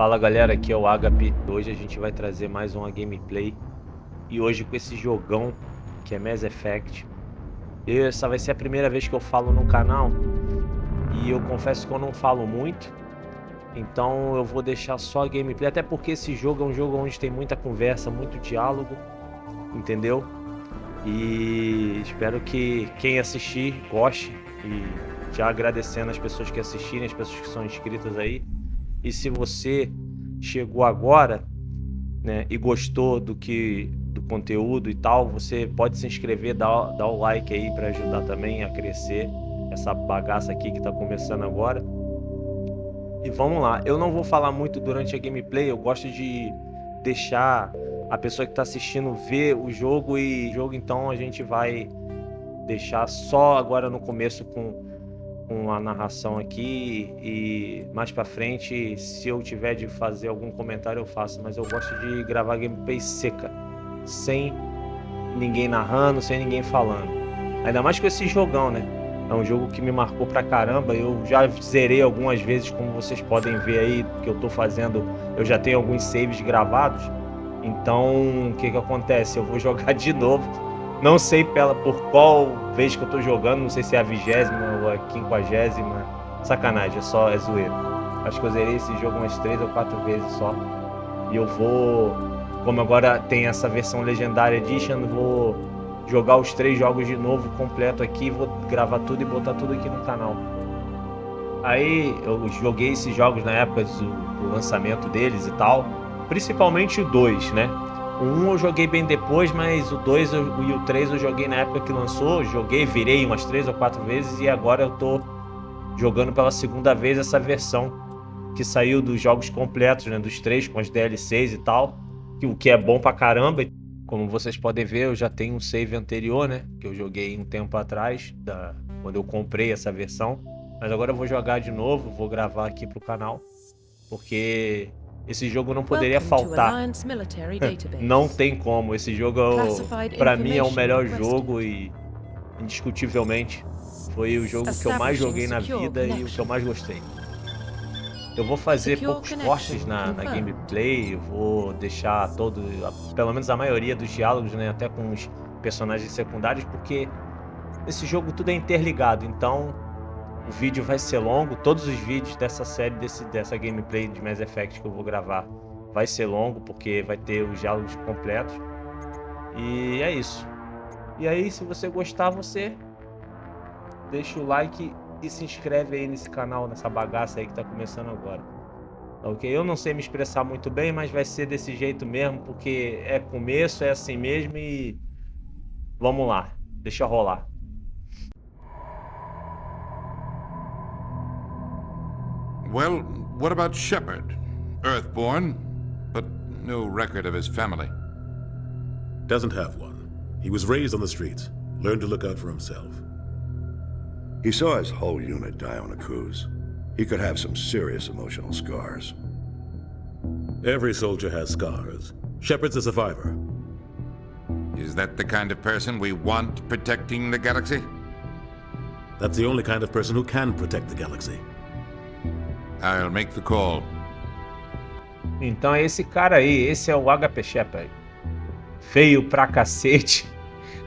Fala galera, aqui é o Agape. Hoje a gente vai trazer mais uma gameplay. E hoje com esse jogão que é Mass Effect. Essa vai ser a primeira vez que eu falo no canal. E eu confesso que eu não falo muito. Então eu vou deixar só a gameplay. Até porque esse jogo é um jogo onde tem muita conversa, muito diálogo. Entendeu? E espero que quem assistir goste. E já agradecendo as pessoas que assistirem, as pessoas que são inscritas aí. E se você chegou agora, né, e gostou do conteúdo e tal, você pode se inscrever, dar o like aí para ajudar também a crescer essa bagaça aqui que tá começando agora. E vamos lá, eu não vou falar muito durante a gameplay, eu gosto de deixar a pessoa que tá assistindo ver o jogo, então a gente vai deixar só agora no começo com a narração aqui, e mais pra frente, se eu tiver de fazer algum comentário eu faço, mas eu gosto de gravar gameplay seca, sem ninguém narrando, sem ninguém falando, ainda mais com esse jogão, né? É um jogo que me marcou pra caramba, eu já zerei algumas vezes, como vocês podem ver aí que eu tô fazendo, eu já tenho alguns saves gravados, então o que acontece? Eu vou jogar de novo. Não sei por qual vez que eu tô jogando, não sei se é a 20ª ou a 50ª. Sacanagem, é zoeira. Acho que eu zerei esse jogo umas 3 ou 4 vezes só. E eu vou, como agora tem essa versão Legendary Edition, vou jogar os 3 jogos de novo completo aqui, vou gravar tudo e botar tudo aqui no canal. Aí eu joguei esses jogos na época do lançamento deles e tal, principalmente o 2, né? O 1 eu joguei bem depois, mas o 2 e o 3 eu joguei na época que lançou. Virei umas 3 ou 4 vezes e agora eu tô jogando pela segunda vez essa versão que saiu dos jogos completos, né? Dos 3 com as DLCs e tal, o que é bom pra caramba. Como vocês podem ver, eu já tenho um save anterior, né? Que eu joguei um tempo atrás, quando eu comprei essa versão. Mas agora eu vou jogar de novo, vou gravar aqui pro canal, porque esse jogo não poderia faltar. Não tem como, esse jogo pra mim é o melhor jogo e indiscutivelmente foi o jogo que eu mais joguei na vida e o que eu mais gostei. Eu vou fazer poucos cortes na gameplay, eu vou deixar pelo menos a maioria dos diálogos, né, até com os personagens secundários, porque esse jogo tudo é interligado, então o vídeo vai ser longo. Todos os vídeos dessa série, dessa gameplay de Mass Effect que eu vou gravar vai ser longo, porque vai ter os diálogos completos. E é isso. E aí, se você gostar, você deixa o like e se inscreve aí nesse canal, nessa bagaça aí que tá começando agora. Ok? Eu não sei me expressar muito bem, mas vai ser desse jeito mesmo, porque é começo, é assim mesmo e vamos lá. Deixa rolar. Well, what about Shepard? Earthborn, but no record of his family. Doesn't have one. He was raised on the streets, learned to look out for himself. He saw his whole unit die on a cruise. He could have some serious emotional scars. Every soldier has scars. Shepard's a survivor. Is that the kind of person we want protecting the galaxy? That's the only kind of person who can protect the galaxy. I'll make the call. Então é esse cara aí, esse é o HP Shepard. Feio pra cacete,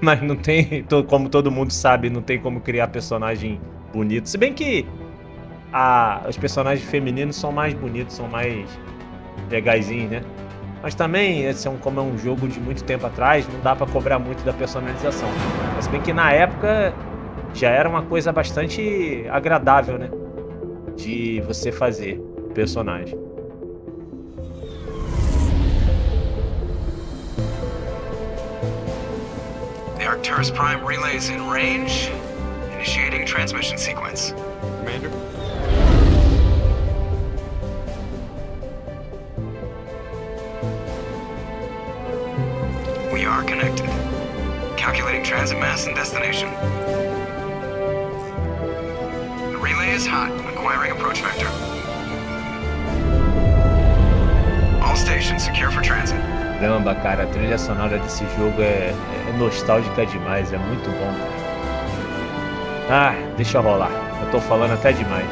mas não tem, como todo mundo sabe, não tem como criar personagem bonito. Se bem que os personagens femininos são mais bonitos, são mais legaisinhos, né? Mas também, como é um jogo de muito tempo atrás, não dá pra cobrar muito da personalização. Mas se bem que na época já era uma coisa bastante agradável, né? De você fazer personagem. The Arcturus Prime relay is in range. Initiating transmission sequence. Commander? We are connected. Calculating transit mass and destination. The relay is hot. Acquiring approach vector. All stations secure for transit. Caramba, cara, a trilha sonora desse jogo é nostálgica demais, é muito bom. Ah, deixa rolar, eu tô falando até demais.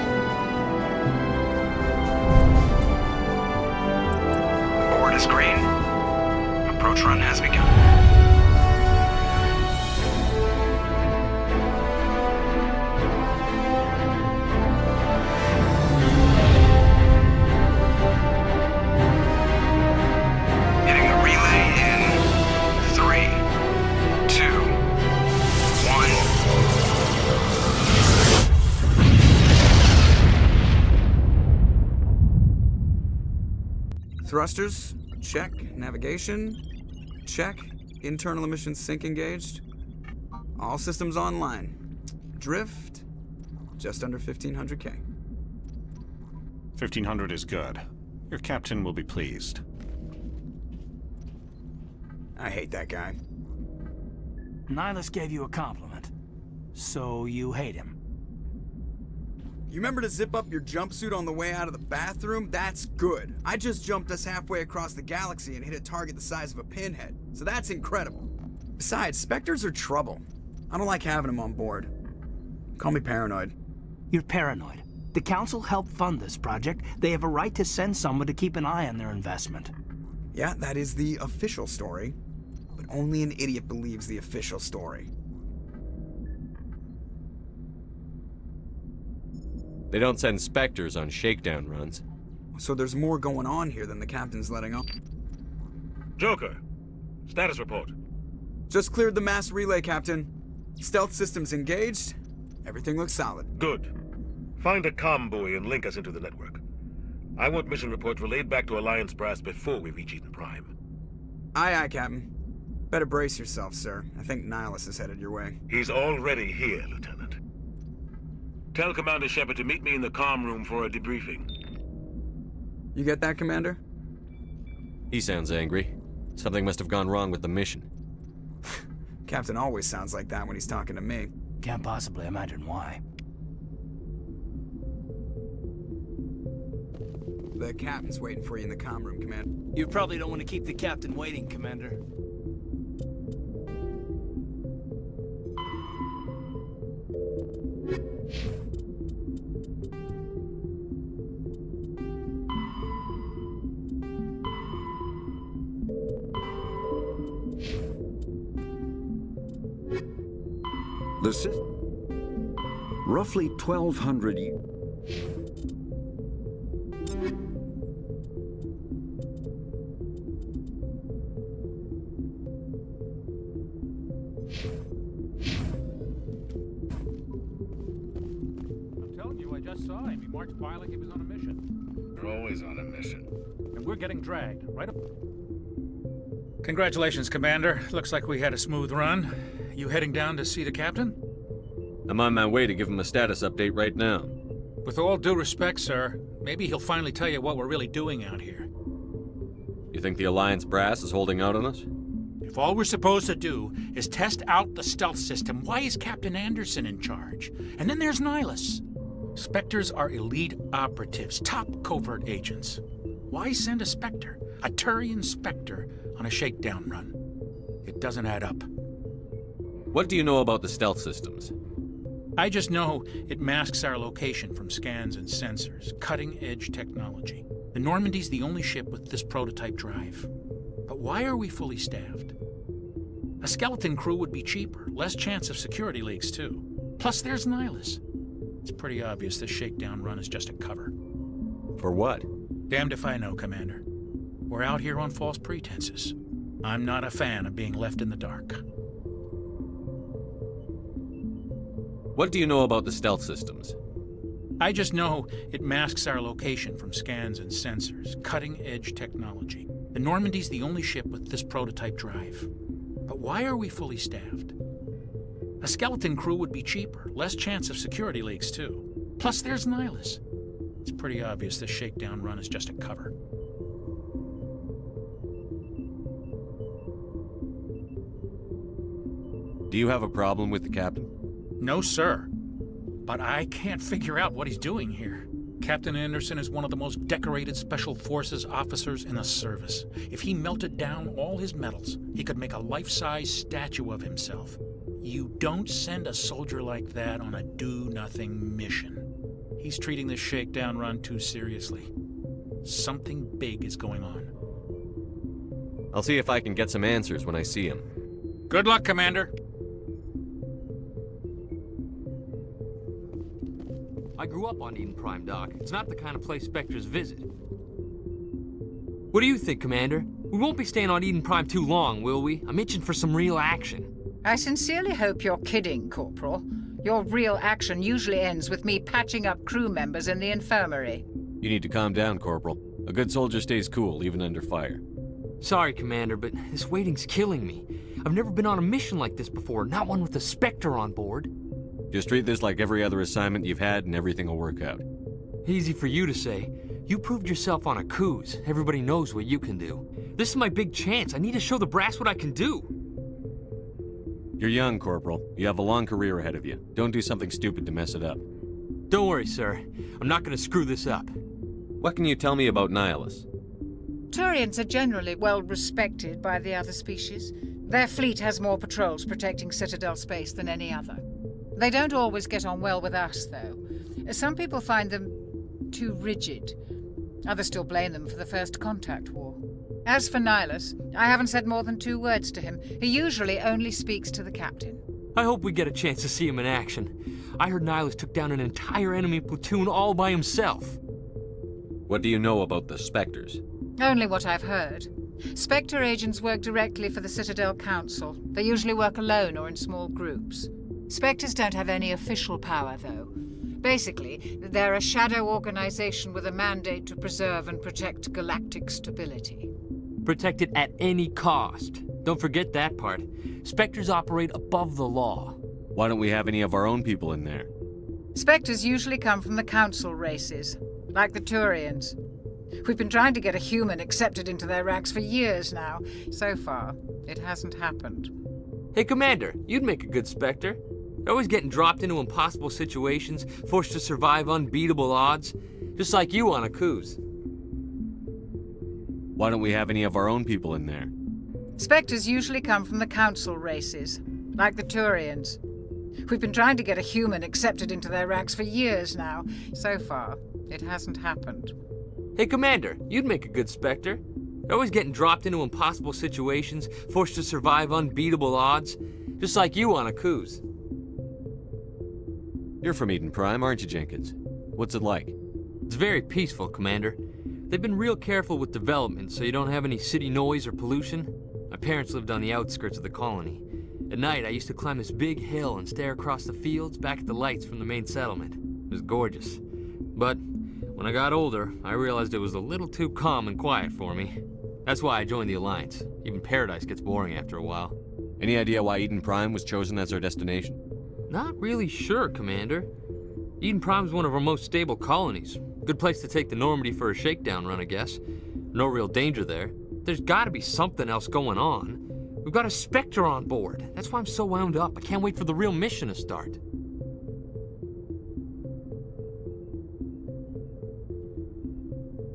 is green. Approach run has begun. Hitting the relay in 3, 2, 1. Thrusters, check. Navigation, check. Internal emissions sync engaged. All systems online. Drift, just under 1500K. 1500 is good. Your captain will be pleased. I hate that guy. Nihilus gave you a compliment. So you hate him. You remember to zip up your jumpsuit on the way out of the bathroom? That's good. I just jumped us halfway across the galaxy and hit a target the size of a pinhead. So that's incredible. Besides, Spectres are trouble. I don't like having them on board. Call me paranoid. You're paranoid. The Council helped fund this project. They have a right to send someone to keep an eye on their investment. Yeah, that is the official story. But only an idiot believes the official story. They don't send Spectres on shakedown runs. So there's more going on here than the captain's letting on. Joker, status report. Just cleared the mass relay, Captain. Stealth systems engaged. Everything looks solid. Good. Find a comm buoy and link us into the network. I want mission reports relayed back to Alliance Brass before we reach Eden Prime. Aye, aye, Captain. Better brace yourself, sir. I think Nihilus is headed your way. He's already here, Lieutenant. Tell Commander Shepard to meet me in the comm room for a debriefing. You get that, Commander? He sounds angry. Something must have gone wrong with the mission. Captain always sounds like that when he's talking to me. Can't possibly imagine why. The captain's waiting for you in the comm room, Commander. You probably don't want to keep the captain waiting, Commander. The roughly 1,200 I'm telling you, I just saw him. He marched by like he was on a mission. You're always on a mission. And we're getting dragged, right up. Congratulations, Commander. Looks like we had a smooth run. You heading down to see the captain? I'm on my way to give him a status update right now. With all due respect, sir, maybe he'll finally tell you what we're really doing out here. You think the Alliance Brass is holding out on us? If all we're supposed to do is test out the stealth system, why is Captain Anderson in charge? And then there's Nihilus. Spectres are elite operatives, top covert agents. Why send a Spectre, a Turian Spectre, on a shakedown run? It doesn't add up. What do you know about the stealth systems? I just know it masks our location from scans and sensors. Cutting-edge technology. The Normandy's the only ship with this prototype drive. But why are we fully staffed? A skeleton crew would be cheaper, less chance of security leaks too. Plus there's Nihilus. It's pretty obvious this shakedown run is just a cover. For what? Damned if I know, Commander. We're out here on false pretenses. I'm not a fan of being left in the dark. What do you know about the stealth systems? I just know it masks our location from scans and sensors. Cutting-edge technology. The Normandy's the only ship with this prototype drive. But why are we fully staffed? A skeleton crew would be cheaper, less chance of security leaks too. Plus there's Nihilus. It's pretty obvious this shakedown run is just a cover. Do you have a problem with the captain? No, sir. But I can't figure out what he's doing here. Captain Anderson is one of the most decorated Special Forces officers in the service. If he melted down all his medals, he could make a life-size statue of himself. You don't send a soldier like that on a do-nothing mission. He's treating this shakedown run too seriously. Something big is going on. I'll see if I can get some answers when I see him. Good luck, Commander. I grew up on Eden Prime, Doc. It's not the kind of place Spectres visit. What do you think, Commander? We won't be staying on Eden Prime too long, will we? I'm itching for some real action. I sincerely hope you're kidding, Corporal. Your real action usually ends with me patching up crew members in the infirmary. You need to calm down, Corporal. A good soldier stays cool, even under fire. Sorry, Commander, but this waiting's killing me. I've never been on a mission like this before, not one with a Spectre on board. Just treat this like every other assignment you've had and everything will work out. Easy for you to say. You proved yourself on a cruise. Everybody knows what you can do. This is my big chance. I need to show the brass what I can do. You're young, Corporal. You have a long career ahead of you. Don't do something stupid to mess it up. Don't worry, sir. I'm not gonna screw this up. What can you tell me about Nihilus? Turians are generally well respected by the other species. Their fleet has more patrols protecting Citadel space than any other. They don't always get on well with us, though. Some people find them too rigid. Others still blame them for the First Contact War. As for Nihilus, I haven't said more than 2 words to him. He usually only speaks to the captain. I hope we get a chance to see him in action. I heard Nihilus took down an entire enemy platoon all by himself. What do you know about the Spectres? Only what I've heard. Spectre agents work directly for the Citadel Council. They usually work alone or in small groups. Spectres don't have any official power, though. Basically, they're a shadow organization with a mandate to preserve and protect galactic stability. Protect it at any cost. Don't forget that part. Spectres operate above the law. Why don't we have any of our own people in there? Spectres usually come from the Council races, like the Turians. We've been trying to get a human accepted into their ranks for years now. So far, it hasn't happened. Hey, Commander, you'd make a good Spectre. You're always getting dropped into impossible situations, forced to survive unbeatable odds, just like you on a cruise. Why don't we have any of our own people in there? Spectres usually come from the Council races, like the Turians. We've been trying to get a human accepted into their ranks for years now. So far, it hasn't happened. Hey, Commander, you'd make a good Spectre. You're always getting dropped into impossible situations, forced to survive unbeatable odds, just like you on a cruise. You're from Eden Prime, aren't you, Jenkins? What's it like? It's very peaceful, Commander. They've been real careful with development, so you don't have any city noise or pollution. My parents lived on the outskirts of the colony. At night, I used to climb this big hill and stare across the fields back at the lights from the main settlement. It was gorgeous. But when I got older, I realized it was a little too calm and quiet for me. That's why I joined the Alliance. Even Paradise gets boring after a while. Any idea why Eden Prime was chosen as our destination? Not really sure, Commander. Eden Prime's one of our most stable colonies. Good place to take the Normandy for a shakedown run, I guess. No real danger there. There's gotta be something else going on. We've got a Spectre on board. That's why I'm so wound up. I can't wait for the real mission to start.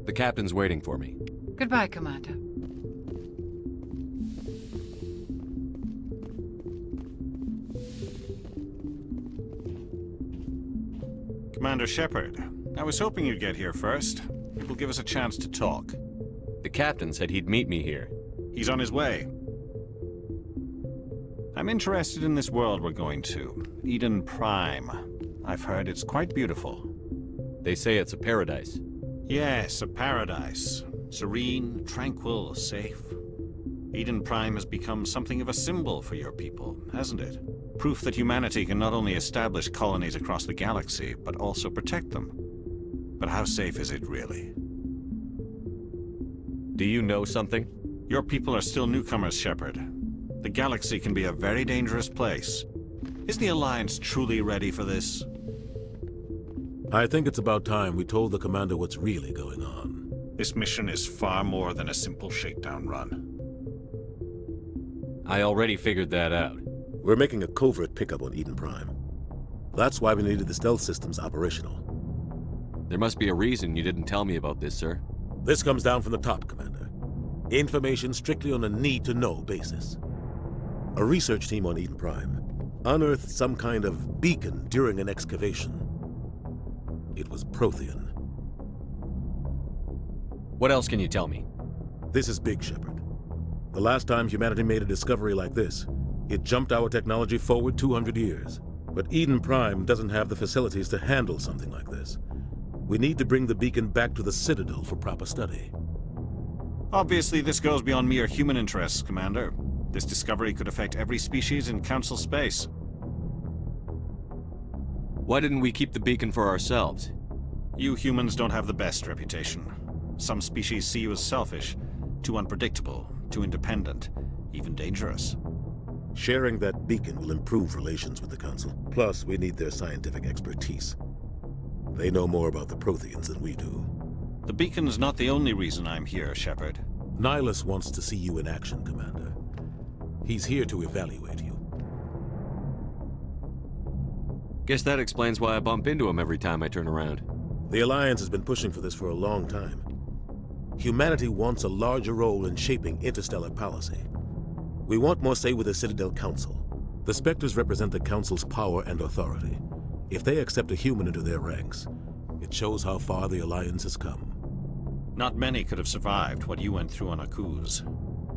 The captain's waiting for me. Goodbye, Commander. Commander Shepard, I was hoping you'd get here first. It will give us a chance to talk. The captain said he'd meet me here. He's on his way. I'm interested in this world we're going to, Eden Prime. I've heard it's quite beautiful. They say it's a paradise. Yes, a paradise. Serene, tranquil, safe. Eden Prime has become something of a symbol for your people, hasn't it? Proof that humanity can not only establish colonies across the galaxy, but also protect them. But how safe is it really? Do you know something? Your people are still newcomers, Shepard. The galaxy can be a very dangerous place. Is the Alliance truly ready for this? I think it's about time we told the commander what's really going on. This mission is far more than a simple shakedown run. I already figured that out. We're making a covert pickup on Eden Prime. That's why we needed the stealth systems operational. There must be a reason you didn't tell me about this, sir. This comes down from the top, Commander. Information strictly on a need-to-know basis. A research team on Eden Prime unearthed some kind of beacon during an excavation. It was Prothean. What else can you tell me? This is big, Shepard. The last time humanity made a discovery like this, it jumped our technology forward 200 years. But Eden Prime doesn't have the facilities to handle something like this. We need to bring the beacon back to the Citadel for proper study. Obviously, this goes beyond mere human interests, Commander. This discovery could affect every species in Council space. Why didn't we keep the beacon for ourselves? You humans don't have the best reputation. Some species see you as selfish, too unpredictable, too independent, even dangerous. Sharing that beacon will improve relations with the Council. Plus, we need their scientific expertise. They know more about the Protheans than we do. The beacon's not the only reason I'm here, Shepard. Nihilus wants to see you in action, Commander. He's here to evaluate you. Guess that explains why I bump into him every time I turn around. The Alliance has been pushing for this for a long time. Humanity wants a larger role in shaping interstellar policy. We want more say with the Citadel Council. The Spectres represent the Council's power and authority. If they accept a human into their ranks, it shows how far the Alliance has come. Not many could have survived what you went through on Akuz.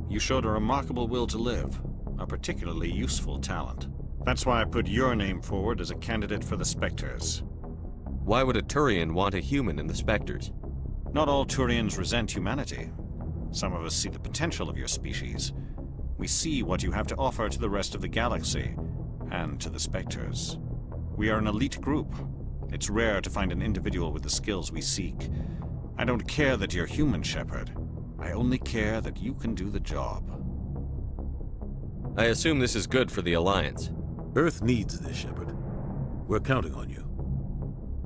You showed a remarkable will to live, a particularly useful talent. That's why I put your name forward as a candidate for the Spectres. Why would a Turian want a human in the Spectres? Not all Turians resent humanity. Some of us see the potential of your species. We see what you have to offer to the rest of the galaxy, and to the Spectres. We are an elite group. It's rare to find an individual with the skills we seek. I don't care that you're human, Shepard. I only care that you can do the job. I assume this is good for the Alliance. Earth needs this, Shepard. We're counting on you.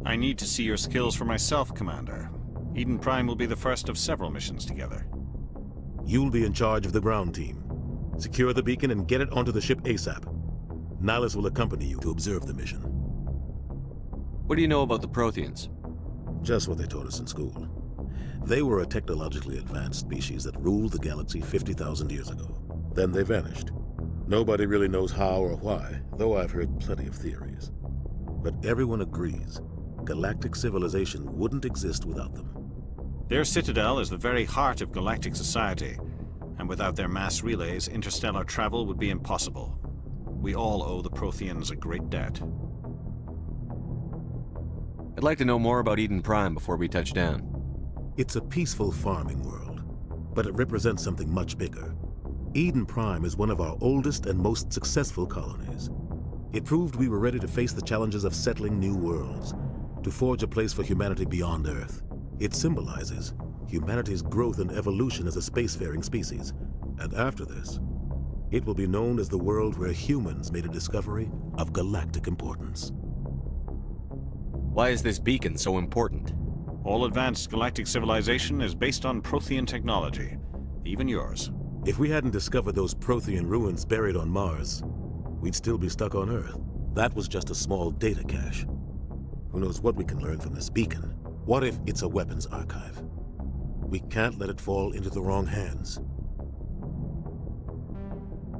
I need to see your skills for myself, Commander. Eden Prime will be the first of several missions together. You'll be in charge of the ground team. Secure the beacon and get it onto the ship ASAP. Nihilus will accompany you to observe the mission. What do you know about the Protheans? Just what they taught us in school. They were a technologically advanced species that ruled the galaxy 50,000 years ago. Then they vanished. Nobody really knows how or why, though I've heard plenty of theories. But everyone agrees, galactic civilization wouldn't exist without them. Their citadel is the very heart of galactic society, and without their mass relays, interstellar travel would be impossible. We all owe the Protheans a great debt. I'd like to know more about Eden Prime before we touch down. It's a peaceful farming world, but it represents something much bigger. Eden Prime is one of our oldest and most successful colonies. It proved we were ready to face the challenges of settling new worlds, to forge a place for humanity beyond Earth. It symbolizes humanity's growth and evolution as a spacefaring species. And after this, it will be known as the world where humans made a discovery of galactic importance. Why is this beacon so important? All advanced galactic civilization is based on Prothean technology, even yours. If we hadn't discovered those Prothean ruins buried on Mars, we'd still be stuck on Earth. That was just a small data cache. Who knows what we can learn from this beacon? What if it's a weapons archive? We can't let it fall into the wrong hands.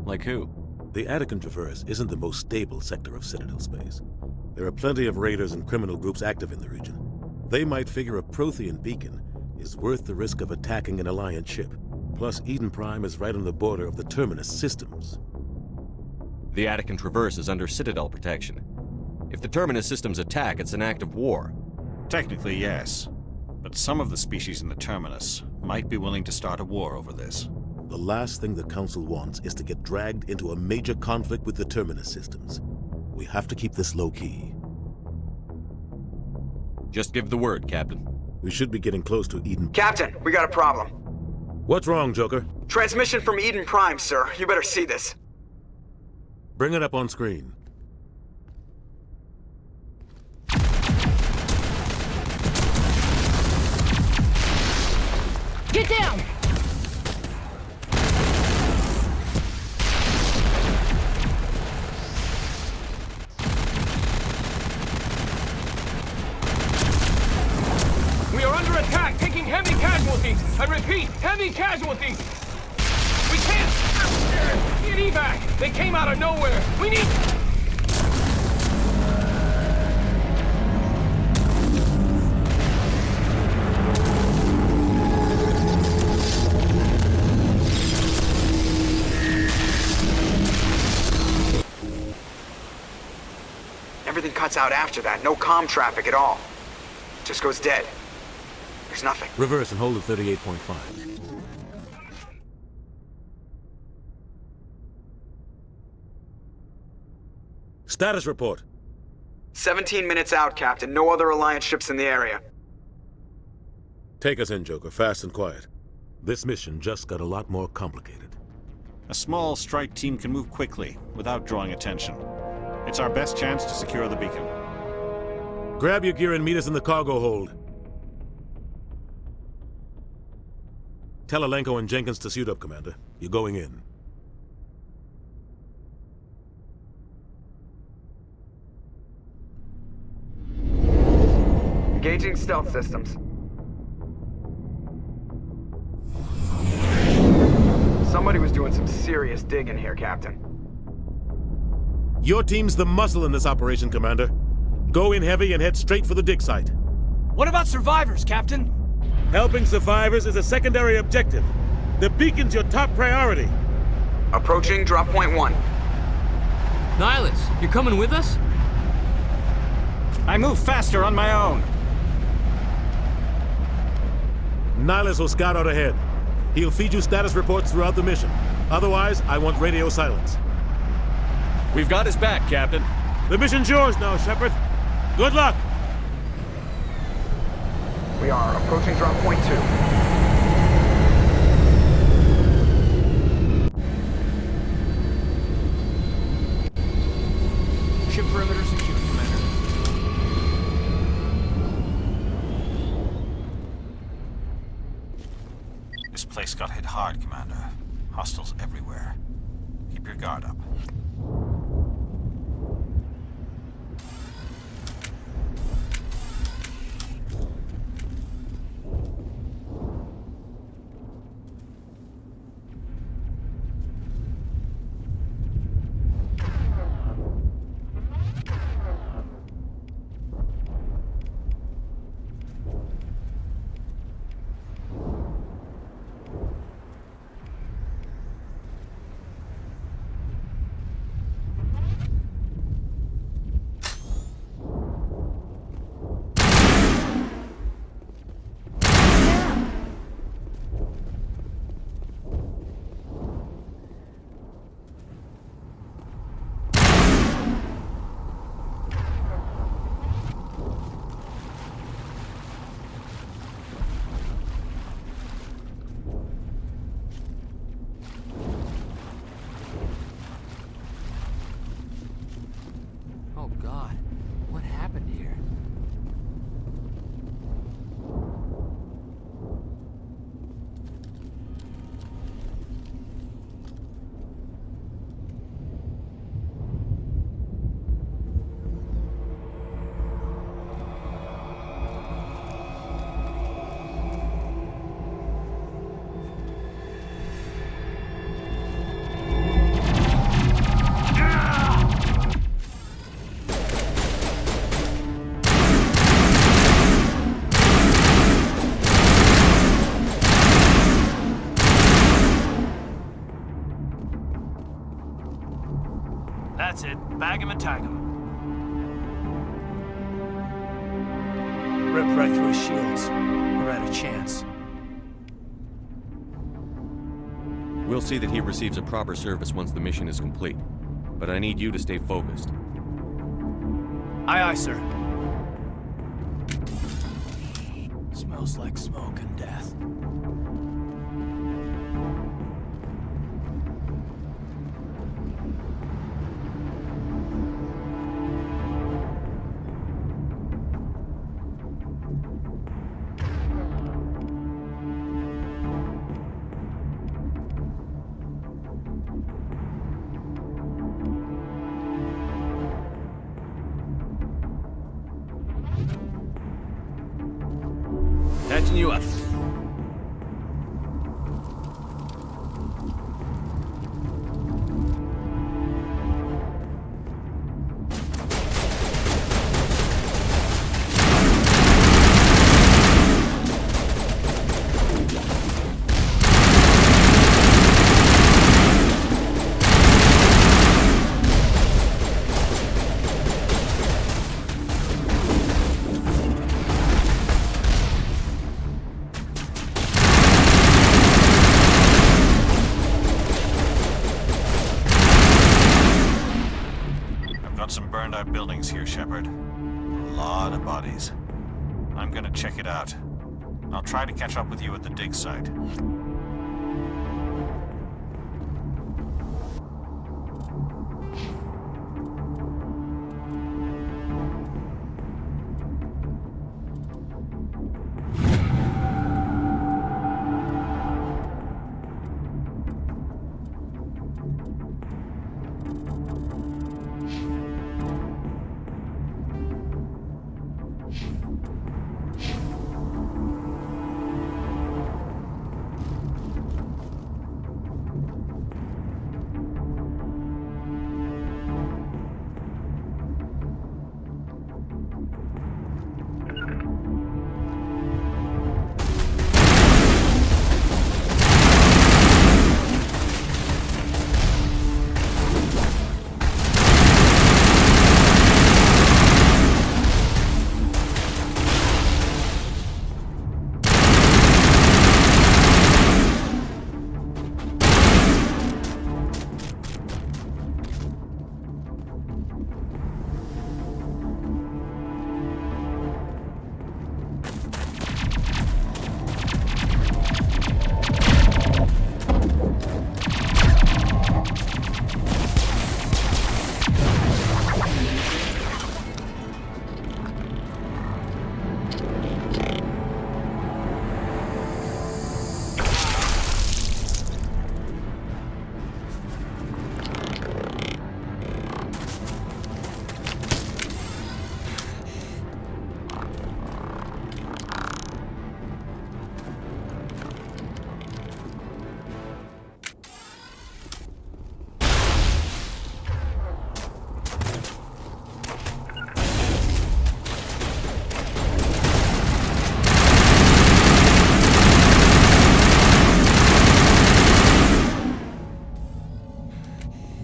Like who? The Attican Traverse isn't the most stable sector of Citadel space. There are plenty of raiders and criminal groups active in the region. They might figure a Prothean beacon is worth the risk of attacking an Alliance ship. Plus, Eden Prime is right on the border of the Terminus systems. The Attican Traverse is under Citadel protection. If the Terminus systems attack, it's an act of war. Technically, yes. But some of the species in the Terminus might be willing to start a war over this. The last thing the Council wants is to get dragged into a major conflict with the Terminus systems. We have to keep this low-key. Just give the word, Captain. We should be getting close to Eden. Captain, we got a problem. What's wrong, Joker? Transmission from Eden Prime, sir. You better see this. Bring it up on screen. Get down! We are under attack, taking heavy casualties. I repeat, heavy casualties. We can't get evac. They came out of nowhere. We need... scouts out after that. No comm traffic at all. Just goes dead. There's nothing. Reverse and hold at 38.5. Status report. 17 minutes out, Captain. No other Alliance ships in the area. Take us in, Joker, fast and quiet. This mission just got a lot more complicated. A small strike team can move quickly, without drawing attention. It's our best chance to secure the beacon. Grab your gear and meet us in the cargo hold. Tell Alenko and Jenkins to suit up, Commander. You're going in. Engaging stealth systems. Somebody was doing some serious digging here, Captain. Your team's the muscle in this operation, Commander. Go in heavy and head straight for the dig site. What about survivors, Captain? Helping survivors is a secondary objective. The beacon's your top priority. Approaching drop point 1. Nihilus, you're coming with us? I move faster on my own. Nihilus will scout out ahead. He'll feed you status reports throughout the mission. Otherwise, I want radio silence. We've got his back, Captain. The mission's yours now, Shepard. Good luck! We are approaching drop point 2. Ship perimeter secure, Commander. This place got hit hard, Commander. Hostiles everywhere. Keep your guard up. Oh God, what happened here? That's it. Bag him and tag him. Rip right through his shields. We're out of chance. We'll see that he receives a proper service once the mission is complete. But I need you to stay focused. Aye, aye, sir. Smells like smoke and death. Catching you up. I'm gonna check it out. I'll try to catch up with you at the dig site.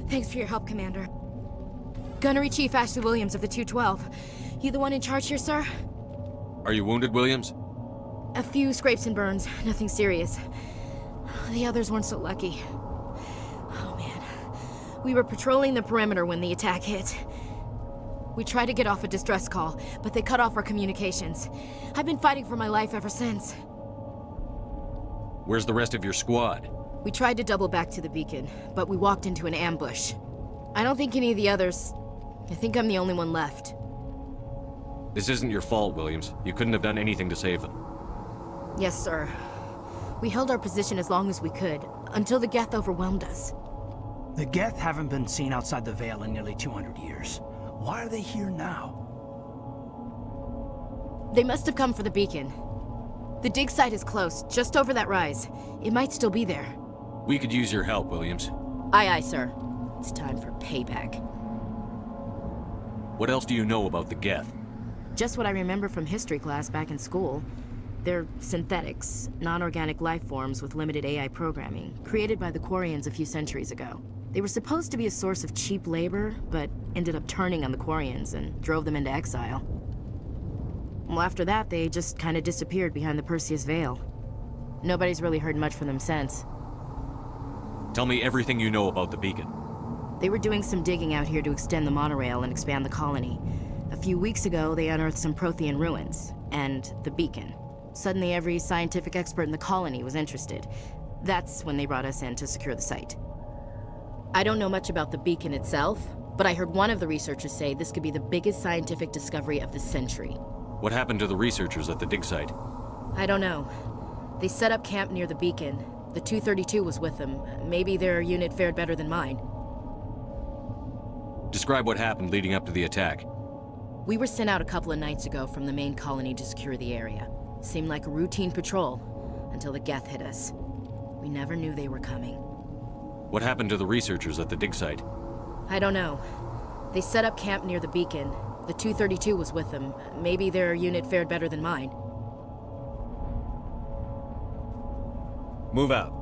Thanks for your help, Commander. Gunnery Chief Ashley Williams of the 212. You the one in charge here, sir? Are you wounded, Williams? A few scrapes and burns, nothing serious. The others weren't so lucky. Oh man. We were patrolling the perimeter when the attack hit. We tried to get off a distress call, but they cut off our communications. I've been fighting for my life ever since. Where's the rest of your squad? We tried to double back to the beacon, but we walked into an ambush. I don't think any of the others... I think I'm the only one left. This isn't your fault, Williams. You couldn't have done anything to save them. Yes, sir. We held our position as long as we could, until the Geth overwhelmed us. The Geth haven't been seen outside the Veil in nearly 200 years. Why are they here now? They must have come for the beacon. The dig site is close, just over that rise. It might still be there. We could use your help, Williams. Aye, aye, sir. It's time for payback. What else do you know about the Geth? Just what I remember from history class back in school. They're synthetics, non-organic life forms with limited AI programming, created by the Quarians a few centuries ago. They were supposed to be a source of cheap labor, but ended up turning on the Quarians and drove them into exile. Well, after that, they just kind of disappeared behind the Perseus Veil. Nobody's really heard much from them since. Tell me everything you know about the beacon. They were doing some digging out here to extend the monorail and expand the colony. A few weeks ago, they unearthed some Prothean ruins, and the beacon. Suddenly, every scientific expert in the colony was interested. That's when they brought us in to secure the site. I don't know much about the beacon itself, but I heard one of the researchers say this could be the biggest scientific discovery of the century. What happened to the researchers at the dig site? I don't know. They set up camp near the beacon. The 232 was with them. Maybe their unit fared better than mine. Describe what happened leading up to the attack. We were sent out a couple of nights ago from the main colony to secure the area. Seemed like a routine patrol, until the Geth hit us. We never knew they were coming. What happened to the researchers at the dig site? I don't know. They set up camp near the beacon. The 232 was with them. Maybe their unit fared better than mine. Move out.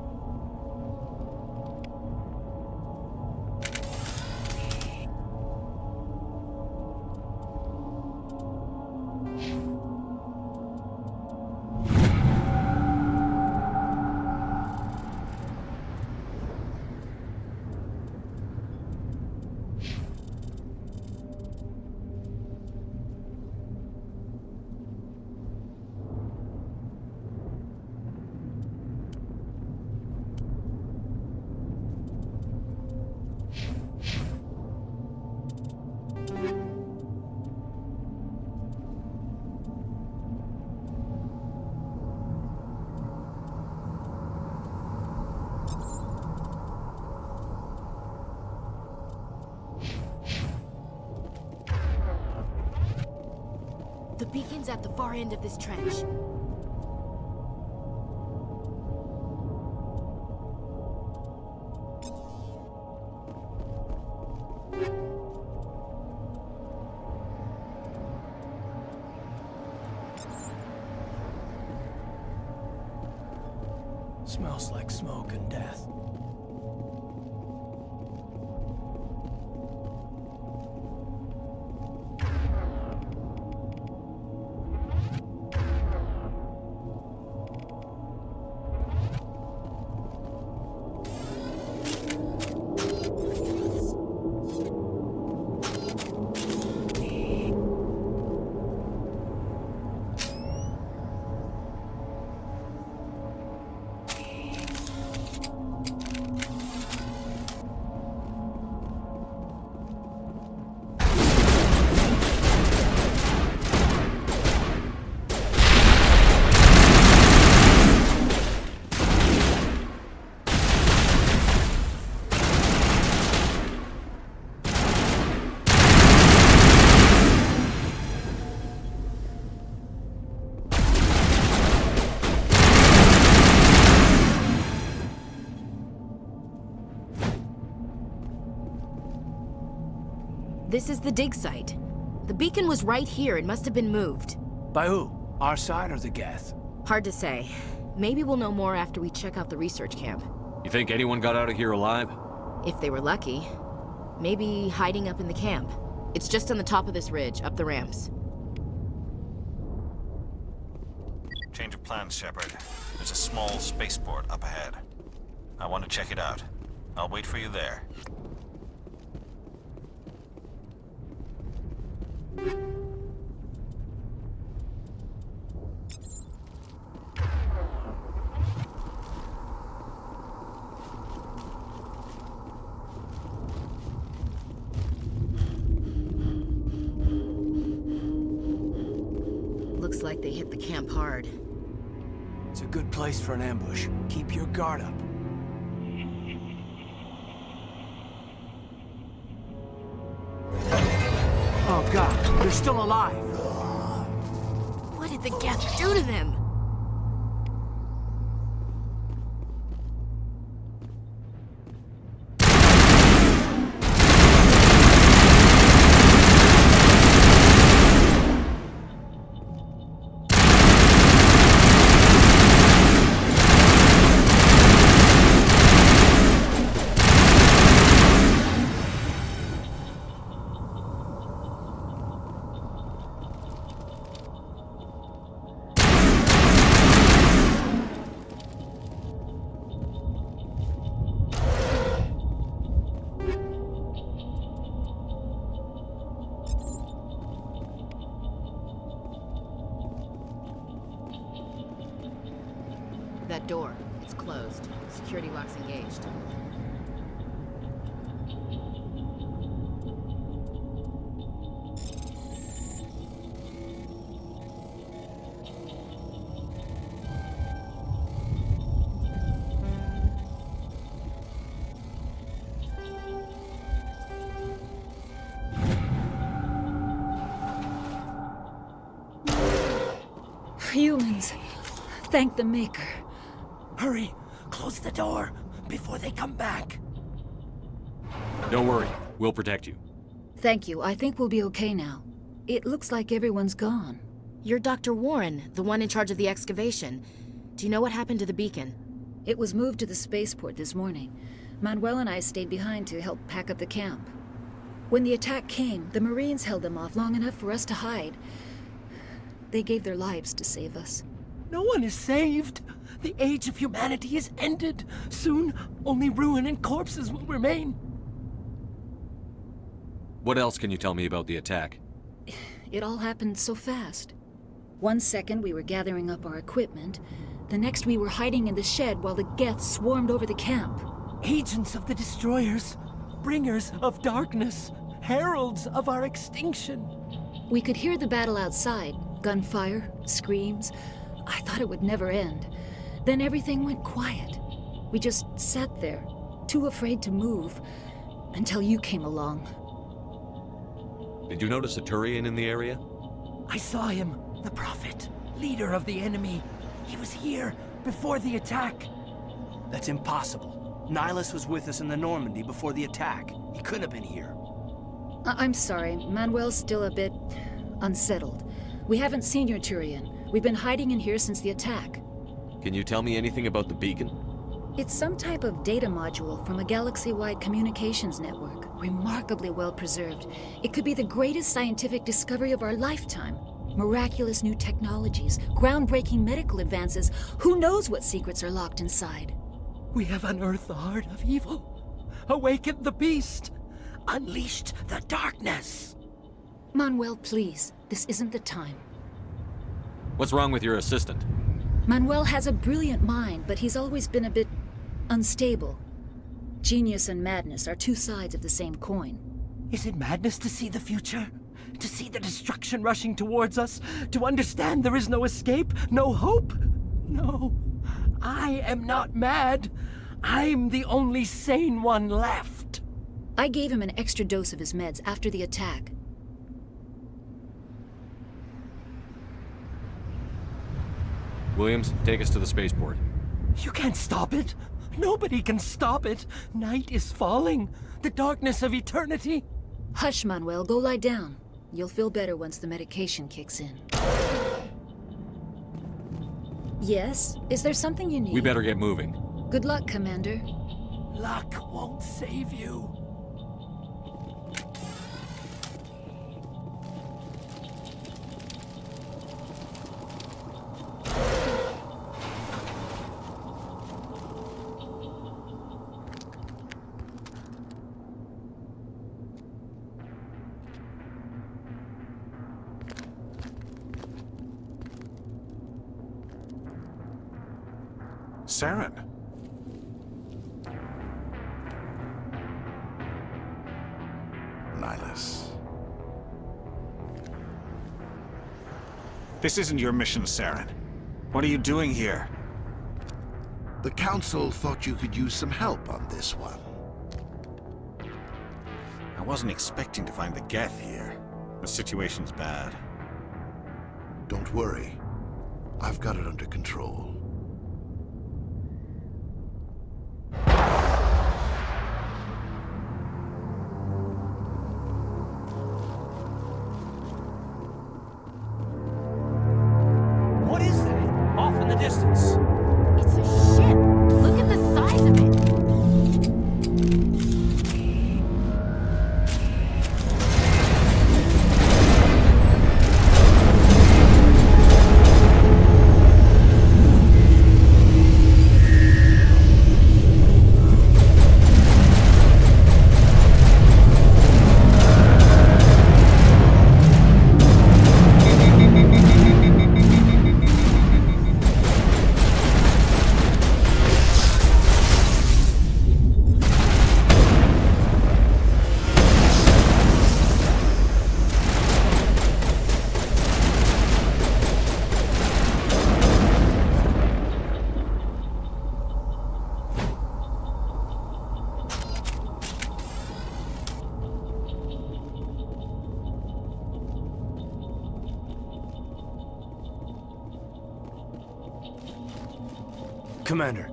Marines at the far end of this trench. Smells like smoke and death. This is the dig site. The beacon was right here. It must have been moved. By who? Our side or the Geth? Hard to say. Maybe we'll know more after we check out the research camp. You think anyone got out of here alive? If they were lucky. Maybe hiding up in the camp. It's just on the top of this ridge, up the ramps. Change of plans, Shepard. There's a small spaceport up ahead. I want to check it out. I'll wait for you there. Looks like they hit the camp hard. It's a good place for an ambush. Keep your guard up. Oh God, they're still alive! What did the Geth do to them? That door, it's closed. Security lock's engaged. Humans, thank the Maker. Hurry! Close the door before they come back. Don't worry, we'll protect you. Thank you. I think we'll be okay now. It looks like everyone's gone. You're Dr. Warren, the one in charge of the excavation. Do you know what happened to the beacon? It was moved to the spaceport this morning. Manuel and I stayed behind to help pack up the camp. When the attack came, the Marines held them off long enough for us to hide. They gave their lives to save us. No one is saved. The age of humanity is ended. Soon, only ruin and corpses will remain. What else can you tell me about the attack? It all happened so fast. 1 second we were gathering up our equipment. The next we were hiding in the shed while the Geth swarmed over the camp. Agents of the destroyers, bringers of darkness, heralds of our extinction. We could hear the battle outside. Gunfire, screams. I thought it would never end. Then everything went quiet. We just sat there, too afraid to move, until you came along. Did you notice a Turian in the area? I saw him, The Prophet, leader of the enemy. He was here before the attack. That's impossible. Nihilus was with us in the Normandy before the attack. He couldn't have been here. I'm sorry. Manuel's still a bit unsettled. We haven't seen your Turian. We've been hiding in here since the attack. Can you tell me anything about the beacon? It's some type of data module from a galaxy-wide communications network. Remarkably well preserved. It could be the greatest scientific discovery of our lifetime. Miraculous new technologies, groundbreaking medical advances. Who knows what secrets are locked inside? We have unearthed the heart of evil, awakened the beast, unleashed the darkness. Manuel, please. This isn't the time. What's wrong with your assistant? Manuel has a brilliant mind, but he's always been a bit unstable. Genius and madness are two sides of the same coin. Is it madness to see the future? To see the destruction rushing towards us? To understand there is no escape? No hope? No. I am not mad. I'm the only sane one left. I gave him an extra dose of his meds after the attack. Williams, take us to the spaceport. You can't stop it. Nobody can stop it. Night is falling. The darkness of eternity. Hush, Manuel. Go lie down. You'll feel better once the medication kicks in. Yes? Is there something you need? We better get moving. Good luck, Commander. Luck won't save you. Saren. Nihilus. This isn't your mission, Saren. What are you doing here? The Council thought you could use some help on this one. I wasn't expecting to find the Geth here. The situation's bad. Don't worry. I've got it under control. What is that? Off in the distance. It's a ship. Look at the size of it. Commander,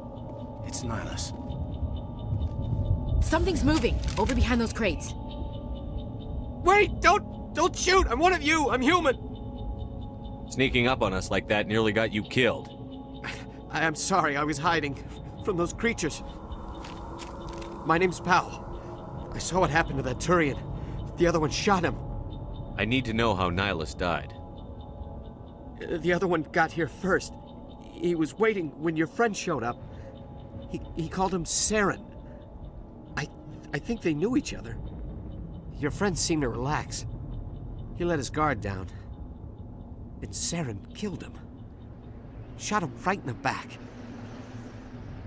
it's Nihilus. Something's moving over behind those crates. Wait! Don't shoot! I'm one of you! I'm human! Sneaking up on us like that nearly got you killed. I'm sorry, I was hiding from those creatures. My name's Powell. I saw what happened to that Turian. The other one shot him. I need to know how Nihilus died. The other one got here first. He was waiting when your friend showed up. He called him Saren. I think they knew each other. Your friend seemed to relax. He let his guard down. And Saren killed him. Shot him right in the back.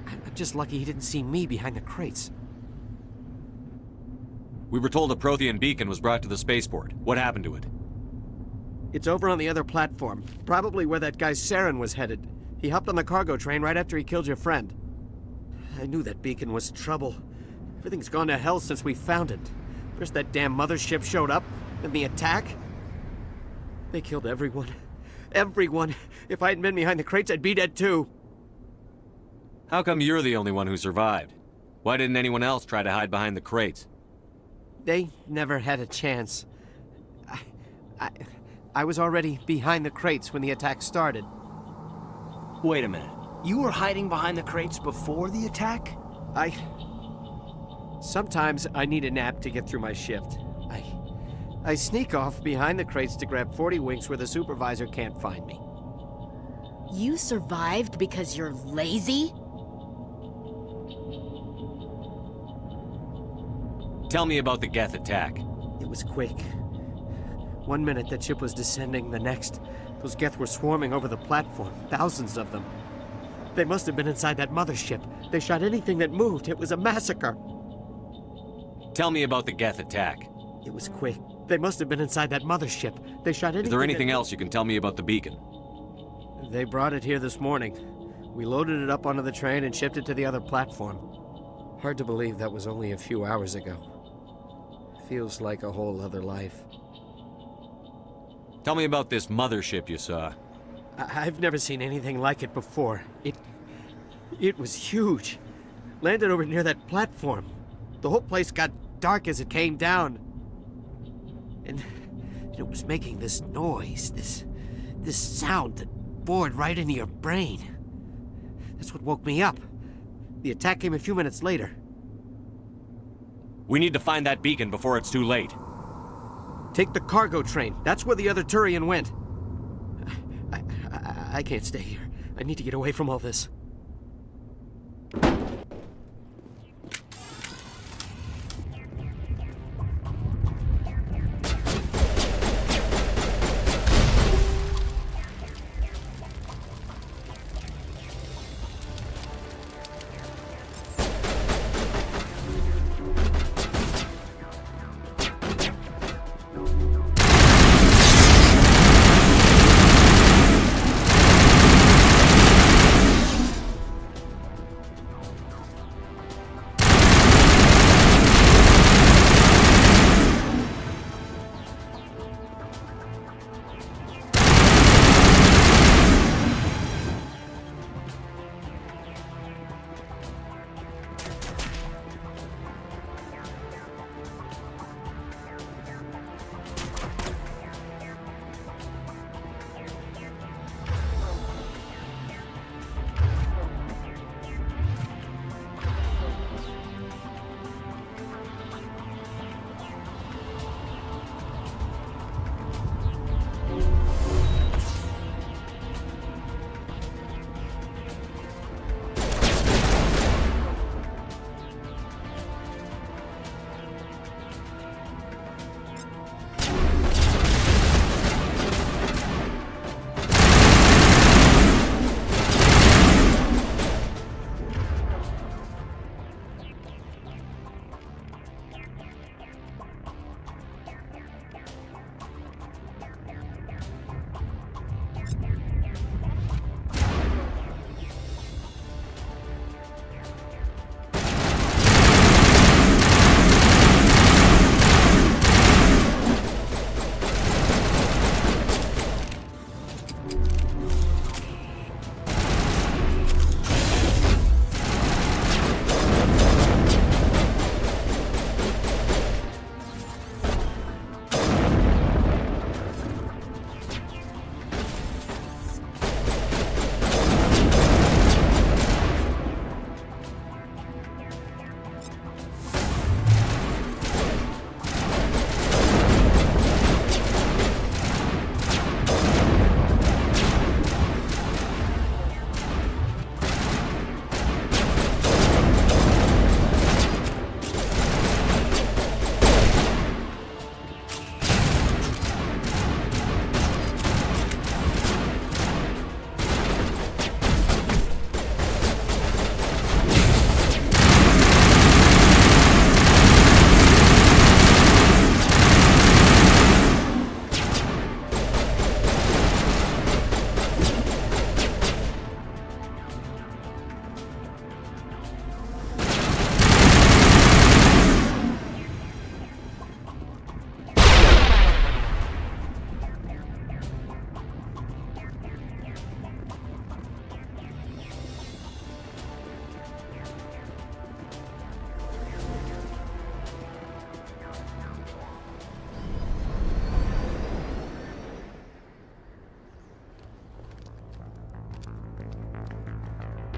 I'm just lucky he didn't see me behind the crates. We were told a Prothean beacon was brought to the spaceport. What happened to it? It's over on the other platform. Probably where that guy Saren was headed. He hopped on the cargo train right after he killed your friend. I knew that beacon was trouble. Everything's gone to hell since we found it. First that damn mothership showed up, then the attack. They killed everyone. Everyone. If I hadn't been behind the crates, I'd be dead too. How come you're the only one who survived? Why didn't anyone else try to hide behind the crates? They never had a chance. I was already behind the crates when the attack started. Wait a minute. You were hiding behind the crates before the attack? Sometimes I need a nap to get through my shift. I sneak off behind the crates to grab 40 winks where the supervisor can't find me. You survived because you're lazy? Tell me about the Geth attack. It was quick. 1 minute the ship was descending, the next, those Geth were swarming over the platform, thousands of them. They must have been inside that mothership. They shot anything that moved. It was a massacre. Tell me about the Geth attack. It was quick. They must have been inside that mothership. They shot anything. Is there anything else you can tell me about the beacon? They brought it here this morning. We loaded it up onto the train and shipped it to the other platform. Hard to believe that was only a few hours ago. Feels like a whole other life. Tell me about this mothership you saw. I've never seen anything like it before. It was huge. Landed over near that platform. The whole place got dark as it came down. And it was making this noise, this sound that bored right into your brain. That's what woke me up. The attack came a few minutes later. We need to find that beacon before it's too late. Take the cargo train. That's where the other Turian went. I can't stay here. I need to get away from all this.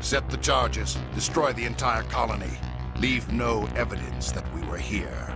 Set the charges. Destroy the entire colony. Leave no evidence that we were here.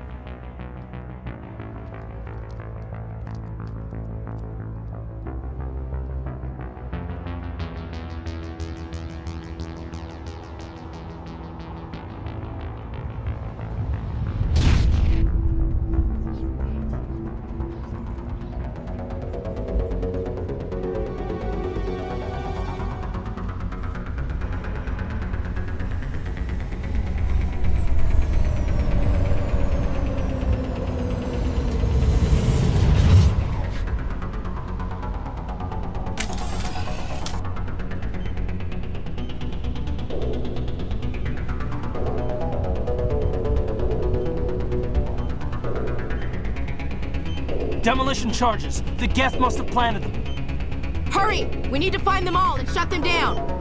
Demolition charges. The Geth must have planted them. Hurry! We need to find them all and shut them down!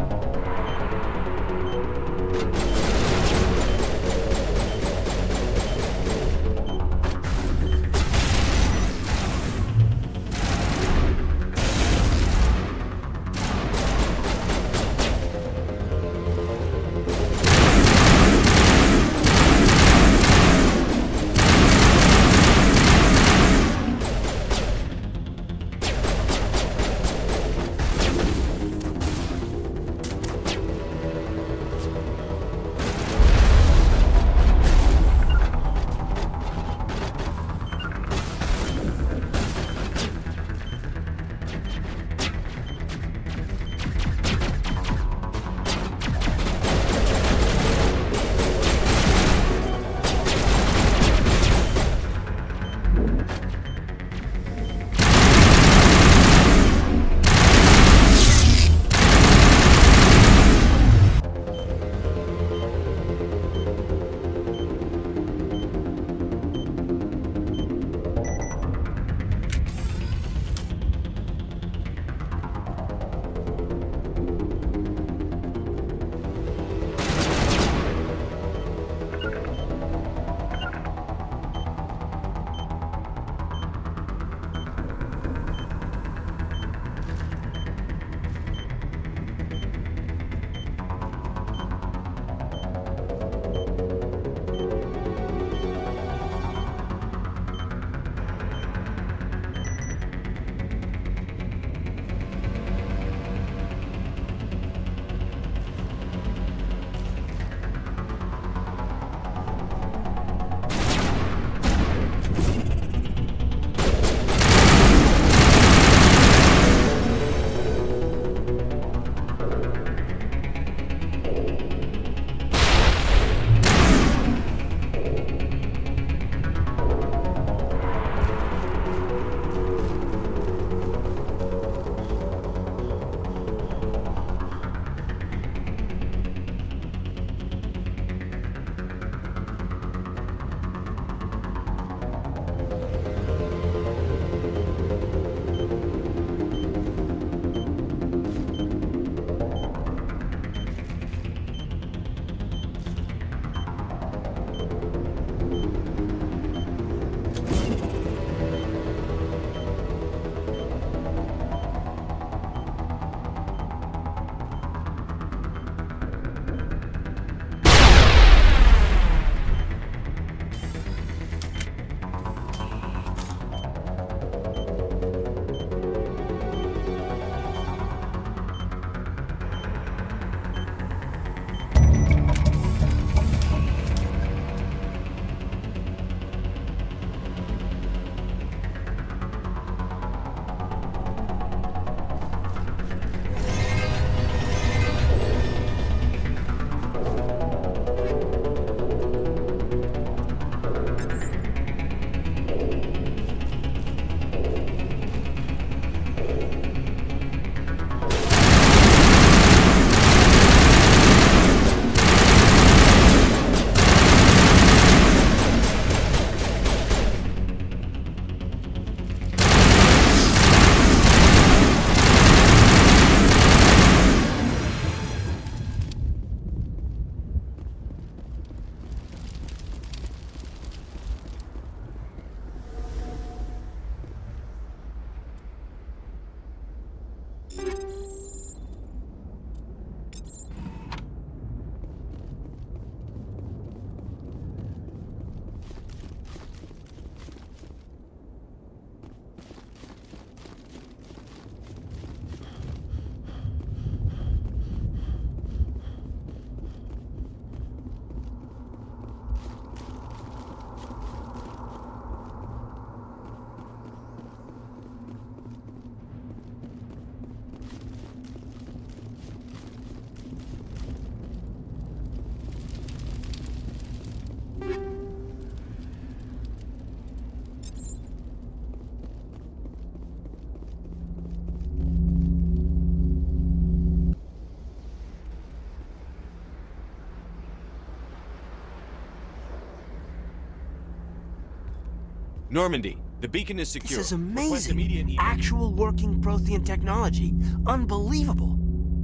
Normandy, the beacon is secure. This is Request immediate amazing. Actual working Prothean technology. Unbelievable.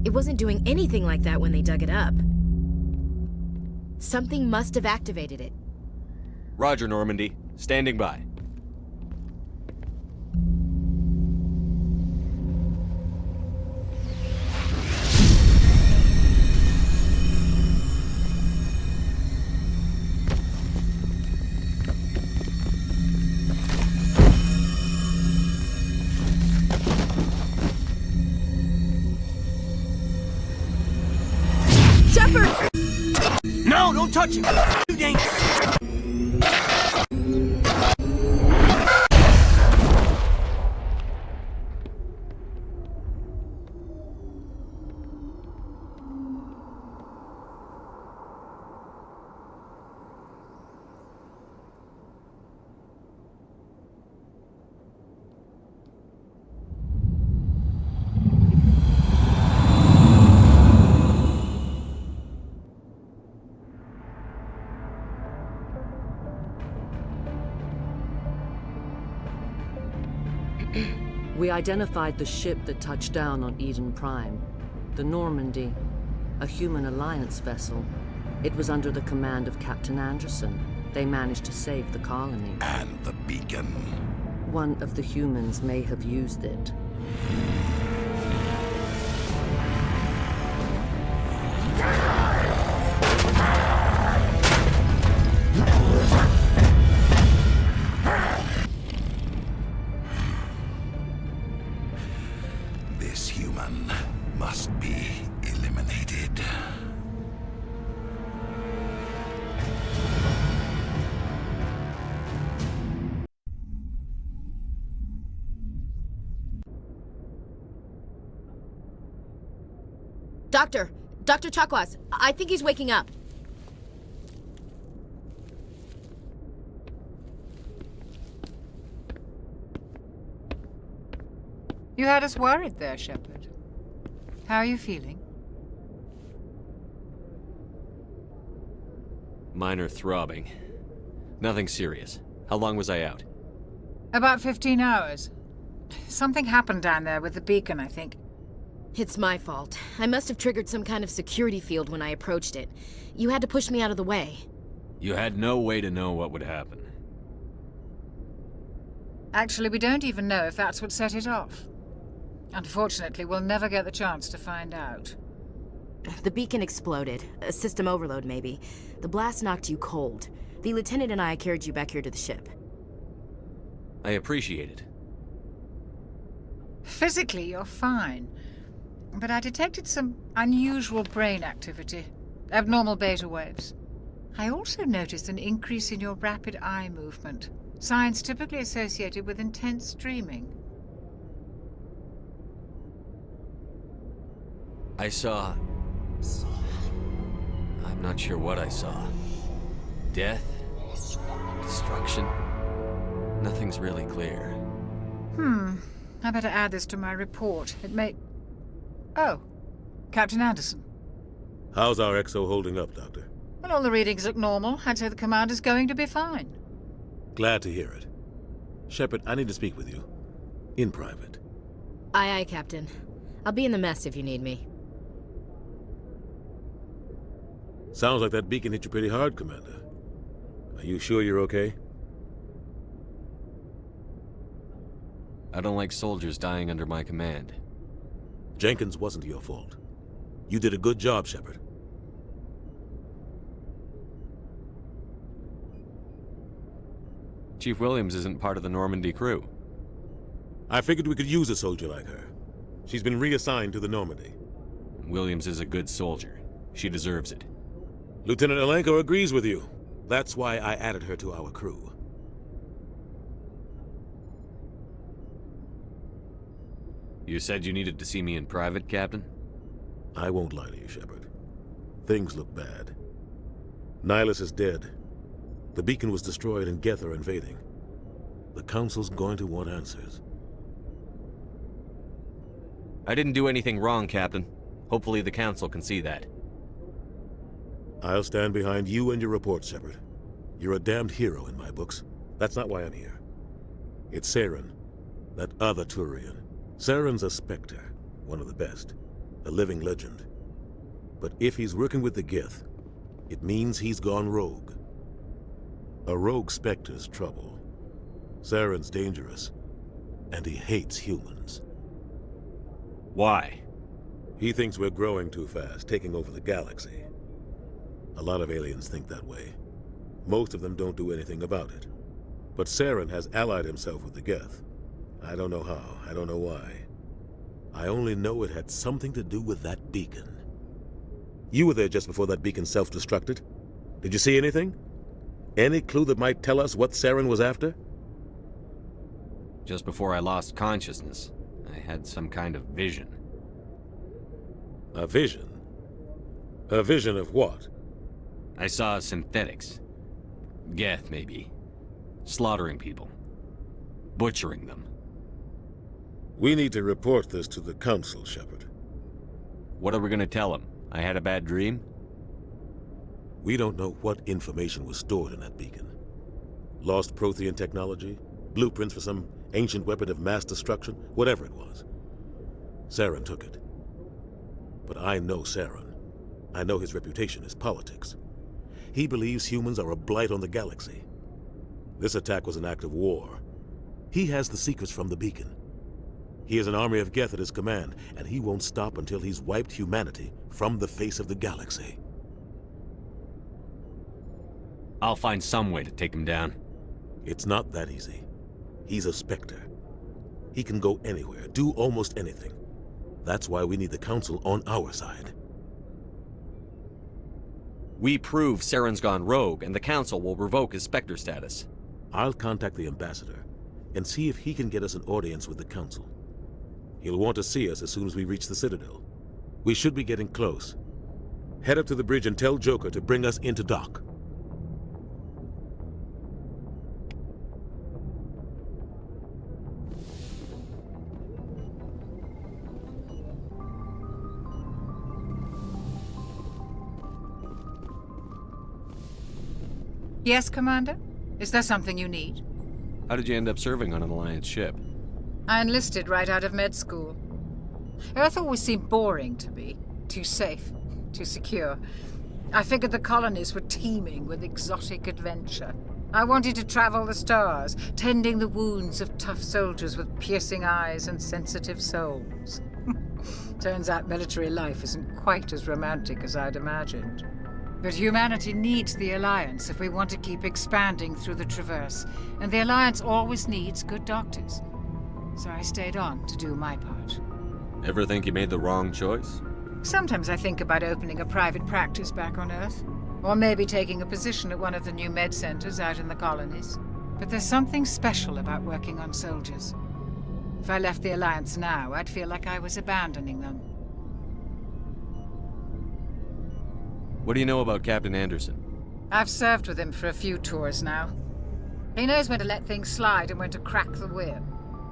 It wasn't doing anything like that when they dug it up. Something must have activated it. Roger, Normandy. Standing by. Shepard! No, don't touch him! Too dangerous! We identified the ship that touched down on Eden Prime. The Normandy, a human alliance vessel. It was under the command of Captain Anderson. They managed to save the colony. And the beacon. One of the humans may have used it. This human must be eliminated. Dr. Chakwas, I think he's waking up. You had us worried there, Shepard. How are you feeling? Minor throbbing. Nothing serious. How long was I out? About 15 hours. Something happened down there with the beacon, I think. It's my fault. I must have triggered some kind of security field when I approached it. You had to push me out of the way. You had no way to know what would happen. Actually, we don't even know if that's what set it off. Unfortunately, we'll never get the chance to find out. The beacon exploded. A system overload, maybe. The blast knocked you cold. The lieutenant and I carried you back here to the ship. I appreciate it. Physically, you're fine. But I detected some unusual brain activity. Abnormal beta waves. I also noticed an increase in your rapid eye movement. Signs typically associated with intense dreaming. I saw... I'm not sure what I saw. Death? Destruction? Nothing's really clear. I better add this to my report. It may... Oh, Captain Anderson. How's our XO holding up, Doctor? Well, all the readings look normal. I'd say the commander's going to be fine. Glad to hear it. Shepard, I need to speak with you. In private. Aye, Captain. I'll be in the mess if you need me. Sounds like that beacon hit you pretty hard, Commander. Are you sure you're okay? I don't like soldiers dying under my command. Jenkins wasn't your fault. You did a good job, Shepard. Chief Williams isn't part of the Normandy crew. I figured we could use a soldier like her. She's been reassigned to the Normandy. Williams is a good soldier. She deserves it. Lieutenant Alenko agrees with you. That's why I added her to our crew. You said you needed to see me in private, Captain? I won't lie to you, Shepard. Things look bad. Nihilus is dead. The beacon was destroyed and Geth are invading. The Council's going to want answers. I didn't do anything wrong, Captain. Hopefully the Council can see that. I'll stand behind you and your report, Shepard. You're a damned hero in my books. That's not why I'm here. It's Saren, that other Turian. Saren's a Spectre, one of the best, a living legend. But if he's working with the Gith, it means he's gone rogue. A rogue Spectre's trouble. Saren's dangerous, and he hates humans. Why? He thinks we're growing too fast, taking over the galaxy. A lot of aliens think that way. Most of them don't do anything about it. But Saren has allied himself with the Geth. I don't know how, I don't know why. I only know it had something to do with that beacon. You were there just before that beacon self-destructed. Did you see anything? Any clue that might tell us what Saren was after? Just before I lost consciousness, I had some kind of vision. A vision? A vision of what? I saw synthetics. Geth, maybe. Slaughtering people. Butchering them. We need to report this to the Council, Shepard. What are we gonna tell them? I had a bad dream? We don't know what information was stored in that beacon. Lost Prothean technology? Blueprints for some ancient weapon of mass destruction? Whatever it was. Saren took it. But I know Saren. I know his reputation is politics. He believes humans are a blight on the galaxy. This attack was an act of war. He has the secrets from the beacon. He has an army of Geth at his command, and he won't stop until he's wiped humanity from the face of the galaxy. I'll find some way to take him down. It's not that easy. He's a Spectre. He can go anywhere, do almost anything. That's why we need the Council on our side. We prove Saren's gone rogue, and the Council will revoke his Spectre status. I'll contact the Ambassador and see if he can get us an audience with the Council. He'll want to see us as soon as we reach the Citadel. We should be getting close. Head up to the bridge and tell Joker to bring us into dock. Yes, Commander? Is there something you need? How did you end up serving on an Alliance ship? I enlisted right out of med school. Earth always seemed boring to me. Too safe, too secure. I figured the colonies were teeming with exotic adventure. I wanted to travel the stars, tending the wounds of tough soldiers with piercing eyes and sensitive souls. Turns out military life isn't quite as romantic as I'd imagined. But humanity needs the Alliance if we want to keep expanding through the Traverse, and the Alliance always needs good doctors. So I stayed on to do my part. Ever think you made the wrong choice? Sometimes I think about opening a private practice back on Earth, or maybe taking a position at one of the new med centers out in the colonies. But there's something special about working on soldiers. If I left the Alliance now, I'd feel like I was abandoning them. What do you know about Captain Anderson? I've served with him for a few tours now. He knows when to let things slide and when to crack the whip.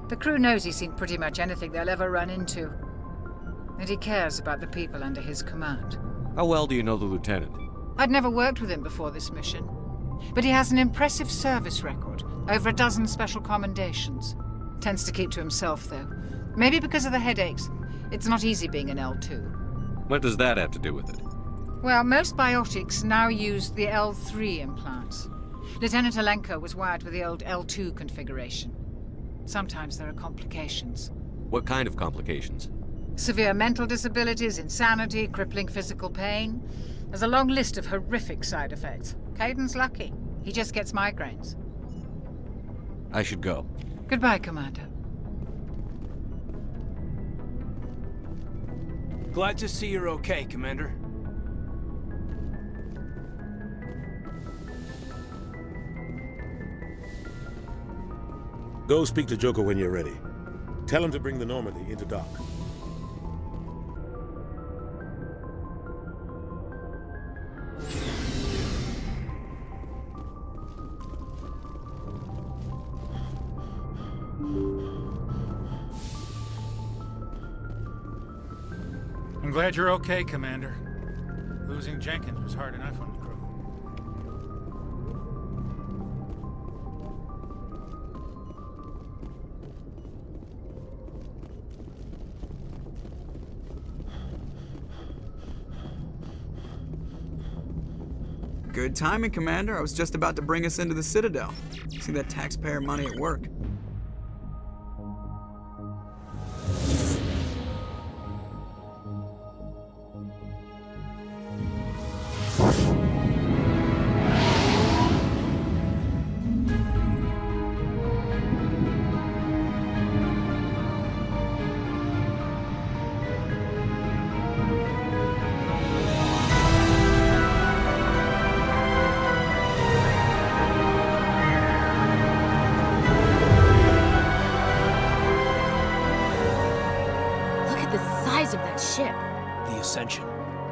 The crew knows he's seen pretty much anything they'll ever run into. And he cares about the people under his command. How well do you know the Lieutenant? I'd never worked with him before this mission. But he has an impressive service record, over a dozen special commendations. Tends to keep to himself, though. Maybe because of the headaches. It's not easy being an L2. What does that have to do with it? Well, most biotics now use the L3 implants. Lieutenant Alenko was wired with the old L2 configuration. Sometimes there are complications. What kind of complications? Severe mental disabilities, insanity, crippling physical pain. There's a long list of horrific side effects. Caden's lucky. He just gets migraines. I should go. Goodbye, Commander. Glad to see you're okay, Commander. Go speak to Joker when you're ready. Tell him to bring the Normandy into dock. I'm glad you're okay, Commander. Losing Jenkins was hard enough on the crew. Good timing, Commander. I was just about to bring us into the Citadel. See that taxpayer money at work. Of that ship. The Ascension,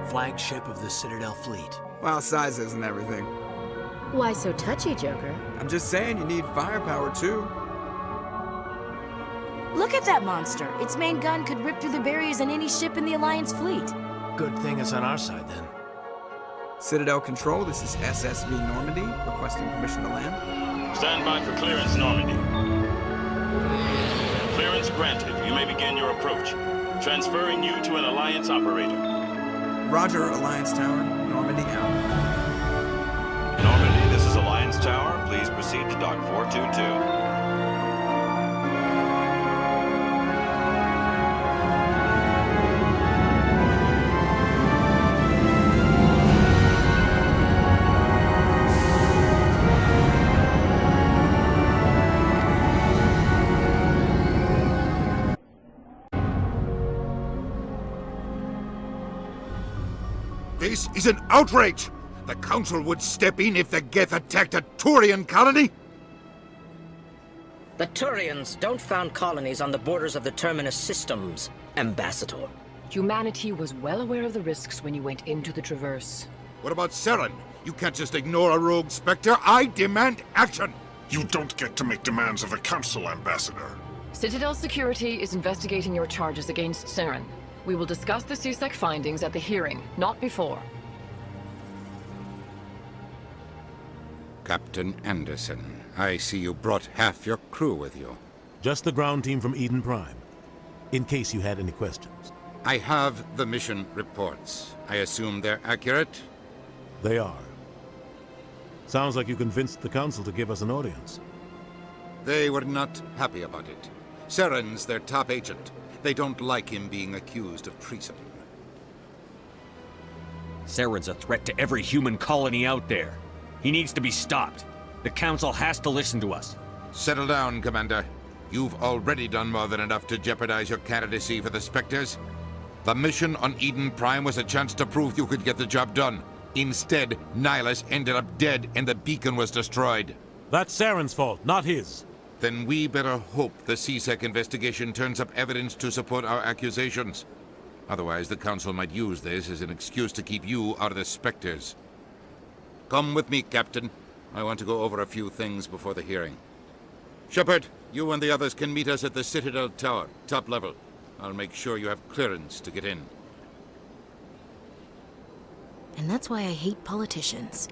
flagship of the Citadel fleet. Well, size isn't everything. Why so touchy, Joker? I'm just saying you need firepower, too. Look at that monster. Its main gun could rip through the barriers in any ship in the Alliance fleet. Good thing it's on our side, then. Citadel Control, this is SSV Normandy, requesting permission to land. Stand by for clearance, Normandy. Clearance granted. You may begin your approach. Transferring you to an Alliance operator. Roger, Alliance Tower. Normandy out. Normandy, this is Alliance Tower. Please proceed to Dock 422. This is an outrage! The Council would step in if the Geth attacked a Turian colony? The Turians don't found colonies on the borders of the Terminus systems, Ambassador. Humanity was well aware of the risks when you went into the Traverse. What about Saren? You can't just ignore a rogue Spectre. I demand action! You don't get to make demands of the Council, Ambassador. Citadel Security is investigating your charges against Saren. We will discuss the CSEC findings at the hearing, not before. Captain Anderson, I see you brought half your crew with you. Just the ground team from Eden Prime, in case you had any questions. I have the mission reports. I assume they're accurate? They are. Sounds like you convinced the Council to give us an audience. They were not happy about it. Saren's their top agent. They don't like him being accused of treason. Saren's a threat to every human colony out there. He needs to be stopped. The Council has to listen to us. Settle down, Commander. You've already done more than enough to jeopardize your candidacy for the Spectres. The mission on Eden Prime was a chance to prove you could get the job done. Instead, Nihilus ended up dead and the beacon was destroyed. That's Saren's fault, not his. Then we better hope the CSEC investigation turns up evidence to support our accusations. Otherwise, the Council might use this as an excuse to keep you out of the Spectres. Come with me, Captain. I want to go over a few things before the hearing. Shepard, you and the others can meet us at the Citadel Tower, top level. I'll make sure you have clearance to get in. And that's why I hate politicians.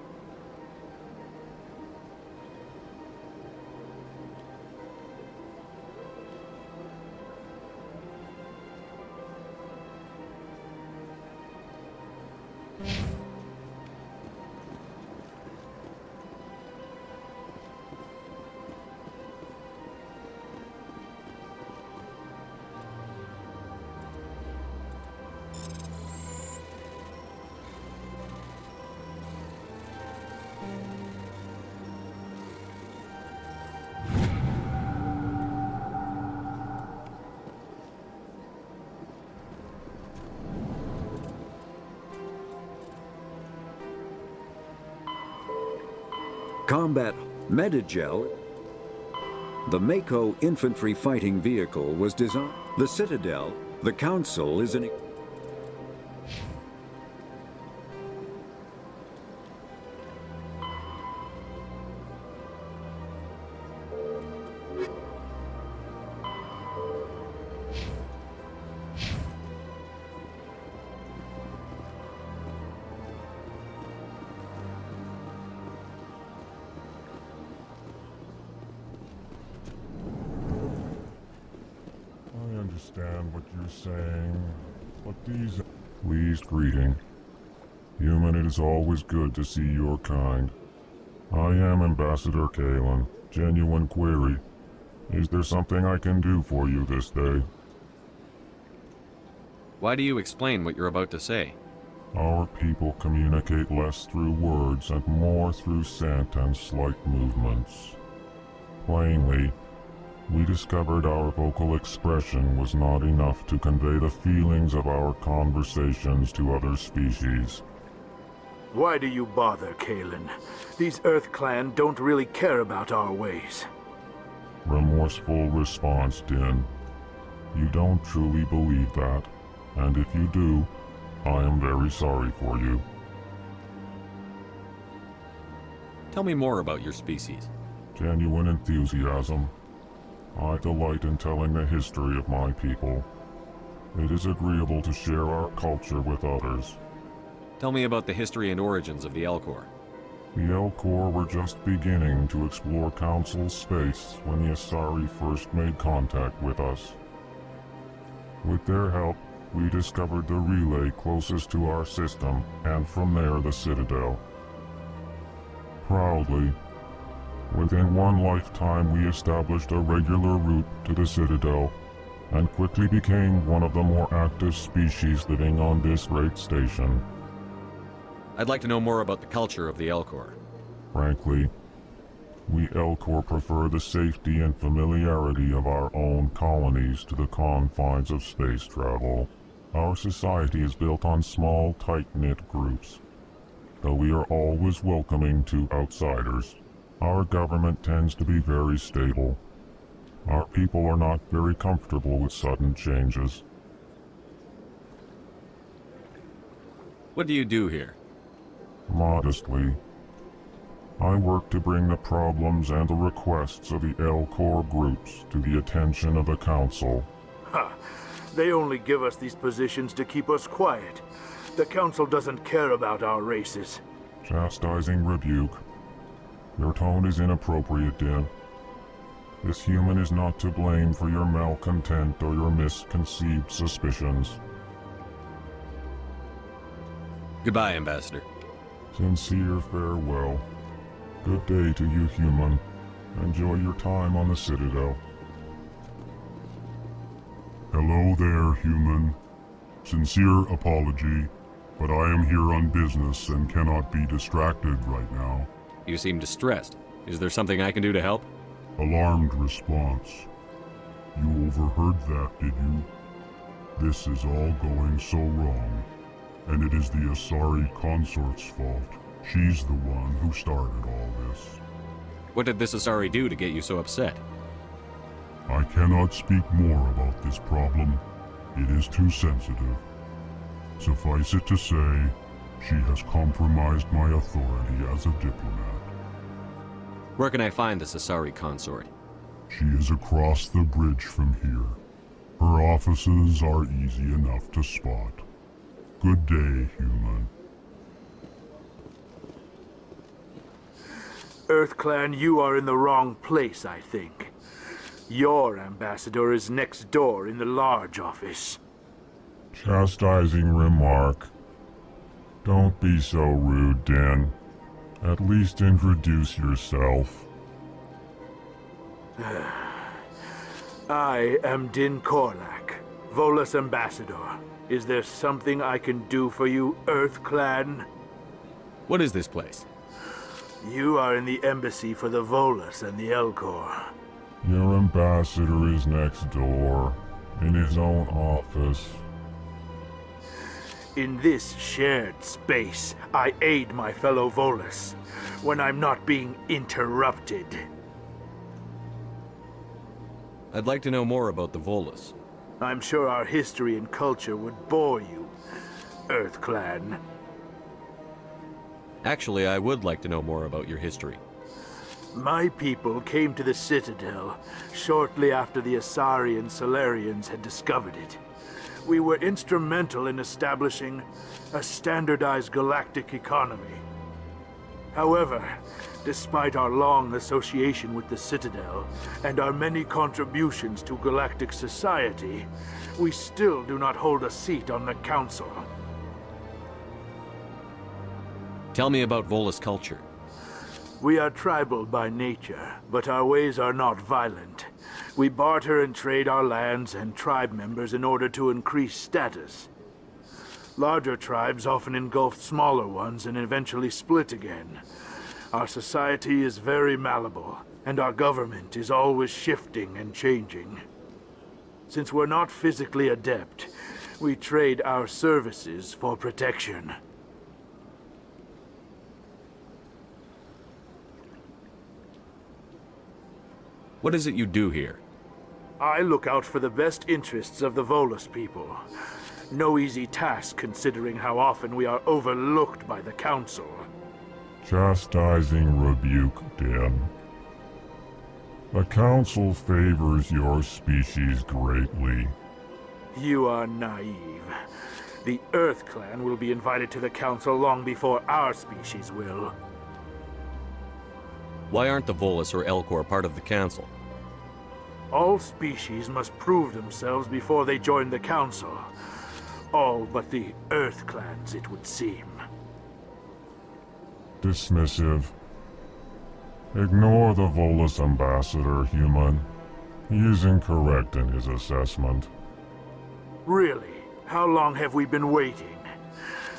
Combat Medigel. The Mako infantry fighting vehicle was designed. The Citadel, the Council is an... I understand what you're saying, but these... Please, greeting. Human, it is always good to see your kind. I am Ambassador Kalen. Genuine query. Is there something I can do for you this day? Why do you explain what you're about to say? Our people communicate less through words and more through scent and slight movements. Plainly, we discovered our vocal expression was not enough to convey the feelings of our conversations to other species. Why do you bother, Kalen? These Earth Clan don't really care about our ways. Remorseful response, Din. You don't truly believe that, and if you do, I am very sorry for you. Tell me more about your species. Genuine enthusiasm. I delight in telling the history of my people. It is agreeable to share our culture with others. Tell me about the history and origins of the Elcor. The Elcor were just beginning to explore Council space when the Asari first made contact with us. With their help, we discovered the relay closest to our system, and from there the Citadel. Proudly, within one lifetime we established a regular route to the Citadel, and quickly became one of the more active species living on this great station. I'd like to know more about the culture of the Elcor. Frankly, we Elcor prefer the safety and familiarity of our own colonies to the confines of space travel. Our society is built on small, tight-knit groups. Though we are always welcoming to outsiders, our government tends to be very stable. Our people are not very comfortable with sudden changes. What do you do here? Modestly, I work to bring the problems and the requests of the Elcor groups to the attention of the Council. Ha! They only give us these positions to keep us quiet. The Council doesn't care about our races. Chastising rebuke. Your tone is inappropriate, Din. This human is not to blame for your malcontent or your misconceived suspicions. Goodbye, Ambassador. Sincere farewell. Good day to you, human. Enjoy your time on the Citadel. Hello there, human. Sincere apology, but I am here on business and cannot be distracted right now. You seem distressed. Is there something I can do to help? Alarmed response. You overheard that, did you? This is all going so wrong. And it is the Asari consort's fault. She's the one who started all this. What did this Asari do to get you so upset? I cannot speak more about this problem. It is too sensitive. Suffice it to say, she has compromised my authority as a diplomat. Where can I find this Asari consort? She is across the bridge from here. Her offices are easy enough to spot. Good day, human. Earth Clan, you are in the wrong place, I think. Your ambassador is next door in the large office. Chastising remark. Don't be so rude, Din. At least introduce yourself. I am Din Korlak, Volus ambassador. Is there something I can do for you, Earth Clan? What is this place? You are in the embassy for the Volus and the Elcor. Your ambassador is next door, in his own office. In this shared space, I aid my fellow Volus when I'm not being interrupted. I'd like to know more about the Volus. I'm sure our history and culture would bore you, Earth Clan. Actually, I would like to know more about your history. My people came to the Citadel shortly after the Asari and Solarians had discovered it. We were instrumental in establishing a standardized galactic economy. However, despite our long association with the Citadel and our many contributions to galactic society, we still do not hold a seat on the Council. Tell me about Volus culture. We are tribal by nature, but our ways are not violent. We barter and trade our lands and tribe members in order to increase status. Larger tribes often engulf smaller ones and eventually split again. Our society is very malleable, and our government is always shifting and changing. Since we're not physically adept, we trade our services for protection. What is it you do here? I look out for the best interests of the Volus people. No easy task considering how often we are overlooked by the Council. Chastising rebuke, Dan. The Council favors your species greatly. You are naive. The Earth Clan will be invited to the Council long before our species will. Why aren't the Volus or Elcor part of the Council? All species must prove themselves before they join the Council. All but the Earth Clans, it would seem. Dismissive. Ignore the Volus ambassador, human. He is incorrect in his assessment. Really? How long have we been waiting?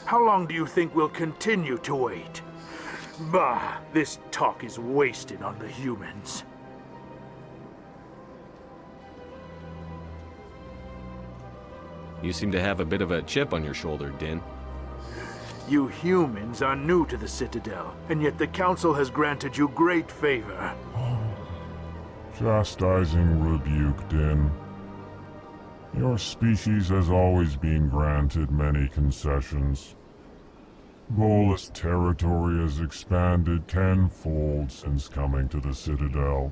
How long do you think we'll continue to wait? Bah, this talk is wasted on the humans. You seem to have a bit of a chip on your shoulder, Din. You humans are new to the Citadel, and yet the Council has granted you great favor. Chastising rebuke, Din. Your species has always been granted many concessions. Volus territory has expanded tenfold since coming to the Citadel.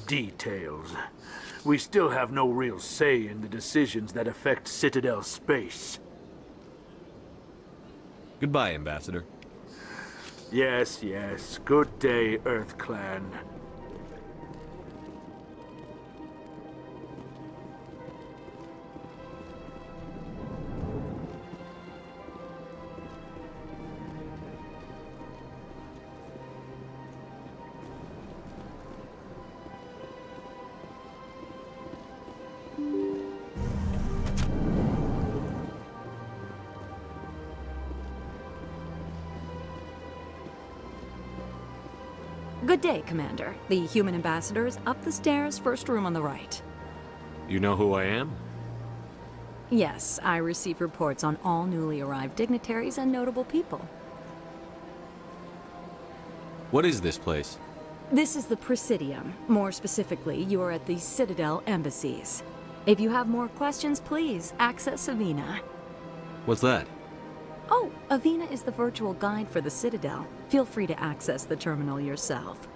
Details. We still have no real say in the decisions that affect Citadel space. Goodbye, Ambassador. Yes, yes. Good day, Earth Clan. Good day, Commander. The human ambassador is up the stairs, first room on the right. You know who I am? Yes, I receive reports on all newly arrived dignitaries and notable people. What is this place? This is the Presidium. More specifically, you are at the Citadel embassies. If you have more questions, please access Avina. What's that? Oh, Avina is the virtual guide for the Citadel. Feel free to access the terminal yourself.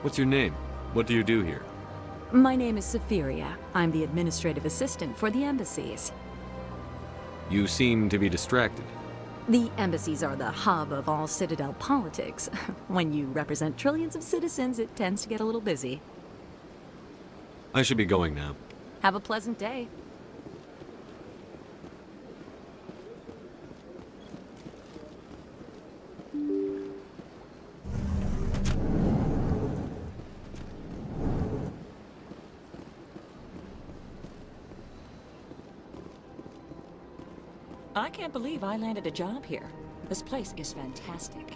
What's your name? What do you do here? My name is Safiria. I'm the administrative assistant for the embassies. You seem to be distracted. The embassies are the hub of all Citadel politics. When you represent trillions of citizens, it tends to get a little busy. I should be going now. Have a pleasant day. I can't believe I landed a job here. This place is fantastic.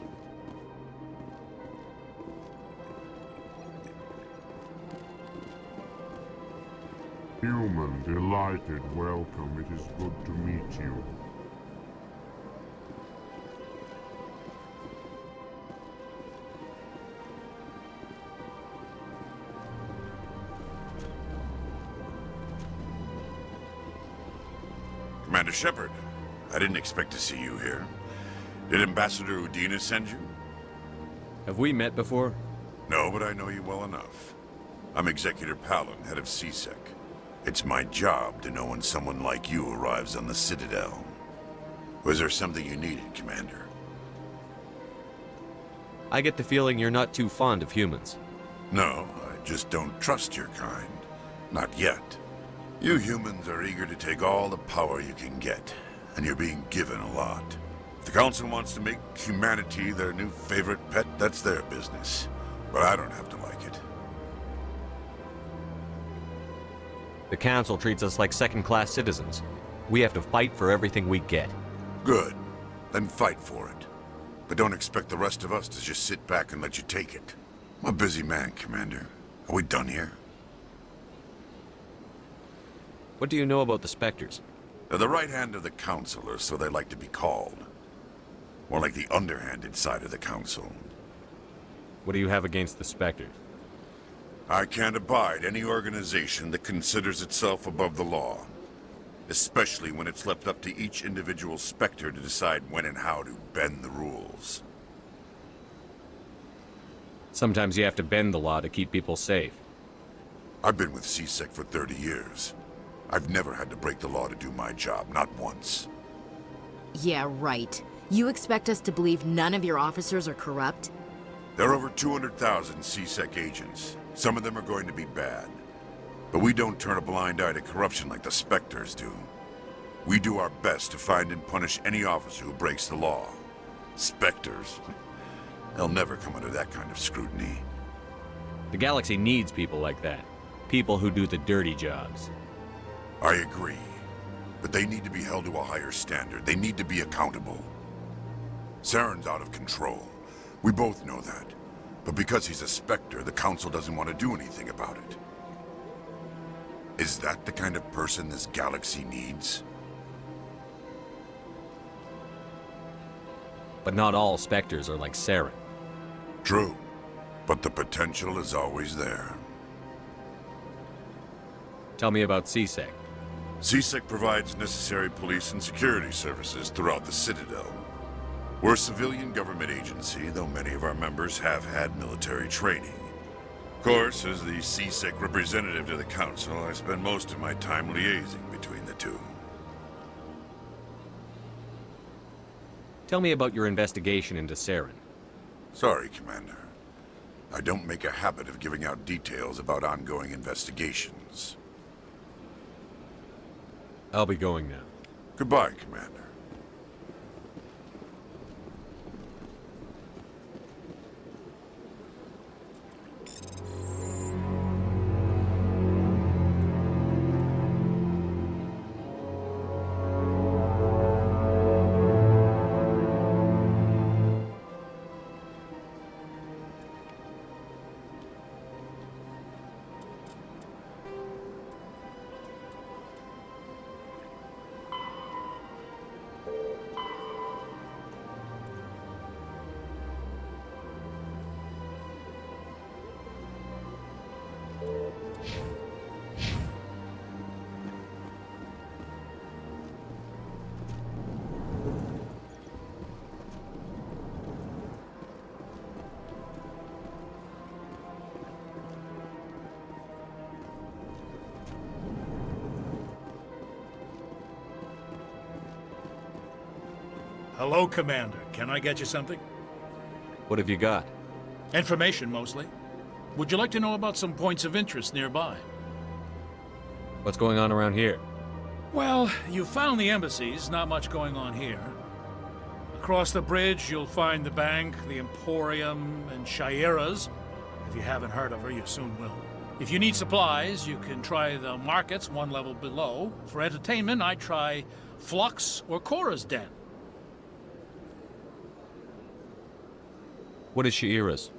Human, delighted, welcome. It is good to meet you. Commander Shepard, I didn't expect to see you here. Did Ambassador Udina send you? Have we met before? No, but I know you well enough. I'm Executor Palin, head of CSEC. It's my job to know when someone like you arrives on the Citadel. Was there something you needed, Commander? I get the feeling you're not too fond of humans. No, I just don't trust your kind. Not yet. You humans are eager to take all the power you can get, and you're being given a lot. If the Council wants to make humanity their new favorite pet, that's their business. But I don't have to like it. The Council treats us like second-class citizens. We have to fight for everything we get. Good. Then fight for it. But don't expect the rest of us to just sit back and let you take it. I'm a busy man, Commander. Are we done here? What do you know about the Spectres? They're the right hand of the Council, or so they like to be called. More like the underhanded side of the Council. What do you have against the Spectres? I can't abide any organization that considers itself above the law. Especially when it's left up to each individual Spectre to decide when and how to bend the rules. Sometimes you have to bend the law to keep people safe. I've been with CSEC for 30 years. I've never had to break the law to do my job, not once. Yeah, right. You expect us to believe none of your officers are corrupt? There are over 200,000 CSEC agents. Some of them are going to be bad. But we don't turn a blind eye to corruption like the Spectres do. We do our best to find and punish any officer who breaks the law. Spectres? They'll never come under that kind of scrutiny. The galaxy needs people like that. People who do the dirty jobs. I agree. But they need to be held to a higher standard. They need to be accountable. Saren's out of control. We both know that. But because he's a Spectre, the Council doesn't want to do anything about it. Is that the kind of person this galaxy needs? But not all Spectres are like Saren. True. But the potential is always there. Tell me about CSEC. CSEC provides necessary police and security services throughout the Citadel. We're a civilian government agency, though many of our members have had military training. Of course, as the CSEC representative to the Council, I spend most of my time liaising between the two. Tell me about your investigation into Saren. Sorry, Commander. I don't make a habit of giving out details about ongoing investigations. I'll be going now. Goodbye, Commander. Hello, Commander. Can I get you something? What have you got? Information, mostly. Would you like to know about some points of interest nearby? What's going on around here? Well, you found the embassies. Not much going on here. Across the bridge, you'll find the bank, the Emporium, and Shaira's. If you haven't heard of her, you soon will. If you need supplies, you can try the markets one level below. For entertainment, I'd try Flux or Cora's Den. What is Shaira's?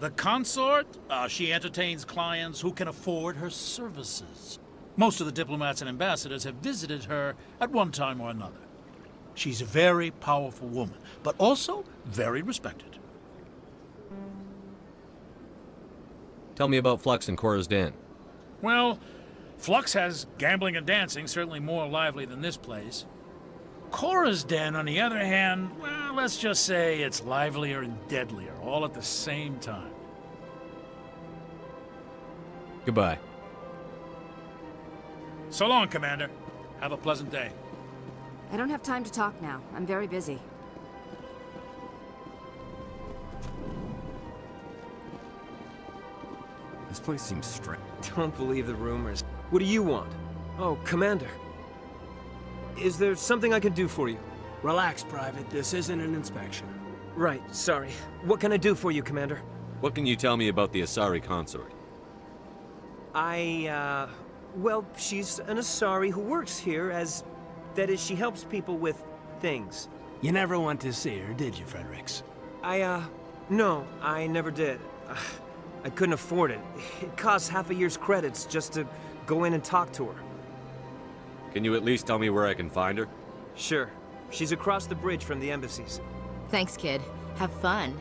The consort? She entertains clients who can afford her services. Most of the diplomats and ambassadors have visited her at one time or another. She's a very powerful woman, but also very respected. Tell me about Flux and Cora's Den. Well, Flux has gambling and dancing, certainly more lively than this place. Cora's Den, on the other hand, well, let's just say it's livelier and deadlier, all at the same time. Goodbye. So long, Commander. Have a pleasant day. I don't have time to talk now. I'm very busy. This place seems strange. Don't believe the rumors. What do you want? Oh, Commander. Is there something I can do for you? Relax, Private. This isn't an inspection. Right, sorry. What can I do for you, Commander? What can you tell me about the Asari consort? Well, she's an Asari who works here as... That is, she helps people with things. You never went to see her, did you, Fredericks? No, I never did. I couldn't afford it. It costs half a year's credits just to go in and talk to her. Can you at least tell me where I can find her? Sure. She's across the bridge from the embassies. Thanks, kid. Have fun.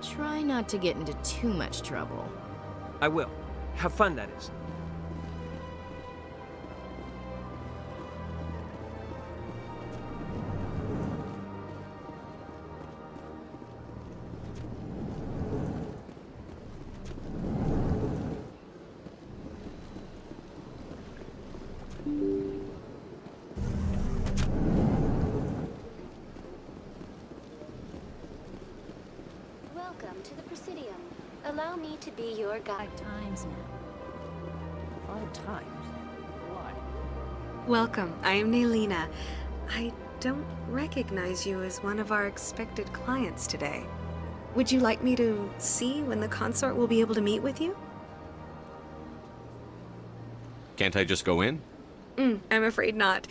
Try not to get into too much trouble. I will. Have fun, that is. Welcome to the Presidium. Allow me to be your guide. 5 times now. 5 times? Why? Welcome, I am Naylina. I don't recognize you as one of our expected clients today. Would you like me to see when the consort will be able to meet with you? Can't I just go in? I'm afraid not.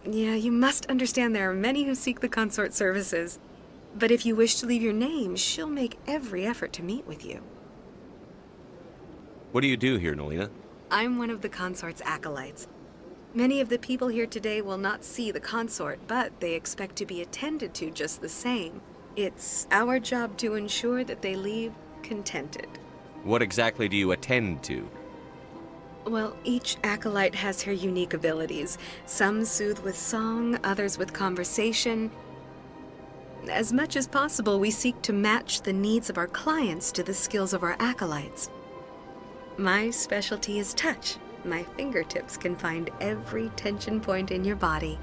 Yeah, you must understand there are many who seek the consort services. But if you wish to leave your name, she'll make every effort to meet with you. What do you do here, Naylina? I'm one of the consort's acolytes. Many of the people here today will not see the consort, but they expect to be attended to just the same. It's our job to ensure that they leave contented. What exactly do you attend to? Well, each acolyte has her unique abilities. Some soothe with song, others with conversation. As much as possible, we seek to match the needs of our clients to the skills of our acolytes. My specialty is touch. My fingertips can find every tension point in your body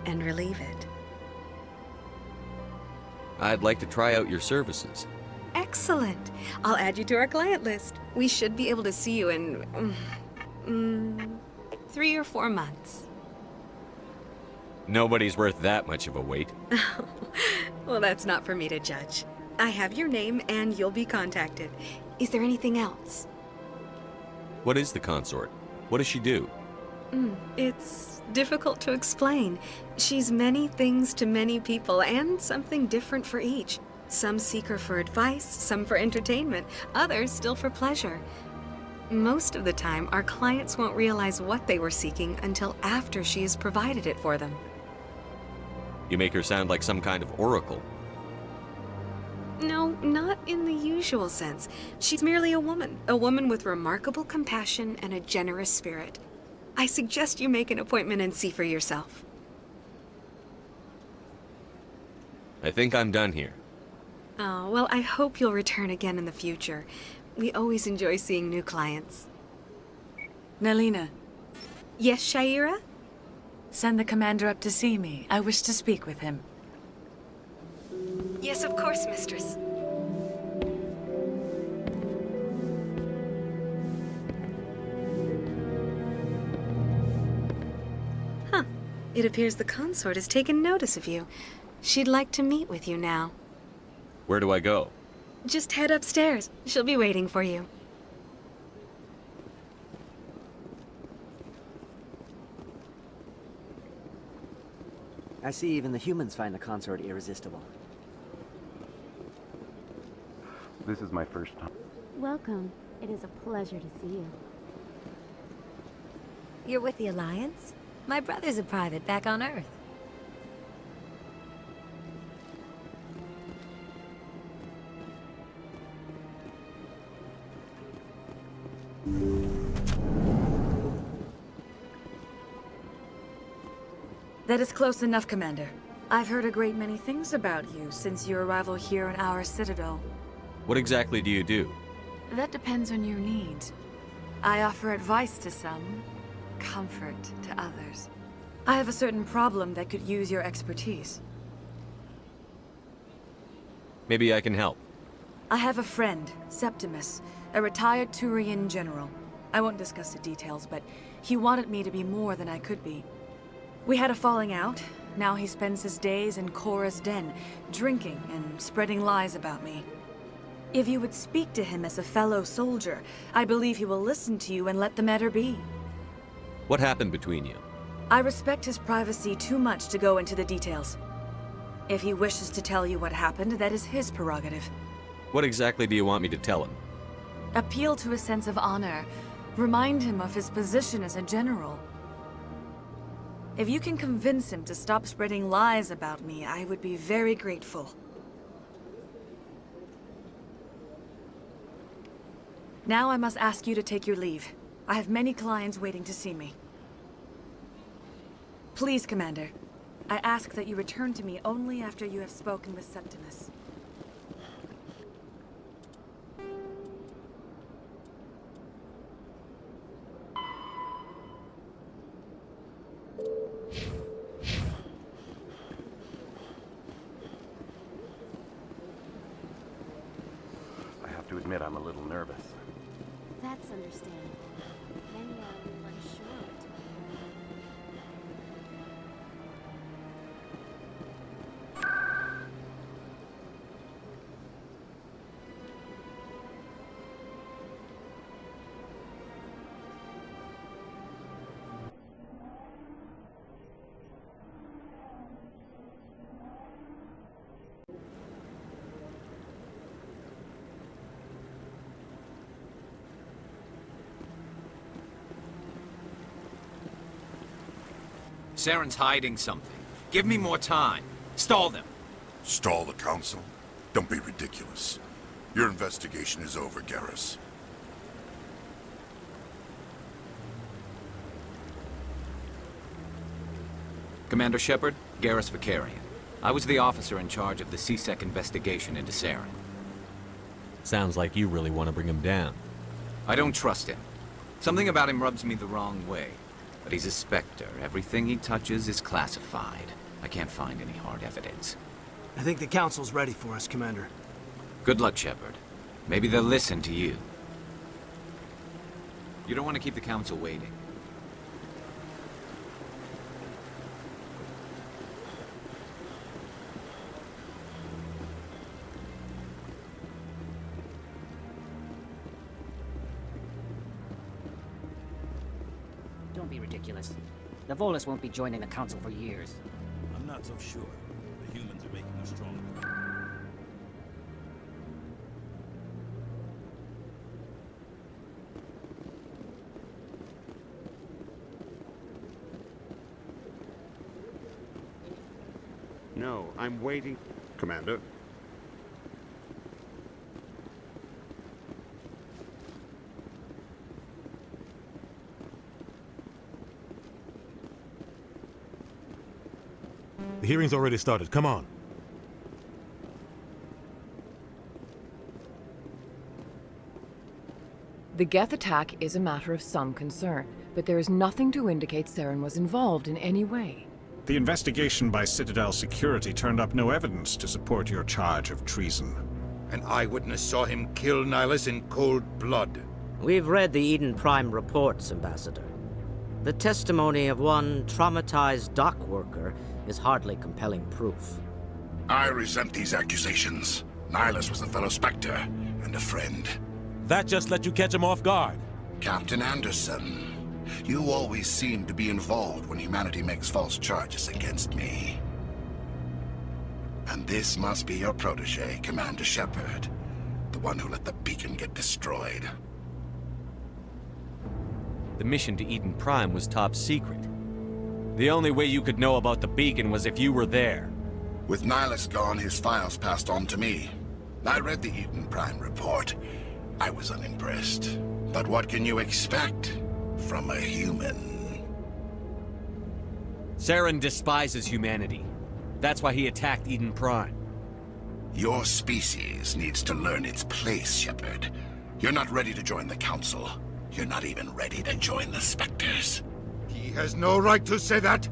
and relieve it. I'd like to try out your services. Excellent. I'll add you to our client list. We should be able to see you in 3 or 4 months. Nobody's worth that much of a wait. Well, that's not for me to judge. I have your name and you'll be contacted. Is there anything else? What is the consort? What does she do? It's difficult to explain. She's many things to many people and something different for each. Some seek her for advice, some for entertainment, others still for pleasure. Most of the time, our clients won't realize what they were seeking until after she has provided it for them. You make her sound like some kind of oracle. No, not in the usual sense. She's merely a woman with remarkable compassion and a generous spirit. I suggest you make an appointment and see for yourself. I think I'm done here. Oh, well, I hope you'll return again in the future. We always enjoy seeing new clients. Naylina. Yes, Shaira? Send the commander up to see me. I wish to speak with him. Yes, of course, mistress. Huh. It appears the consort has taken notice of you. She'd like to meet with you now. Where do I go? Just head upstairs. She'll be waiting for you. I see even the humans find the consort irresistible. This is my first time. Welcome. It is a pleasure to see you. You're with the Alliance? My brother's a private back on Earth. That is close enough, Commander. I've heard a great many things about you since your arrival here in our citadel. What exactly do you do? That depends on your needs. I offer advice to some, comfort to others. I have a certain problem that could use your expertise. Maybe I can help. I have a friend, Septimus, A retired Turian general. I won't discuss the details, but he wanted me to be more than I could be. We had a falling out. Now he spends his days in Korra's den, drinking and spreading lies about me. If you would speak to him as a fellow soldier, I believe he will listen to you and let the matter be. What happened between you? I respect his privacy too much to go into the details. If he wishes to tell you what happened, that is his prerogative. What exactly do you want me to tell him? Appeal to his sense of honor. Remind him of his position as a general. If you can convince him to stop spreading lies about me, I would be very grateful. Now I must ask you to take your leave. I have many clients waiting to see me. Please, Commander. I ask that you return to me only after you have spoken with Septimus. I have to admit I'm a little nervous. That's understandable. Many are a little unsure what to Saren's hiding something. Give me more time. Stall them. Stall the council? Don't be ridiculous. Your investigation is over, Garrus. Commander Shepard, Garrus Vicarian. I was the officer in charge of the CSEC investigation into Saren. Sounds like you really want to bring him down. I don't trust him. Something about him rubs me the wrong way. But he's a Spectre. Everything he touches is classified. I can't find any hard evidence. I think the Council's ready for us, Commander. Good luck, Shepard. Maybe they'll listen to you. You don't want to keep the Council waiting. Don't be ridiculous. The Volus won't be joining the Council for years. I'm not so sure. The humans are making us stronger. No, I'm waiting. Commander. The hearing's already started. Come on. The Geth attack is a matter of some concern, but there is nothing to indicate Saren was involved in any way. The investigation by Citadel Security turned up no evidence to support your charge of treason. An eyewitness saw him kill Nihilus in cold blood. We've read the Eden Prime reports, Ambassador. The testimony of one traumatized dock worker is hardly compelling proof. I resent these accusations. Nihilus was a fellow Spectre and a friend. That just let you catch him off guard. Captain Anderson, you always seem to be involved when humanity makes false charges against me. And this must be your protege, Commander Shepard, the one who let the beacon get destroyed. The mission to Eden Prime was top secret. The only way you could know about the beacon was if you were there. With Nihilus gone, his files passed on to me. I read the Eden Prime report. I was unimpressed. But what can you expect from a human? Saren despises humanity. That's why he attacked Eden Prime. Your species needs to learn its place, Shepard. You're not ready to join the Council. You're not even ready to join the Spectres. He has no right to say that.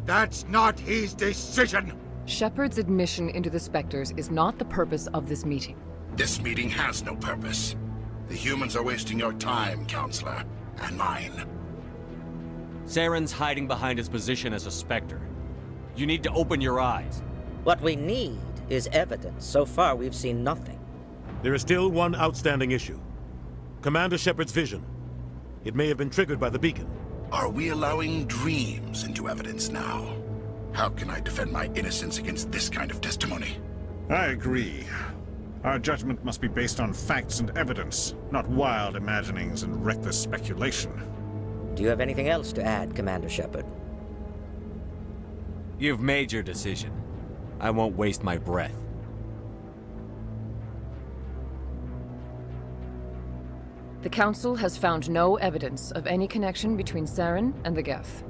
That's not his decision. Shepard's admission into the Spectres is not the purpose of this meeting. This meeting has no purpose. The humans are wasting your time, Counselor, and mine. Saren's hiding behind his position as a Spectre. You need to open your eyes. What we need is evidence. So far, we've seen nothing. There is still one outstanding issue. Commander Shepard's vision. It may have been triggered by the beacon. Are we allowing dreams into evidence now? How can I defend my innocence against this kind of testimony? I agree. Our judgment must be based on facts and evidence, not wild imaginings and reckless speculation. Do you have anything else to add, Commander Shepard? You've made your decision. I won't waste my breath. The Council has found no evidence of any connection between Saren and the Geth.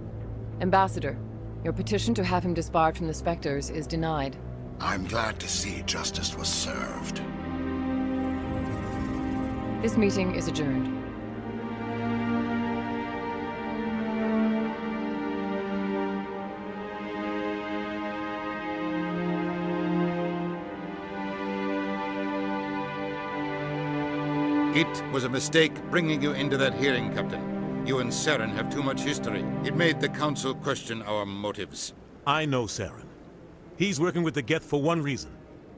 Ambassador, your petition to have him disbarred from the Spectres is denied. I'm glad to see justice was served. This meeting is adjourned. It was a mistake bringing you into that hearing, Captain. You and Saren have too much history. It made the Council question our motives. I know Saren. He's working with the Geth for one reason.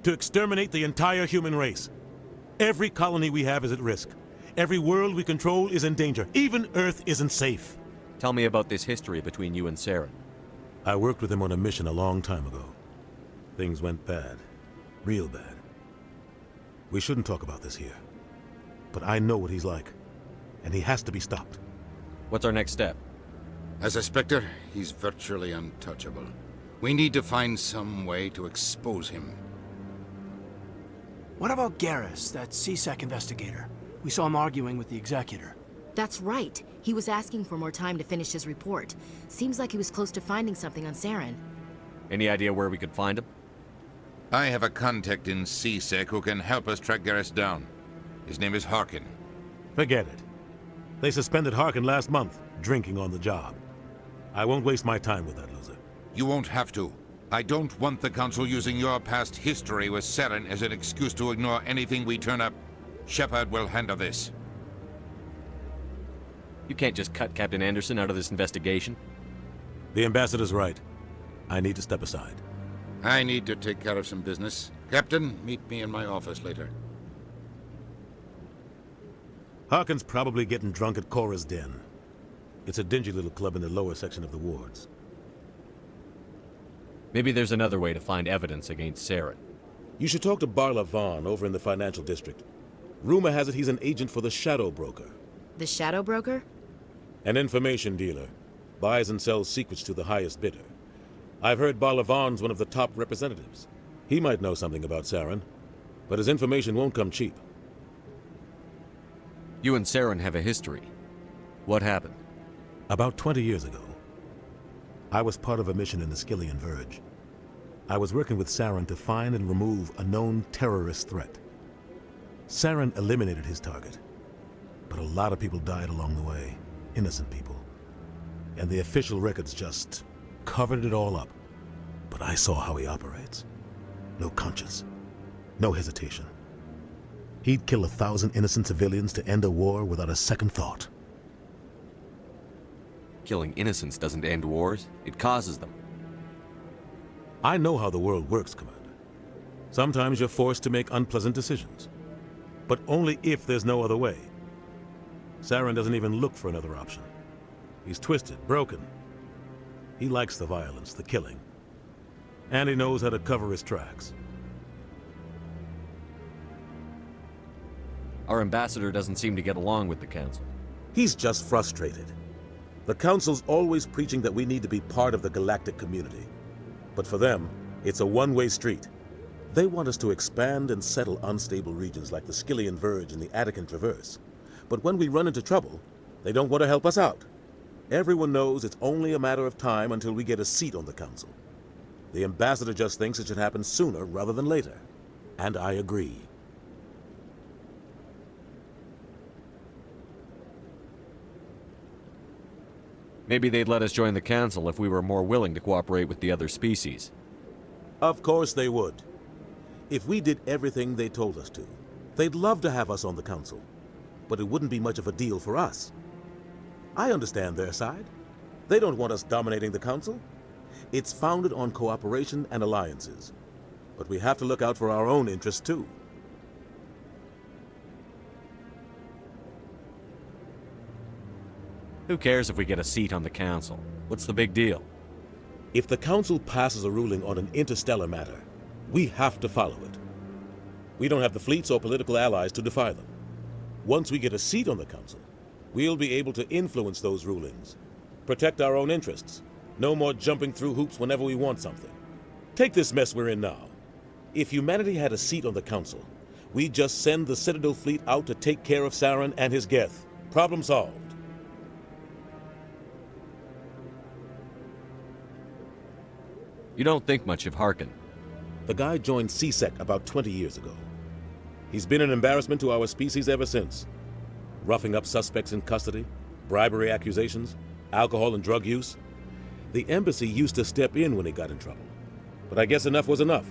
To exterminate the entire human race. Every colony we have is at risk. Every world we control is in danger. Even Earth isn't safe. Tell me about this history between you and Saren. I worked with him on a mission a long time ago. Things went bad. Real bad. We shouldn't talk about this here. But I know what he's like. And he has to be stopped. What's our next step? As a Spectre, he's virtually untouchable. We need to find some way to expose him. What about Garrus, that CSEC investigator? We saw him arguing with the Executor. That's right. He was asking for more time to finish his report. Seems like he was close to finding something on Saren. Any idea where we could find him? I have a contact in CSEC who can help us track Garrus down. His name is Harkin. Forget it. They suspended Harkin last month, drinking on the job. I won't waste my time with that loser. You won't have to. I don't want the Council using your past history with Saren as an excuse to ignore anything we turn up. Shepard will handle this. You can't just cut Captain Anderson out of this investigation. The Ambassador's right. I need to step aside. I need to take care of some business. Captain, meet me in my office later. Harkin's probably getting drunk at Cora's Den. It's a dingy little club in the lower section of the wards. Maybe there's another way to find evidence against Saren. You should talk to Barla Vaughn over in the financial district. Rumor has it he's an agent for the Shadow Broker. The Shadow Broker? An information dealer. Buys and sells secrets to the highest bidder. I've heard Barla Vaughn's one of the top representatives. He might know something about Saren, but his information won't come cheap. You and Saren have a history. What happened? About 20 years ago, I was part of a mission in the Skillian Verge. I was working with Saren to find and remove a known terrorist threat. Saren eliminated his target, but a lot of people died along the way, innocent people. And the official records just covered it all up. But I saw how he operates. No conscience, no hesitation. He'd kill 1,000 innocent civilians to end a war without a second thought. Killing innocents doesn't end wars, it causes them. I know how the world works, Commander. Sometimes you're forced to make unpleasant decisions. But only if there's no other way. Saren doesn't even look for another option. He's twisted, broken. He likes the violence, the killing. And he knows how to cover his tracks. Our ambassador doesn't seem to get along with the Council. He's just frustrated. The Council's always preaching that we need to be part of the galactic community. But for them, it's a one-way street. They want us to expand and settle unstable regions like the Skillian Verge and the Attican Traverse. But when we run into trouble, they don't want to help us out. Everyone knows it's only a matter of time until we get a seat on the Council. The ambassador just thinks it should happen sooner rather than later. And I agree. Maybe they'd let us join the Council if we were more willing to cooperate with the other species. Of course they would. If we did everything they told us to, they'd love to have us on the Council. but it wouldn't be much of a deal for us. I understand their side. They don't want us dominating the Council. It's founded on cooperation and alliances. But we have to look out for our own interests, too. Who cares if we get a seat on the Council? What's the big deal? If the Council passes a ruling on an interstellar matter, we have to follow it. We don't have the fleets or political allies to defy them. Once we get a seat on the Council, we'll be able to influence those rulings, protect our own interests. No more jumping through hoops whenever we want something. Take this mess we're in now. If humanity had a seat on the Council, we'd just send the Citadel fleet out to take care of Saren and his Geth. Problem solved. You don't think much of Harkin. The guy joined CSEC about 20 years ago. He's been an embarrassment to our species ever since. Roughing up suspects in custody, bribery accusations, alcohol and drug use. The embassy used to step in when he got in trouble. But I guess enough was enough.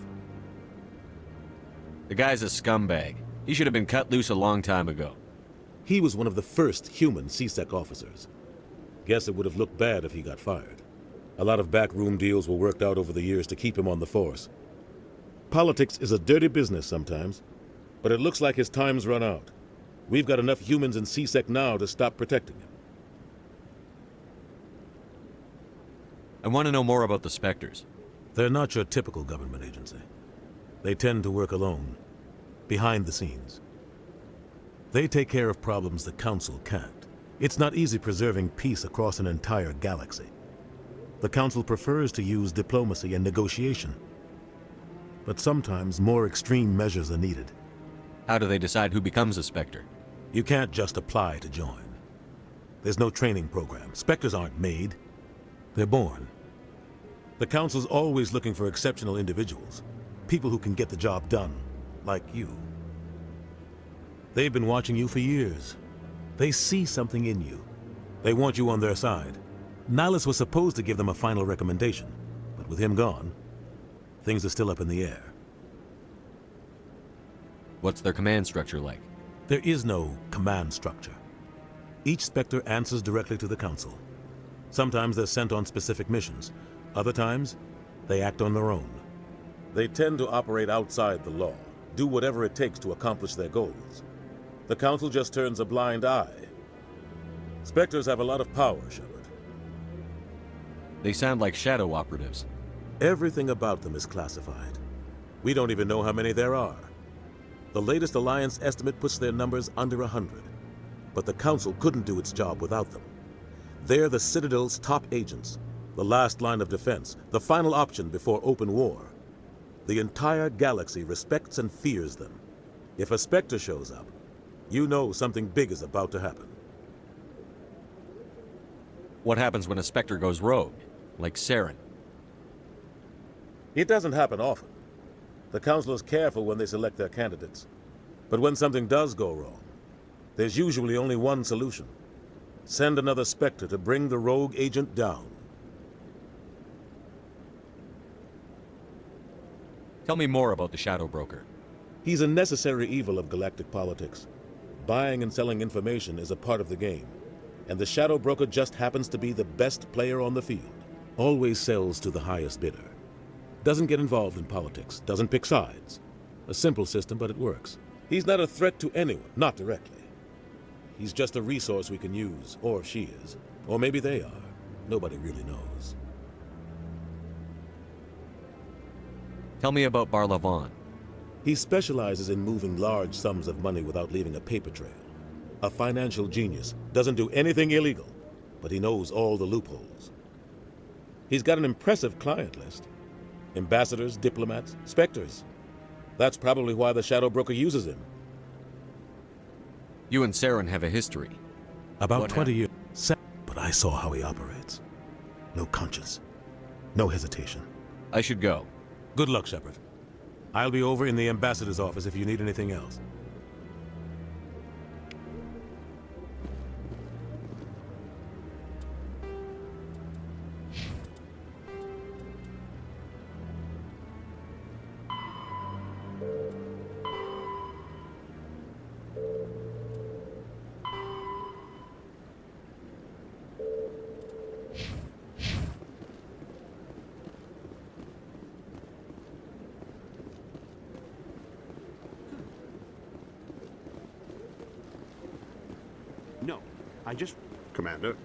The guy's a scumbag. He should have been cut loose a long time ago. He was one of the first human CSEC officers. Guess it would have looked bad if he got fired. A lot of backroom deals were worked out over the years to keep him on the force. Politics is a dirty business sometimes, but it looks like his time's run out. We've got enough humans in CSEC now to stop protecting him. I want to know more about the Spectres. They're not your typical government agency. They tend to work alone, behind the scenes. They take care of problems the Council can't. It's not easy preserving peace across an entire galaxy. The Council prefers to use diplomacy and negotiation. But sometimes more extreme measures are needed. How do they decide who becomes a Spectre? You can't just apply to join. There's no training program. Spectres aren't made. They're born. The Council's always looking for exceptional individuals. People who can get the job done, like you. They've been watching you for years. They see something in you. They want you on their side. Nihilus was supposed to give them a final recommendation, but with him gone, things are still up in the air. What's their command structure like? There is no command structure. Each Spectre answers directly to the Council. Sometimes they're sent on specific missions. Other times, they act on their own. They tend to operate outside the law, do whatever it takes to accomplish their goals. The Council just turns a blind eye. Spectres have a lot of power, Shepard. They sound like shadow operatives. Everything about them is classified. We don't even know how many there are. The latest Alliance estimate puts their numbers under 100. But the Council couldn't do its job without them. They're the Citadel's top agents, the last line of defense, the final option before open war. The entire galaxy respects and fears them. If a Spectre shows up, you know something big is about to happen. What happens when a Spectre goes rogue, like Saren? It doesn't happen often. The Council is careful when they select their candidates. But when something does go wrong, there's usually only one solution. Send another Spectre to bring the rogue agent down. Tell me more about the Shadow Broker. He's a necessary evil of galactic politics. Buying and selling information is a part of the game. And the Shadow Broker just happens to be the best player on the field. Always sells to the highest bidder. Doesn't get involved in politics, doesn't pick sides. A simple system, but it works. He's not a threat to anyone, not directly. He's just a resource we can use, or she is. Or maybe they are. Nobody really knows. Tell me about Barlavon. He specializes in moving large sums of money without leaving a paper trail. A financial genius, doesn't do anything illegal, but he knows all the loopholes. He's got an impressive client list. Ambassadors, diplomats, Spectres. That's probably why the Shadow Broker uses him. You and Saren have a history. About 20 years. But I saw how he operates. No conscience. No hesitation. I should go. Good luck, Shepard. I'll be over in the ambassador's office if you need anything else. I just... Commander.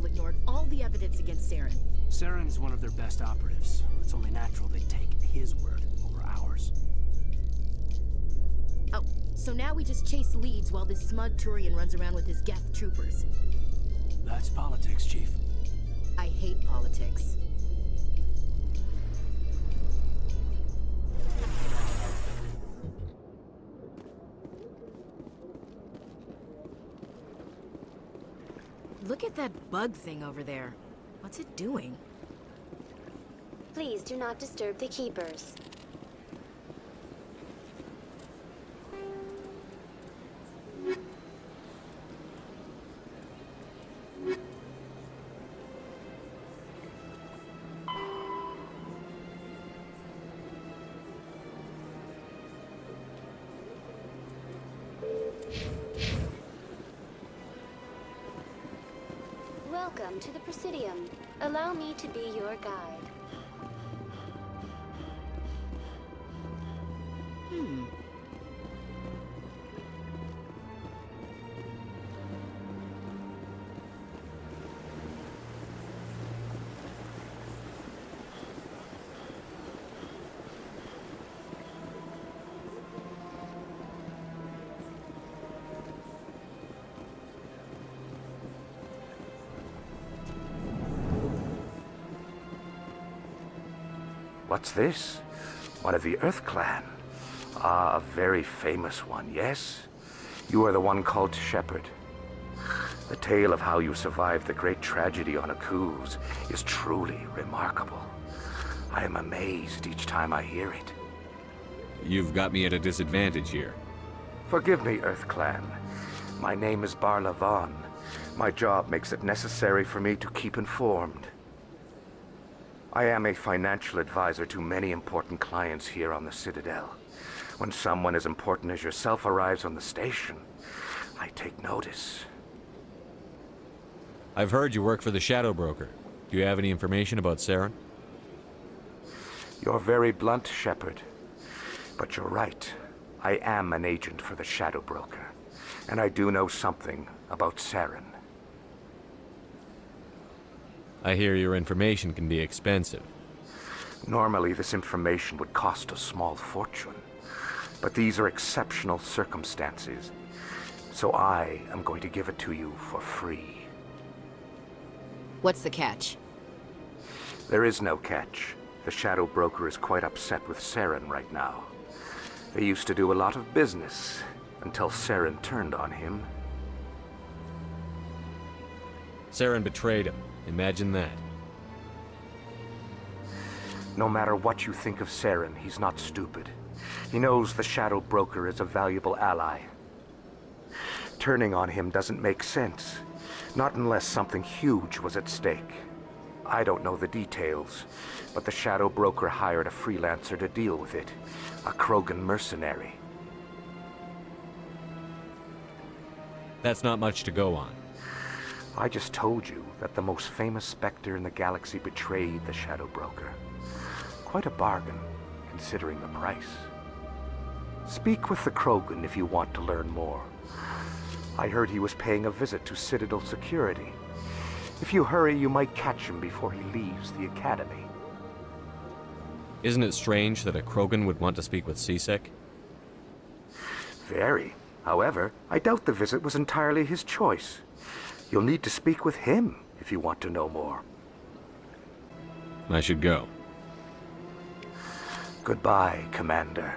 Ignored all the evidence against Saren. Saren's one of their best operatives. It's only natural they'd take his word over ours. Oh, so now we just chase leads while this smug Turian runs around with his Geth troopers. That's politics, Chief. I hate politics. Look at that bug thing over there. What's it doing? Please do not disturb the keepers. Welcome to the Presidium. Allow me to be your guide. What's this? One of the Earth Clan. Ah, a very famous one, yes? You are the one called Shepard. The tale of how you survived the great tragedy on Akuz is truly remarkable. I am amazed each time I hear it. You've got me at a disadvantage here. Forgive me, Earth Clan. My name is Barla Vaughn. My job makes it necessary for me to keep informed. I am a financial advisor to many important clients here on the Citadel. When someone as important as yourself arrives on the station, I take notice. I've heard you work for the Shadow Broker. Do you have any information about Saren? You're very blunt, Shepard. But you're right. I am an agent for the Shadow Broker. And I do know something about Saren. I hear your information can be expensive. Normally, this information would cost a small fortune. But these are exceptional circumstances. So I am going to give it to you for free. What's the catch? There is no catch. The Shadow Broker is quite upset with Saren right now. They used to do a lot of business, until Saren turned on him. Saren betrayed him. Imagine that. No matter what you think of Saren, he's not stupid. He knows the Shadow Broker is a valuable ally. Turning on him doesn't make sense. Not unless something huge was at stake. I don't know the details, but the Shadow Broker hired a freelancer to deal with it. A Krogan mercenary. That's not much to go on. I just told you that the most famous Spectre in the galaxy betrayed the Shadow Broker. Quite a bargain, considering the price. Speak with the Krogan if you want to learn more. I heard he was paying a visit to Citadel security. If you hurry, you might catch him before he leaves the Academy. Isn't it strange that a Krogan would want to speak with CSEC? Very. However, I doubt the visit was entirely his choice. You'll need to speak with him if you want to know more. I should go. Goodbye, Commander.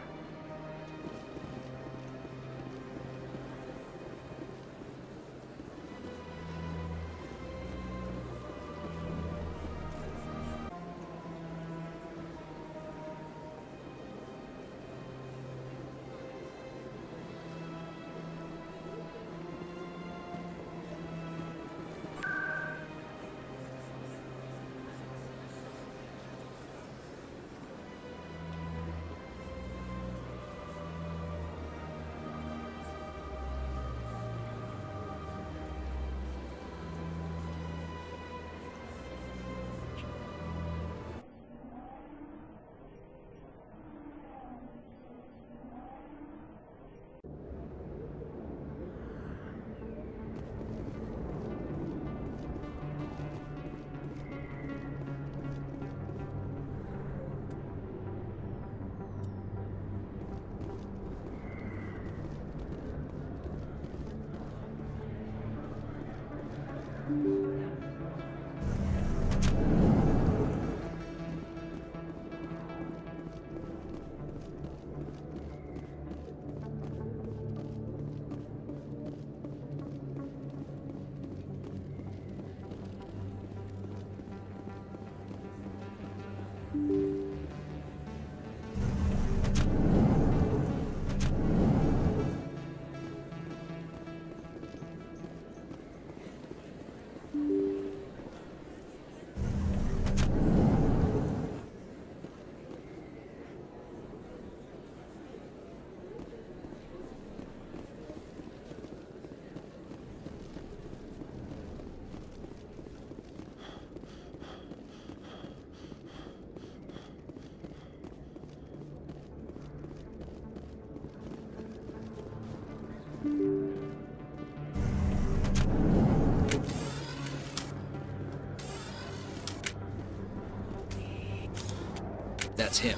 That's him.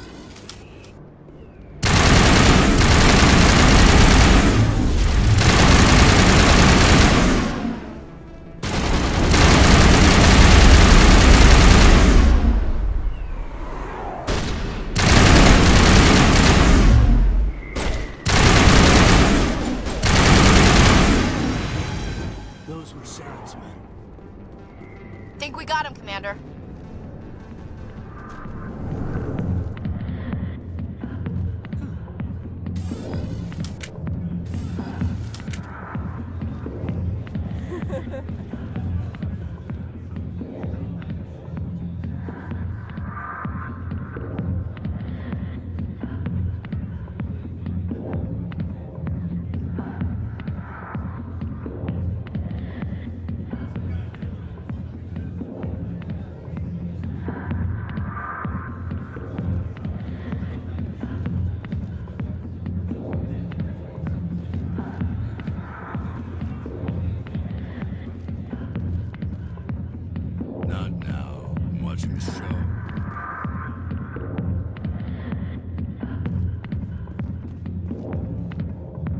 Those were Saren's men. Think we got him, Commander.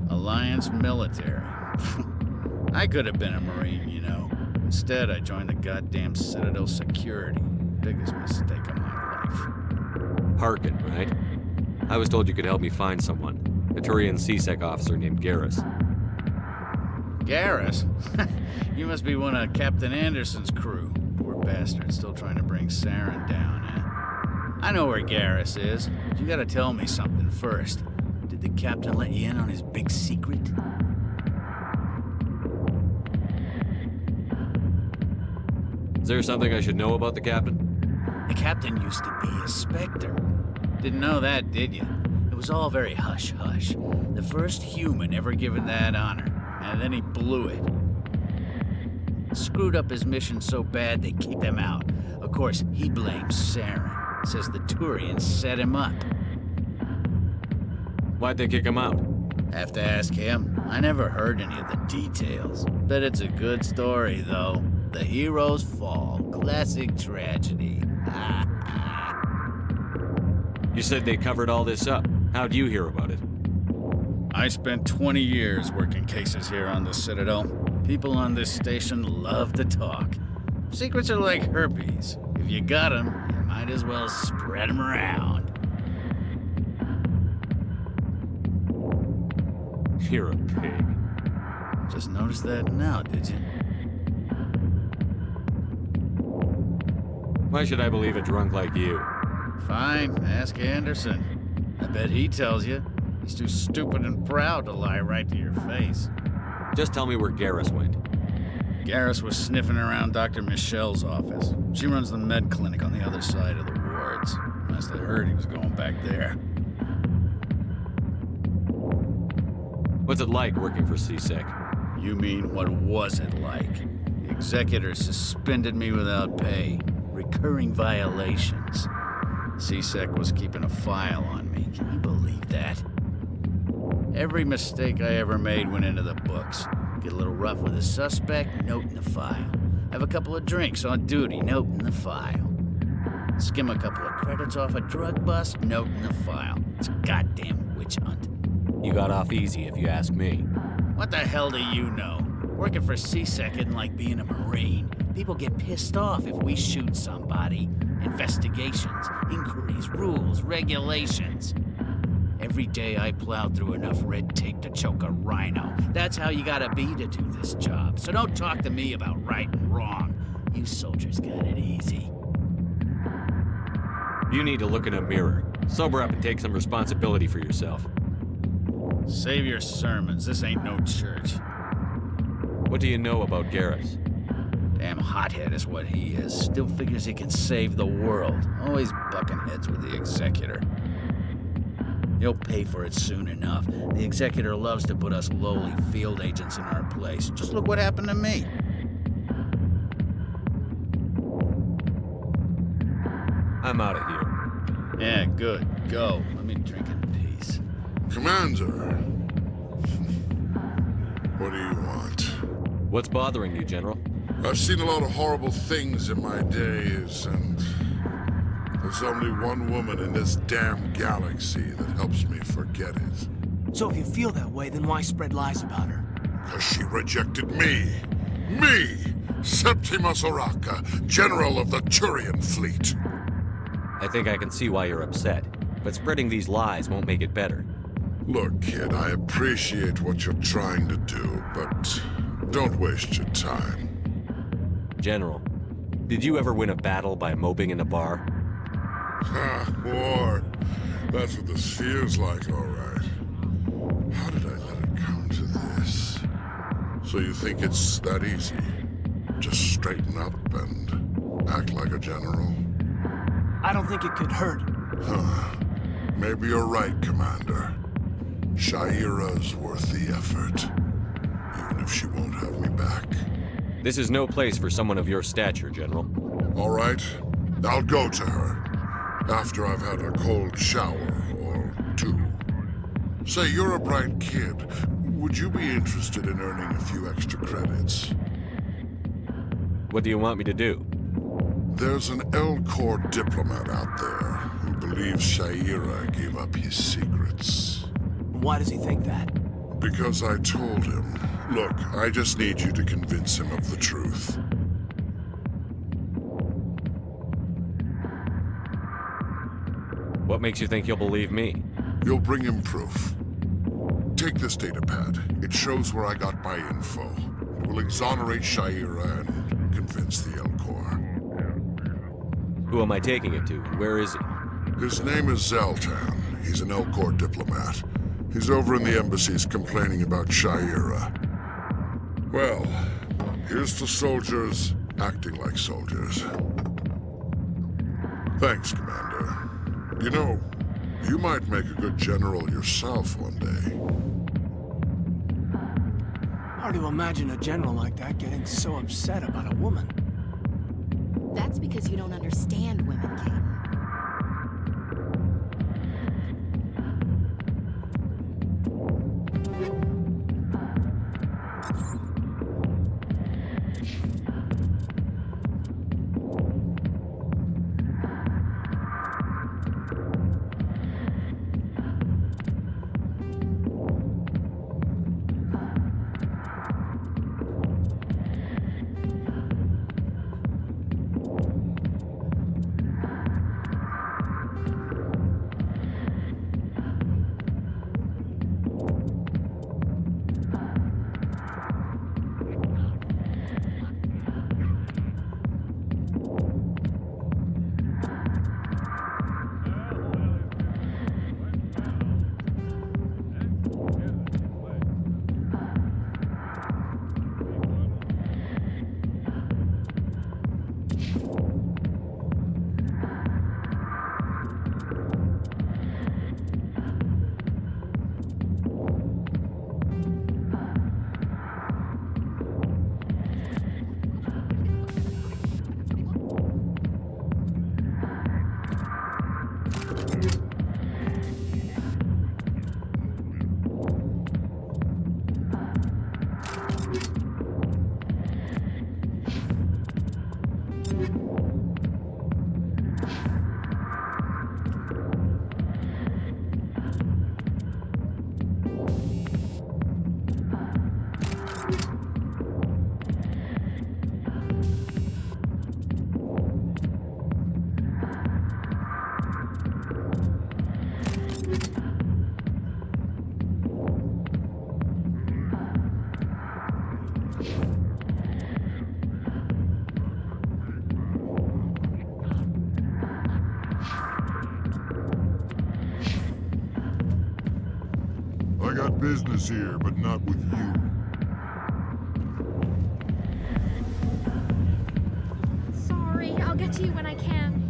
Alliance military. I could have been a Marine, you know. Instead, I joined the goddamn Citadel security. Biggest mistake of my life. Harkin, right? I was told you could help me find someone. A Turian CSEC officer named Garrus. Garrus? You must be one of Captain Anderson's crew. Poor bastard, still trying to bring Saren down, eh? I know where Garrus is. You gotta tell me something first. Did the captain let you in on his big secret? Is there something I should know about the captain? The captain used to be a Spectre. Didn't know that, did you? It was all very hush-hush. The first human ever given that honor, and then he blew it. Screwed up his mission so bad they kicked him out. Of course, he blames Saren. Says the Turians set him up. Why'd they kick him out? Have to ask him. I never heard any of the details. Bet it's a good story, though. The hero's fall. Classic tragedy. You said they covered all this up. How'd you hear about it? I spent 20 years working cases here on the Citadel. People on this station love to talk. Secrets are like herpes. If you got them, you might as well spread them around. You're a pig. Just noticed that now, did you? Why should I believe a drunk like you? Fine, ask Anderson. I bet he tells you. He's too stupid and proud to lie right to your face. Just tell me where Garrus went. Garrus was sniffing around Dr. Michelle's office. She runs the med clinic on the other side of the wards. Last I heard, he was going back there. What's it like working for CSEC? You mean, what was it like? The executor suspended me without pay. Recurring violations. CSEC was keeping a file on me. Can you believe that? Every mistake I ever made went into the books. Get a little rough with a suspect, note in the file. Have a couple of drinks on duty, note in the file. Skim a couple of credits off a drug bust, note in the file. It's a goddamn witch hunt. You got off easy, if you ask me. What the hell do you know? Working for CSEC isn't like being a Marine. People get pissed off if we shoot somebody. Investigations, inquiries, rules, regulations. Every day I plowed through enough red tape to choke a rhino. That's how you gotta be to do this job. So don't talk to me about right and wrong. You soldiers got it easy. You need to look in a mirror. Sober up and take some responsibility for yourself. Save your sermons. This ain't no church. What do you know about Garrus? Damn hothead is what he is. Still figures he can save the world. Always bucking heads with the executor. He'll pay for it soon enough. The executor loves to put us lowly field agents in our place. Just look what happened to me. I'm out of here. Yeah, good. Go. Let me drink in peace. Commander. What do you want? What's bothering you, General? I've seen a lot of horrible things in my days, and there's only one woman in this damn galaxy that helps me forget it. So if you feel that way, then why spread lies about her? Because she rejected me. Me! Septimus Oraka, General of the Turian Fleet. I think I can see why you're upset, but spreading these lies won't make it better. Look, kid, I appreciate what you're trying to do, but don't waste your time. General, did you ever win a battle by moping in a bar? Ha, war. That's what this feels like, all right. How did I let it come to this? So you think it's that easy? Just straighten up and act like a general? I don't think it could hurt. Huh. Maybe you're right, Commander. Shaira's worth the effort. Even if she won't have me back. This is no place for someone of your stature, General. All right. I'll go to her. After I've had a cold shower or two. Say, you're a bright kid. Would you be interested in earning a few extra credits? What do you want me to do? There's an L-Corps diplomat out there who believes Shaira gave up his secrets. Why does he think that? Because I told him. Look, I just need you to convince him of the truth. What makes you think he'll believe me? You'll bring him proof. Take this data pad. It shows where I got my info. It will exonerate Shaira and convince the L-Corps. Who am I taking it to? Where is he? His name is Zaltan. He's an L-Corps diplomat. He's over in the embassies complaining about Shaira. Well, here's to soldiers acting like soldiers. Thanks, Commander. You know, you might make a good general yourself one day. Hard to imagine a general like that getting so upset about a woman. That's because you don't understand women, Kate. got business here, but not with you. Sorry, I'll get to you when I can.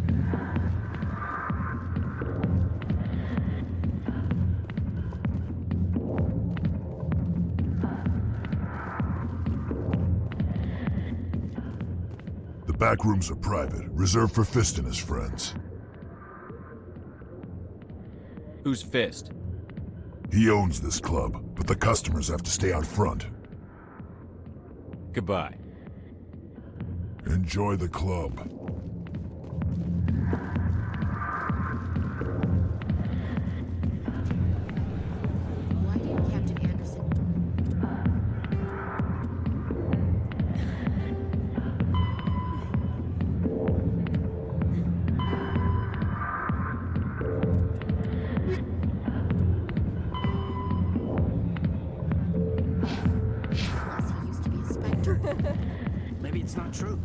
The back rooms are private, reserved for Fist and his friends. Who's Fist? He owns this club, but the customers have to stay out front. Goodbye. Enjoy the club. Why did Captain Anderson... Plus, he used to be a Spectre. Maybe it's not true.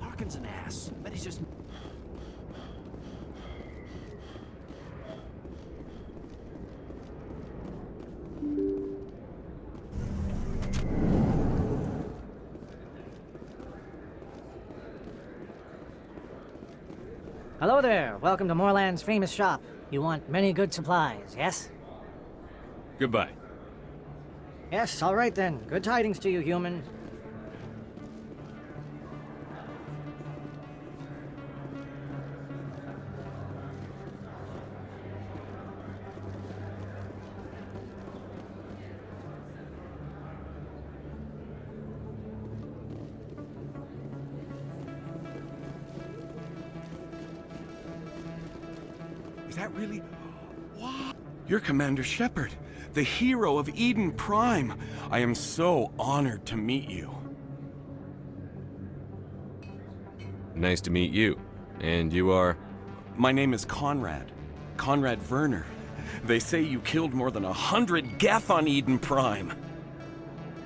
Harkin's an ass. Bet he's just... Hello there. Welcome to Moorland's famous shop. You want many good supplies, yes? Goodbye. Yes, all right then. Good tidings to you, human. Is that really... What? You're Commander Shepard, the hero of Eden Prime. I am so honored to meet you. Nice to meet you. And you are? My name is Conrad. Conrad Werner. They say you killed more than 100 Geth on Eden Prime.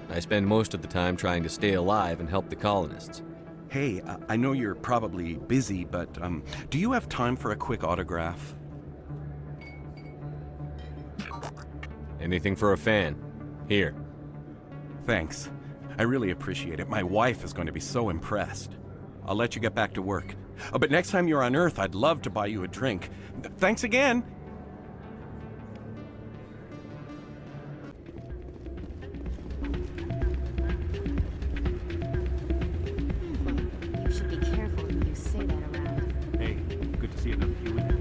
I spend most of the time trying to stay alive and help the colonists. Hey, I know you're probably busy, but do you have time for a quick autograph? Anything for a fan. Here. Thanks. I really appreciate it. My wife is going to be so impressed. I'll let you get back to work. But next time you're on Earth, I'd love to buy you a drink. Thanks again! You should be careful when you say that around. Hey, good to see another human.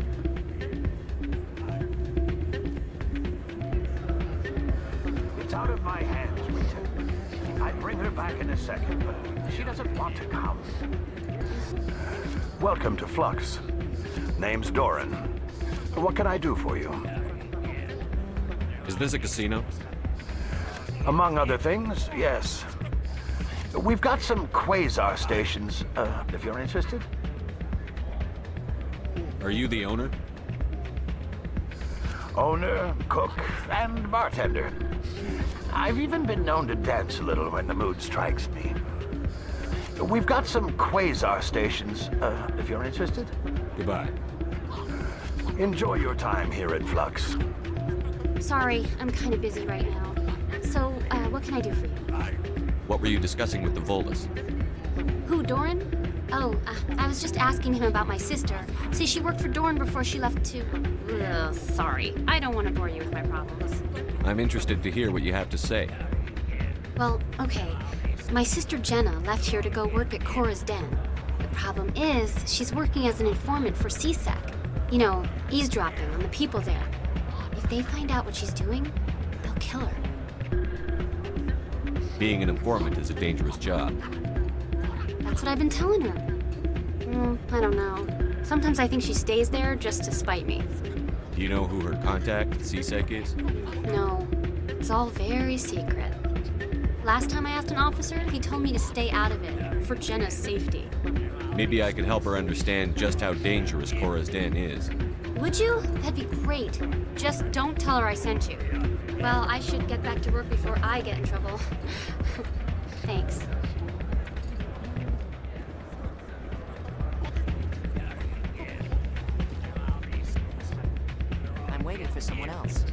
It's out of my hands, Rita. I'd bring her back in a second, but she doesn't want to come. Welcome to Flux. Name's Doran. What can I do for you? Is this a casino? Among other things, yes. We've got some quasar stations, if you're interested. Are you the owner? Owner, cook, and bartender. I've even been known to dance a little when the mood strikes me. We've got some quasar stations, if you're interested. Goodbye. Enjoy your time here at Flux. Sorry, I'm kind of busy right now. So, what can I do for you? What were you discussing with the Volus? Who, Doran? Oh, I was just asking him about my sister. See, she worked for Doran before she left to... Ugh, sorry. I don't want to bore you with my problems. I'm interested to hear what you have to say. Well, okay. My sister Jenna left here to go work at Cora's Den. The problem is, she's working as an informant for CSEC. You know, eavesdropping on the people there. If they find out what she's doing, they'll kill her. Being an informant is a dangerous job. That's what I've been telling her. I don't know. Sometimes I think she stays there just to spite me. Do you know who her contact at CSEC is? No, it's all very secret. Last time I asked an officer, he told me to stay out of it, for Jenna's safety. Maybe I could help her understand just how dangerous Cora's Den is. Would you? That'd be great. Just don't tell her I sent you. Well, I should get back to work before I get in trouble. Thanks. I'm waiting for someone else.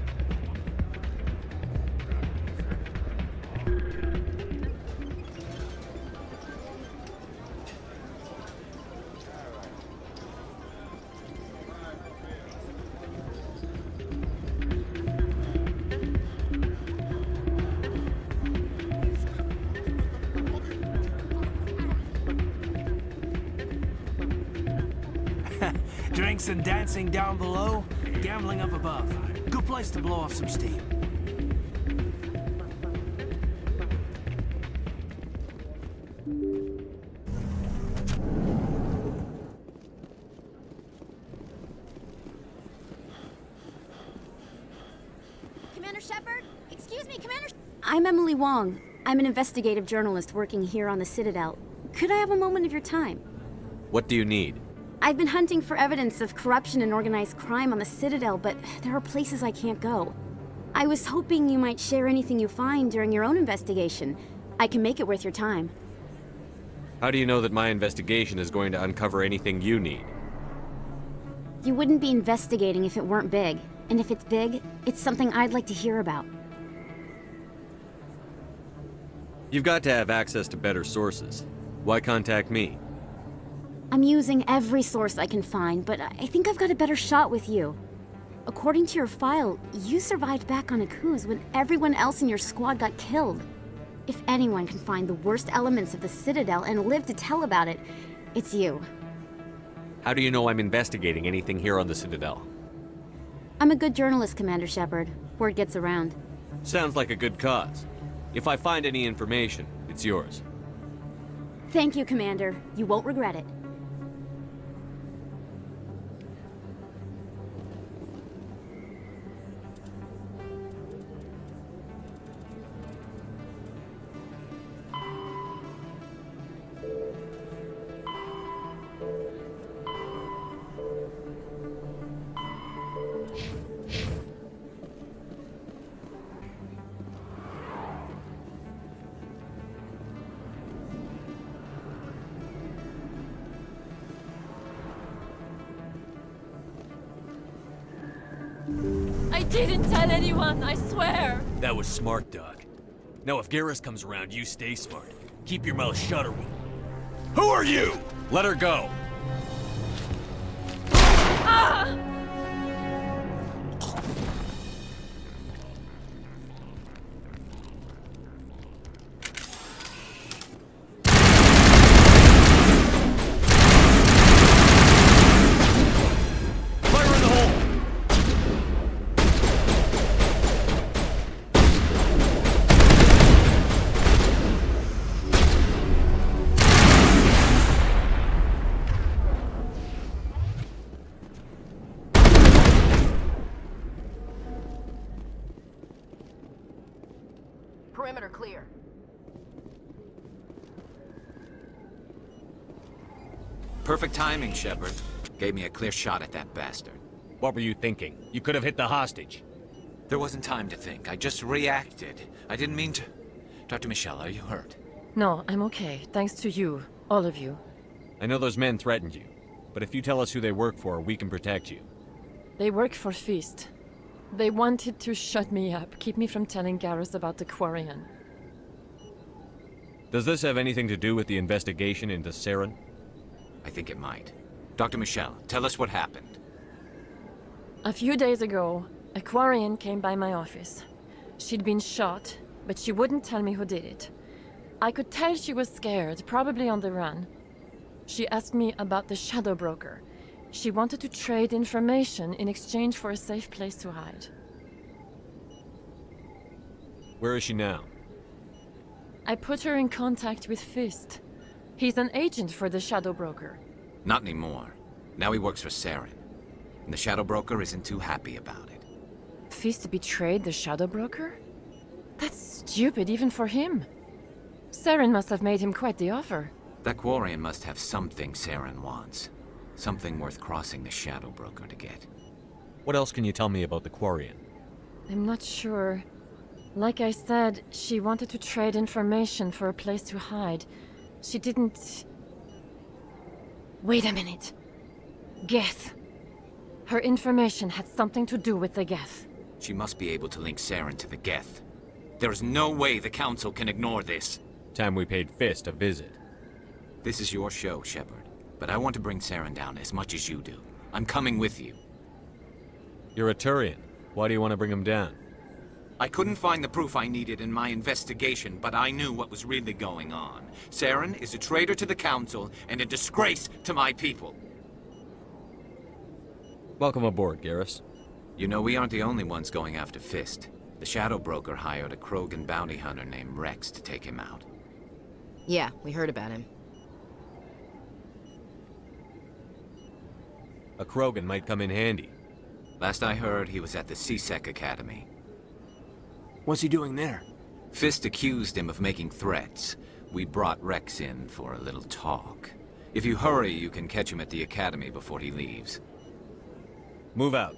Drinks and dancing down below, gambling up above. Good place to blow off some steam. Commander Shepard? Excuse me, Commander... I'm Emily Wong. I'm an investigative journalist working here on the Citadel. Could I have a moment of your time? What do you need? I've been hunting for evidence of corruption and organized crime on the Citadel, but there are places I can't go. I was hoping you might share anything you find during your own investigation. I can make it worth your time. How do you know that my investigation is going to uncover anything you need? You wouldn't be investigating if it weren't big. And if it's big, it's something I'd like to hear about. You've got to have access to better sources. Why contact me? I'm using every source I can find, but I think I've got a better shot with you. According to your file, you survived back on Akuz when everyone else in your squad got killed. If anyone can find the worst elements of the Citadel and live to tell about it, it's you. How do you know I'm investigating anything here on the Citadel? I'm a good journalist, Commander Shepard. Word gets around. Sounds like a good cause. If I find any information, it's yours. Thank you, Commander. You won't regret it. I didn't tell anyone, I swear! That was smart, Doc. Now if Garrus comes around, you stay smart. Keep your mouth shut or we'll... Who are you? Let her go! Ah! Perimeter clear. Perfect timing, Shepard. Gave me a clear shot at that bastard. What were you thinking? You could have hit the hostage. There wasn't time to think. I just reacted. I didn't mean to... Dr. Michelle, are you hurt? No, I'm okay. Thanks to you. All of you. I know those men threatened you, but if you tell us who they work for, we can protect you. They work for Feast. They wanted to shut me up, keep me from telling Garrus about the Quarian. Does this have anything to do with the investigation into Saren? I think it might. Dr. Michelle, tell us what happened. A few days ago, a Quarian came by my office. She'd been shot, but she wouldn't tell me who did it. I could tell she was scared, probably on the run. She asked me about the Shadow Broker. She wanted to trade information in exchange for a safe place to hide. Where is she now? I put her in contact with Fist. He's an agent for the Shadow Broker. Not anymore. Now he works for Saren. And the Shadow Broker isn't too happy about it. Fist betrayed the Shadow Broker? That's stupid even for him. Saren must have made him quite the offer. That Quarian must have something Saren wants. Something worth crossing the Shadow Broker to get. What else can you tell me about the Quarian? I'm not sure. Like I said, she wanted to trade information for a place to hide. She didn't... Wait a minute. Geth. Her information had something to do with the Geth. She must be able to link Saren to the Geth. There is no way the Council can ignore this. Time we paid Fist a visit. This is your show, Shepard. But I want to bring Saren down as much as you do. I'm coming with you. You're a Turian. Why do you want to bring him down? I couldn't find the proof I needed in my investigation, but I knew what was really going on. Saren is a traitor to the Council and a disgrace to my people. Welcome aboard, Garrus. You know, we aren't the only ones going after Fist. The Shadow Broker hired a Krogan bounty hunter named Rex to take him out. Yeah, we heard about him. A Krogan might come in handy. Last I heard, he was at the CSEC Academy. What's he doing there? Fist accused him of making threats. We brought Rex in for a little talk. If you hurry, you can catch him at the Academy before he leaves. Move out.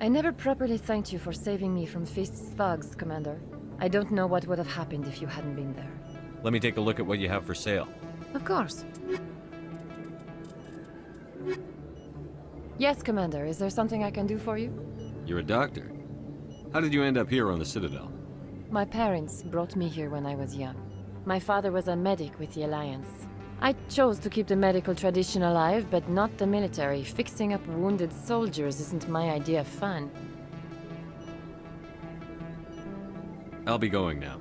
I never properly thanked you for saving me from Fist's thugs, Commander. I don't know what would have happened if you hadn't been there. Let me take a look at what you have for sale. Of course. Yes, Commander. Is there something I can do for you? You're a doctor. How did you end up here on the Citadel? My parents brought me here when I was young. My father was a medic with the Alliance. I chose to keep the medical tradition alive, but not the military. Fixing up wounded soldiers isn't my idea of fun. I'll be going now.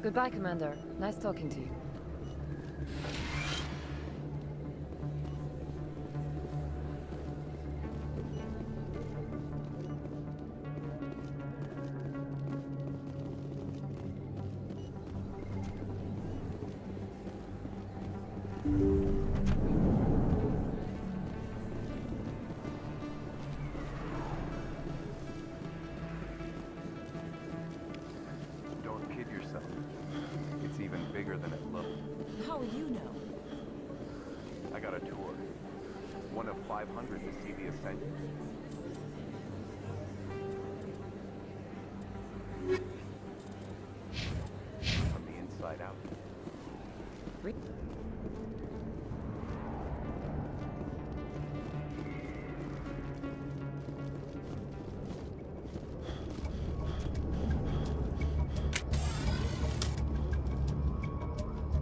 Goodbye, Commander. Nice talking to you. Don't kid yourself. It's even bigger than it looks. How will you know? I got a tour. One of 500 to see the ascent. From the inside out.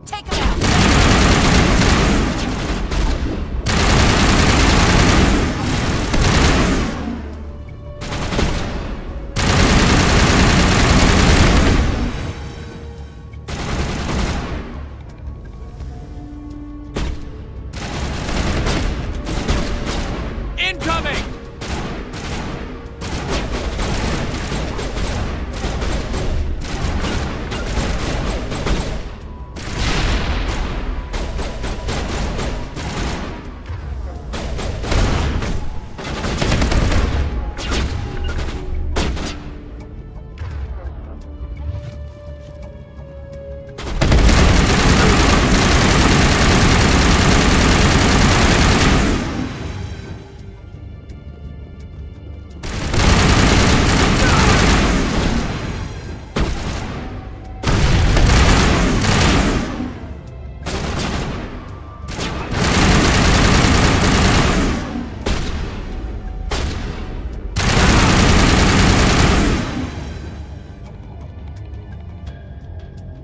Take him out! Incoming!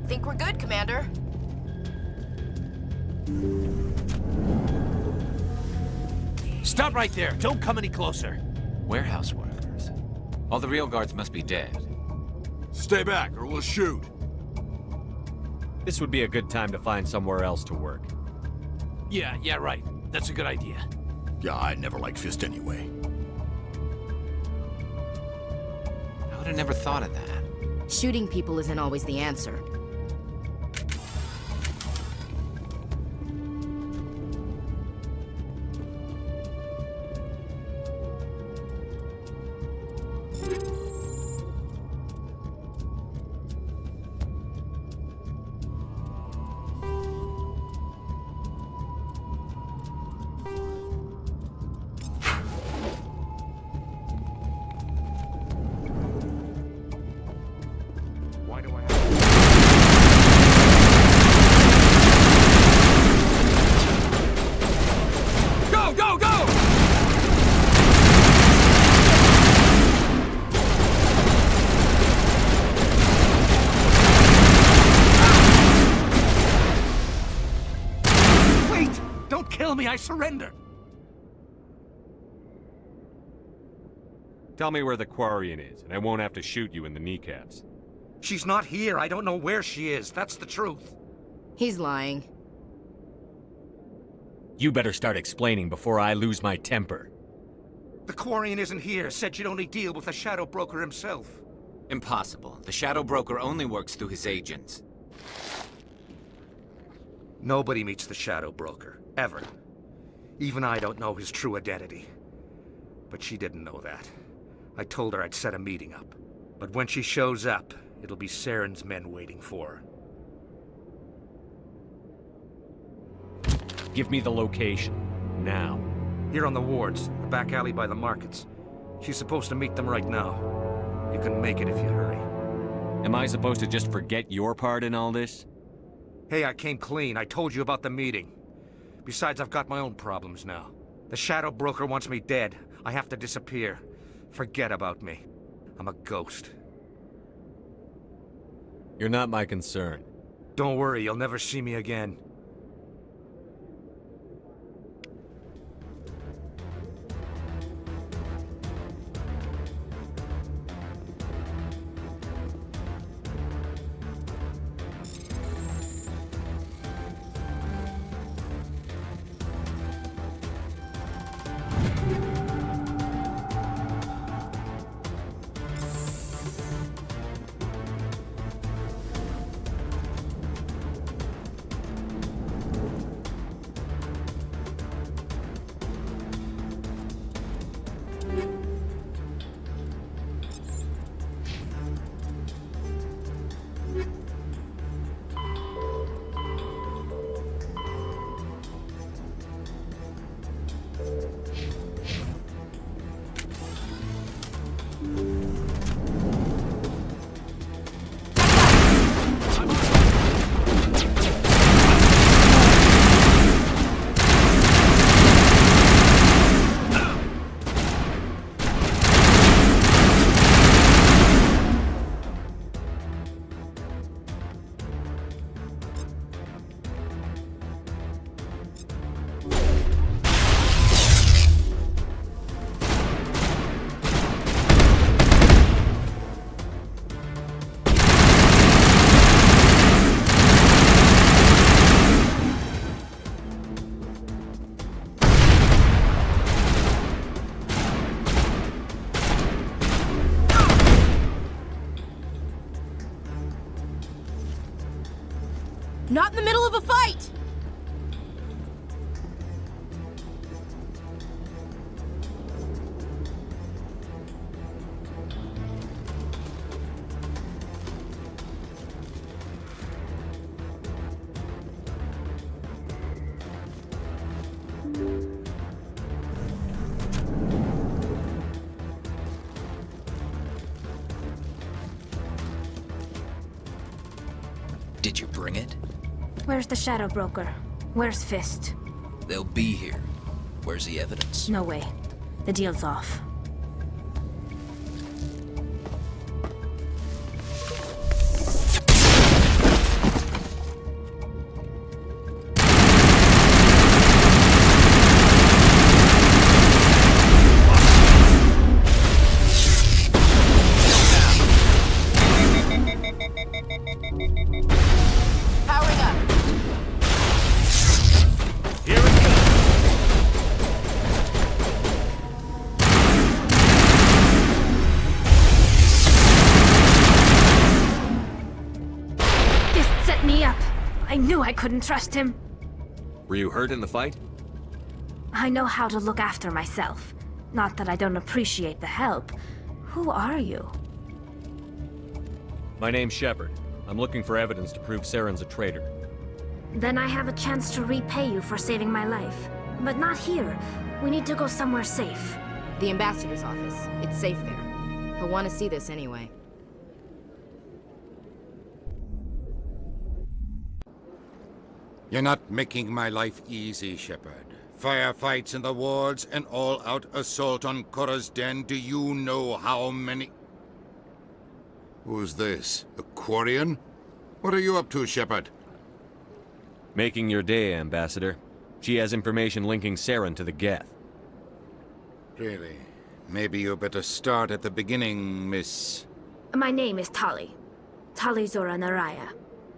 Think we're good, Commander? Stop right there! Don't come any closer! Warehouse workers. All the real guards must be dead. Stay back, or we'll shoot! This would be a good time to find somewhere else to work. Yeah, right. That's a good idea. Yeah, I never liked Fist anyway. I would have never thought of that. Shooting people isn't always the answer. surrender. Tell me where the Quarian is, and I won't have to shoot you in the kneecaps. She's not here. I don't know where she is. That's the truth. He's lying. You better start explaining before I lose my temper. The Quarian isn't here. Said she'd only deal with the Shadow Broker himself. Impossible. The Shadow Broker only works through his agents. Nobody meets the Shadow Broker, ever. Even I don't know his true identity. But she didn't know that. I told her I'd set a meeting up. But when she shows up, it'll be Saren's men waiting for her. Give me the location. Now. Here on the wards, the back alley by the markets. She's supposed to meet them right now. You can make it if you hurry. Am I supposed to just forget your part in all this? Hey, I came clean. I told you about the meeting. Besides, I've got my own problems now. The Shadow Broker wants me dead. I have to disappear. Forget about me. I'm a ghost. You're not my concern. Don't worry, you'll never see me again. Not in the middle of a fight! Did you bring it? Where's the Shadow Broker? Where's Fist? They'll be here. Where's the evidence? No way. The deal's off. Powering up. Here we go. Fist set me up. I knew I couldn't trust him. Were you hurt in the fight? I know how to look after myself. Not that I don't appreciate the help. Who are you? My name's Shepard. I'm looking for evidence to prove Saren's a traitor. Then I have a chance to repay you for saving my life. But not here. We need to go somewhere safe. The ambassador's office. It's safe there. He'll want to see this anyway. You're not making my life easy, Shepard. Firefights in the wards, an all-out assault on Korra's den. Do you know how many... Who's this? A Quarian? What are you up to, Shepard? Making your day, Ambassador. She has information linking Saren to the Geth. Really? Maybe you better start at the beginning, Miss... My name is Tali. Tali Zora Naraya.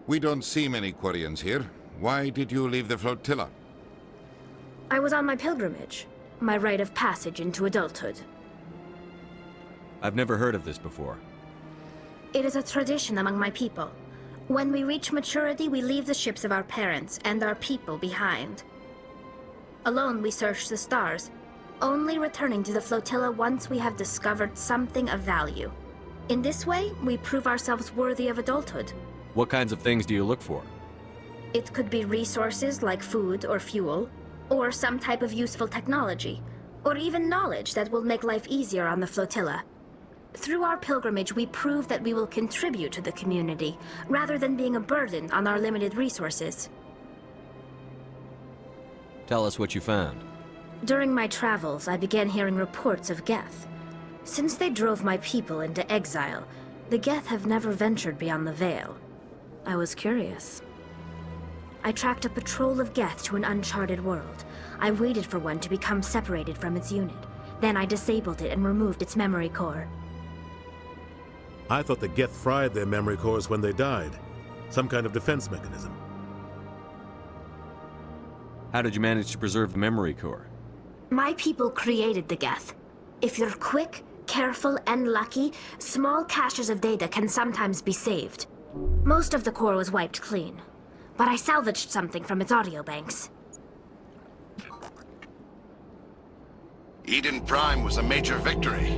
We don't see many Quarians here. Why did you leave the flotilla? I was on my pilgrimage. My rite of passage into adulthood. I've never heard of this before. It is a tradition among my people. When we reach maturity, we leave the ships of our parents and our people behind. Alone, we search the stars, only returning to the flotilla once we have discovered something of value. In this way, we prove ourselves worthy of adulthood. What kinds of things do you look for? It could be resources like food or fuel, or some type of useful technology, or even knowledge that will make life easier on the flotilla. Through our pilgrimage, we prove that we will contribute to the community, rather than being a burden on our limited resources. Tell us what you found. During my travels, I began hearing reports of Geth. Since they drove my people into exile, the Geth have never ventured beyond the Veil. I was curious. I tracked a patrol of Geth to an uncharted world. I waited for one to become separated from its unit. Then I disabled it and removed its memory core. I thought the Geth fried their memory cores when they died. Some kind of defense mechanism. How did you manage to preserve the memory core? My people created the Geth. If you're quick, careful, and lucky, small caches of data can sometimes be saved. Most of the core was wiped clean, but I salvaged something from its audio banks. Eden Prime was a major victory.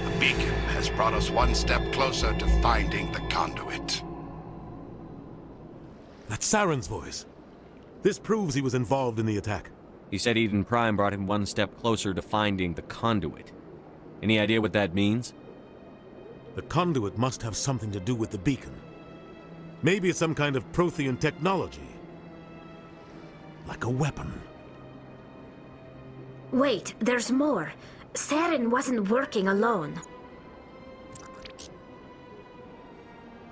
The beacon has brought us one step closer to finding the conduit. That's Saren's voice. This proves he was involved in the attack. He said Eden Prime brought him one step closer to finding the conduit. Any idea what that means? The conduit must have something to do with the beacon. Maybe it's some kind of Prothean technology. Like a weapon. Wait, there's more. Saren wasn't working alone.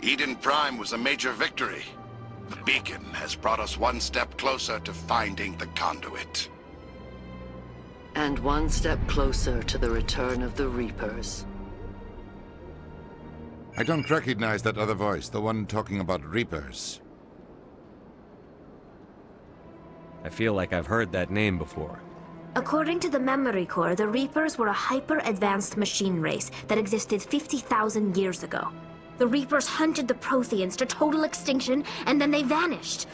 Eden Prime was a major victory. The beacon has brought us one step closer to finding the conduit. And one step closer to the return of the Reapers. I don't recognize that other voice, the one talking about Reapers. I feel like I've heard that name before. According to the memory core, the Reapers were a hyper-advanced machine race that existed 50,000 years ago. The Reapers hunted the Protheans to total extinction, and then they vanished.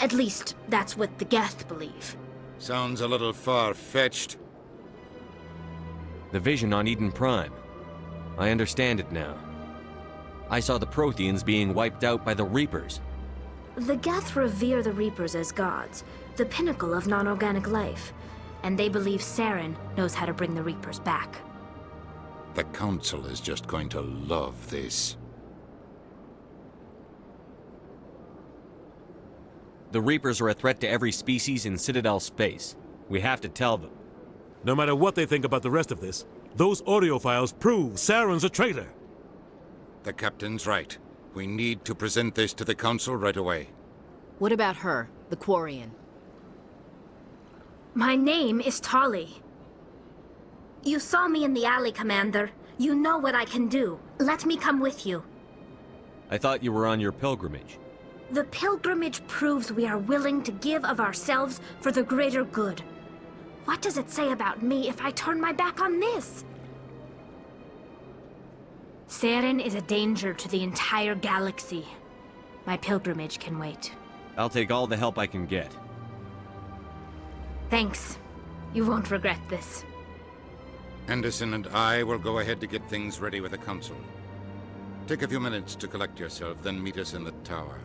At least, that's what the Geth believe. Sounds a little far-fetched. The vision on Eden Prime. I understand it now. I saw the Protheans being wiped out by the Reapers. The Geth revere the Reapers as gods, the pinnacle of non-organic life. And they believe Saren knows how to bring the Reapers back. The Council is just going to love this. The Reapers are a threat to every species in Citadel space. We have to tell them. No matter what they think about the rest of this, those audio files prove Saren's a traitor. The Captain's right. We need to present this to the Council right away. What about her, the Quarian? My name is Tali. You saw me in the alley, Commander. You know what I can do. Let me come with you. I thought you were on your pilgrimage. The pilgrimage proves we are willing to give of ourselves for the greater good. What does it say about me if I turn my back on this? Saren is a danger to the entire galaxy. My pilgrimage can wait. I'll take all the help I can get. Thanks. You won't regret this. Anderson and I will go ahead to get things ready with the Council. Take a few minutes to collect yourself, then meet us in the tower.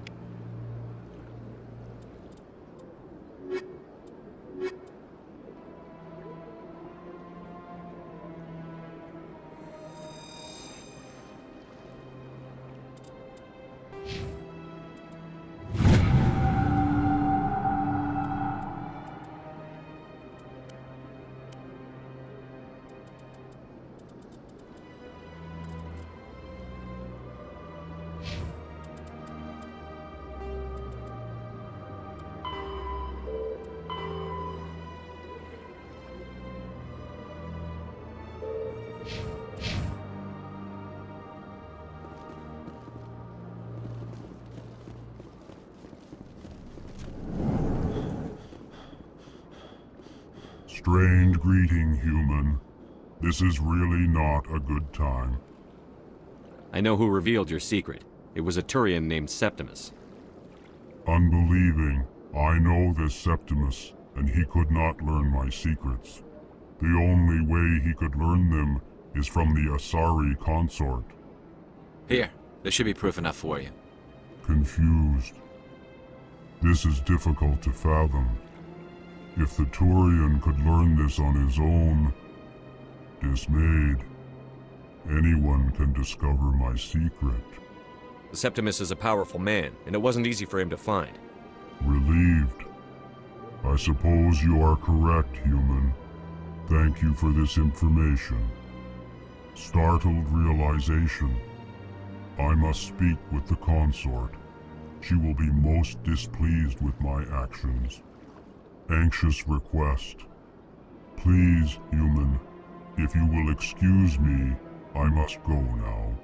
Strange greeting, human. This is really not a good time. I know who revealed your secret. It was a Turian named Septimus. Unbelieving. I know this Septimus, and he could not learn my secrets. The only way he could learn them is from the Asari consort. Here, this should be proof enough for you. Confused. This is difficult to fathom. If the Turian could learn this on his own, dismayed, anyone can discover my secret. Septimus is a powerful man, and it wasn't easy for him to find. Relieved. I suppose you are correct, human. Thank you for this information. Startled realization. I must speak with the consort. She will be most displeased with my actions. Anxious request. Please, human, if you will excuse me, I must go now.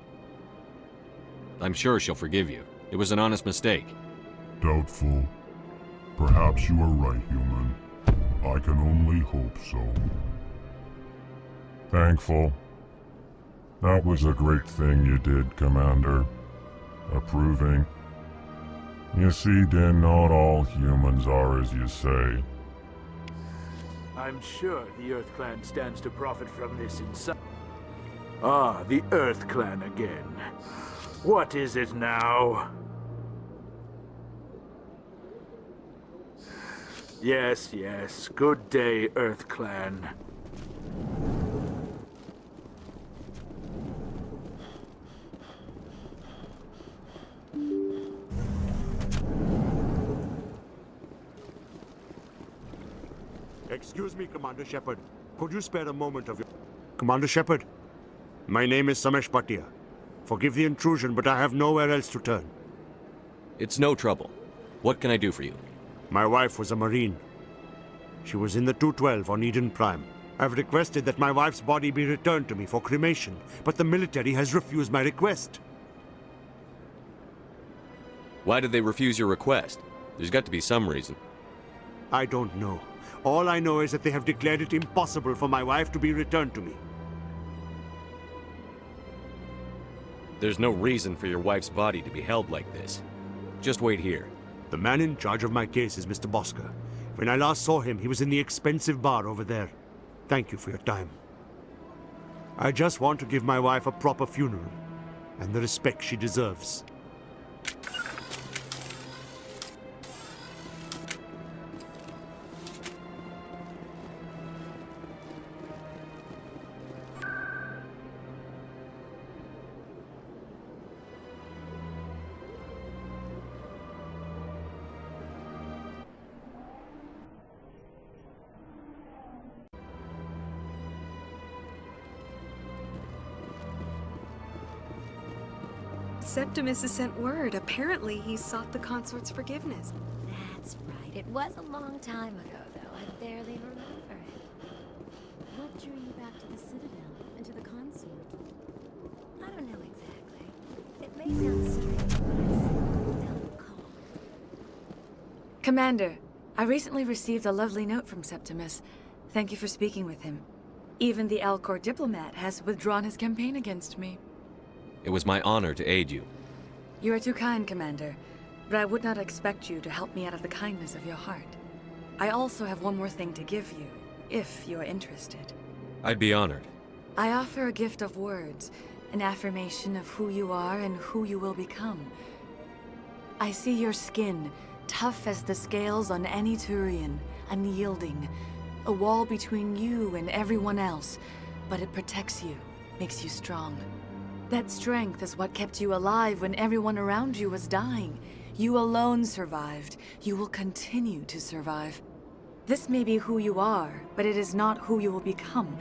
I'm sure she'll forgive you. It was an honest mistake. Doubtful. Perhaps you are right, human. I can only hope so. Thankful. That was a great thing you did, Commander. Approving. You see, then, not all humans are as you say. I'm sure the Earth Clan stands to profit from this insight. Ah, the Earth Clan again. What is it now? Yes, yes. Good day, Earth Clan. Excuse me, Commander Shepard. Could you spare a moment of your... Commander Shepard, my name is Samesh Bhatia. Forgive the intrusion, but I have nowhere else to turn. It's no trouble. What can I do for you? My wife was a Marine. She was in the 212 on Eden Prime. I've requested that my wife's body be returned to me for cremation, but the military has refused my request. Why did they refuse your request? There's got to be some reason. I don't know. All I know is that they have declared it impossible for my wife to be returned to me. There's no reason for your wife's body to be held like this. Just wait here. The man in charge of my case is Mr. Bosker. When I last saw him, he was in the expensive bar over there. Thank you for your time. I just want to give my wife a proper funeral, and the respect she deserves. Septimus has sent word. Apparently, he sought the consort's forgiveness. That's right. It was a long time ago, though. I barely remember it. What drew you back to the Citadel and to the consort? I don't know exactly. It may sound strange, but I simply don't recall. Commander, I recently received a lovely note from Septimus. Thank you for speaking with him. Even the Alcor diplomat has withdrawn his campaign against me. It was my honor to aid you. You are too kind, Commander, but I would not expect you to help me out of the kindness of your heart. I also have one more thing to give you, if you are interested. I'd be honored. I offer a gift of words, an affirmation of who you are and who you will become. I see your skin, tough as the scales on any Turian, unyielding, a wall between you and everyone else, but it protects you, makes you strong. That strength is what kept you alive when everyone around you was dying. You alone survived. You will continue to survive. This may be who you are, but it is not who you will become.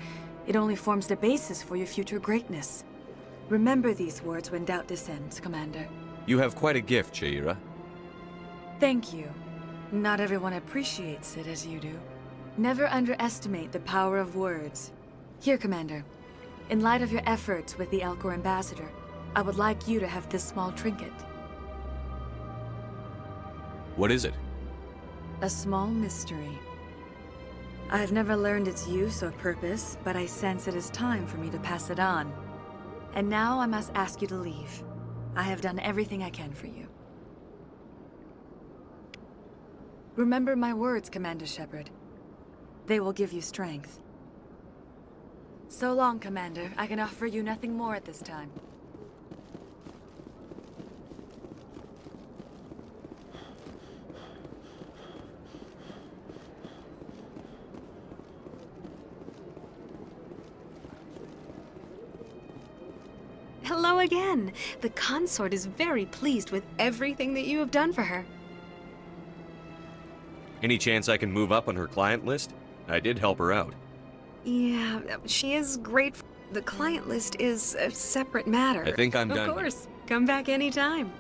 It only forms the basis for your future greatness. Remember these words when doubt descends, Commander. You have quite a gift, Shaira. Thank you. Not everyone appreciates it as you do. Never underestimate the power of words. Here, Commander. In light of your efforts with the Alcor ambassador, I would like you to have this small trinket. What is it? A small mystery. I've never learned its use or purpose, but I sense it is time for me to pass it on. And now I must ask you to leave. I have done everything I can for you. Remember my words, Commander Shepard. They will give you strength. So long, Commander. I can offer you nothing more at this time. Hello again. The consort is very pleased with everything that you have done for her. Any chance I can move up on her client list? I did help her out. Yeah, she is great. The client list is a separate matter. I think I'm done. Of course. Come back anytime.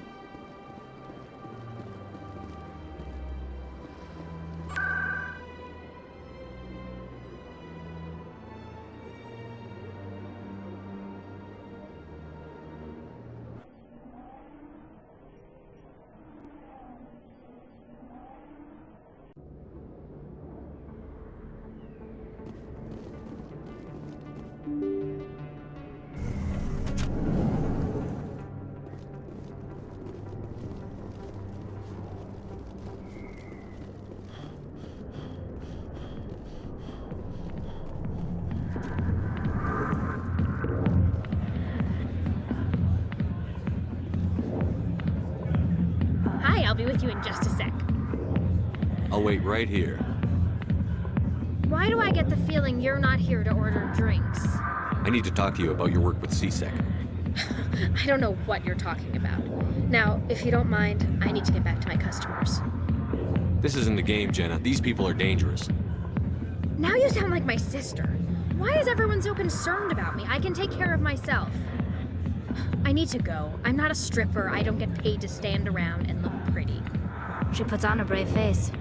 I'll be with you in just a sec. I'll wait right here. Why do I get the feeling you're not here to order drinks? I need to talk to you about your work with CSEC. I don't know what you're talking about. Now, if you don't mind, I need to get back to my customers. This isn't a game, Jenna. These people are dangerous. Now you sound like my sister. Why is everyone so concerned about me? I can take care of myself. I need to go. I'm not a stripper. I don't get paid to stand around and look pretty. She puts on a brave face.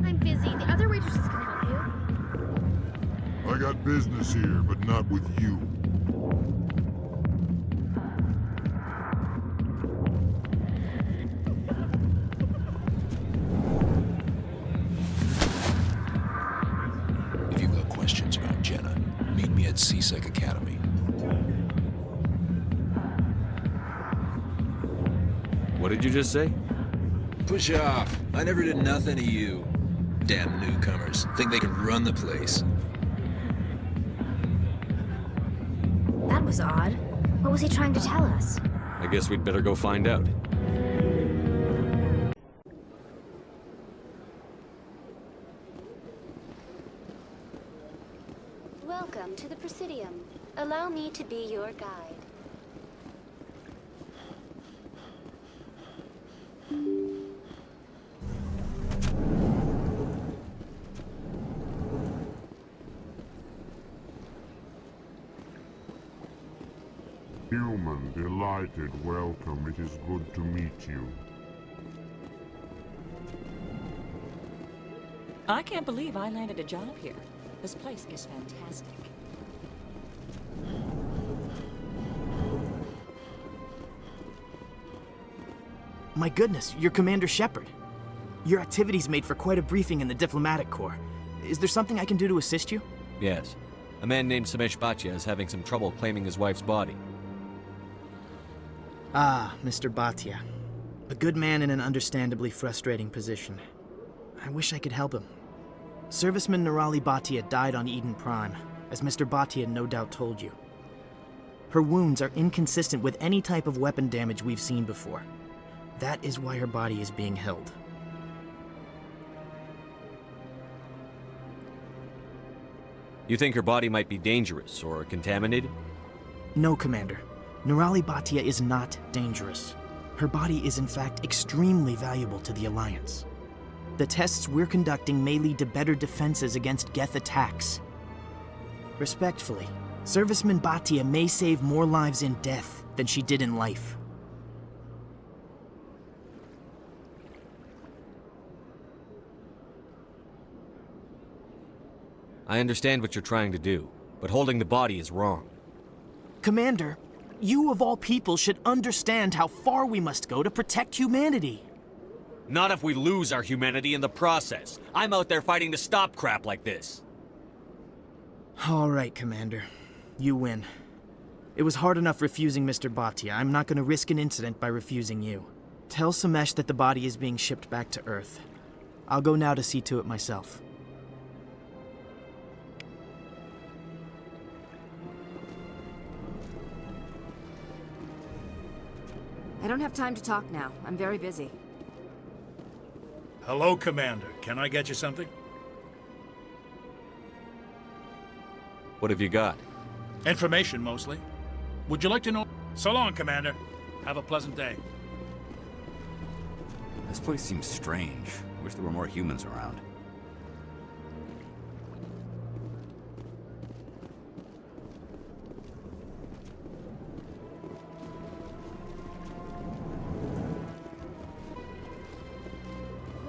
I'm busy. The other waitresses can help you. I got business here, but not with you. If you've got questions about Jenna, meet me at CSEC Academy. What did you just say? Push off. I never did nothing to you. Damn newcomers. Think they can run the place. That was odd. What was he trying to tell us? I guess we'd better go find out. Welcome to the Presidium. Allow me to be your guide. Human, delighted, welcome. It is good to meet you. I can't believe I landed a job here. This place is fantastic. My goodness, you're Commander Shepard. Your activities made for quite a briefing in the Diplomatic Corps. Is there something I can do to assist you? Yes. A man named Samesh Bhatia is having some trouble claiming his wife's body. Ah, Mr. Bhatia. A good man in an understandably frustrating position. I wish I could help him. Serviceman Nirali Bhatia died on Eden Prime, as Mr. Bhatia no doubt told you. Her wounds are inconsistent with any type of weapon damage we've seen before. That is why her body is being held. You think her body might be dangerous or contaminated? No, Commander. Nirali Bhatia is not dangerous. Her body is in fact extremely valuable to the Alliance. The tests we're conducting may lead to better defenses against Geth attacks. Respectfully, Serviceman Bhatia may save more lives in death than she did in life. I understand what you're trying to do, but holding the body is wrong. Commander, you of all people should understand how far we must go to protect humanity. Not if we lose our humanity in the process. I'm out there fighting to stop crap like this. All right, Commander. You win. It was hard enough refusing Mr. Bhatia. I'm not going to risk an incident by refusing you. Tell Samesh that the body is being shipped back to Earth. I'll go now to see to it myself. I don't have time to talk now. I'm very busy. Hello, Commander. Can I get you something? What have you got? Information, mostly. Would you like to know? So long, Commander. Have a pleasant day. This place seems strange. Wish there were more humans around.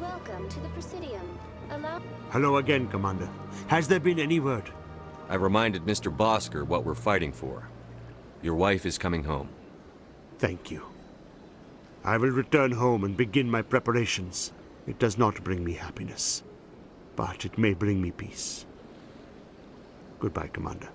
Welcome to the Presidium. Allow... Hello again, Commander. Has there been any word? I reminded Mr. Bosker what we're fighting for. Your wife is coming home. Thank you. I will return home and begin my preparations. It does not bring me happiness, but it may bring me peace. Goodbye, Commander.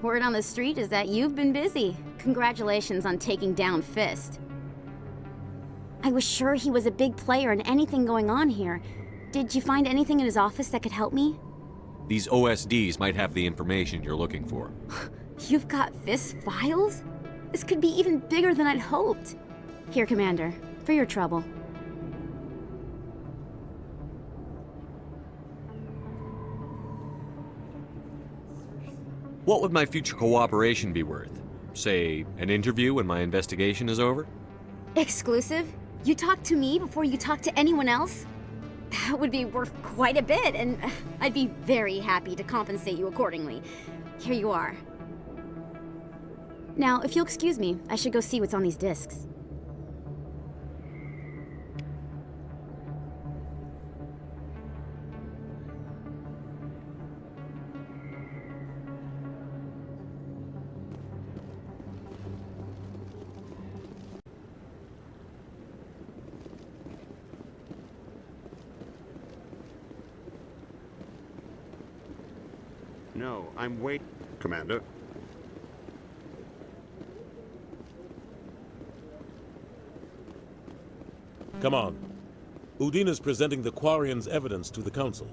Word on the street is that you've been busy. Congratulations on taking down Fist. I was sure he was a big player in anything going on here. Did you find anything in his office that could help me? These OSDs might have the information you're looking for. You've got Fist's files? This could be even bigger than I'd hoped. Here, Commander, for your trouble. What would my future cooperation be worth? Say, an interview when my investigation is over? Exclusive? You talk to me before you talk to anyone else? That would be worth quite a bit, and I'd be very happy to compensate you accordingly. Here you are. Now, if you'll excuse me, I should go see what's on these discs. No, I'm waiting, Commander. Come on. Udina's presenting the Quarians' evidence to the Council.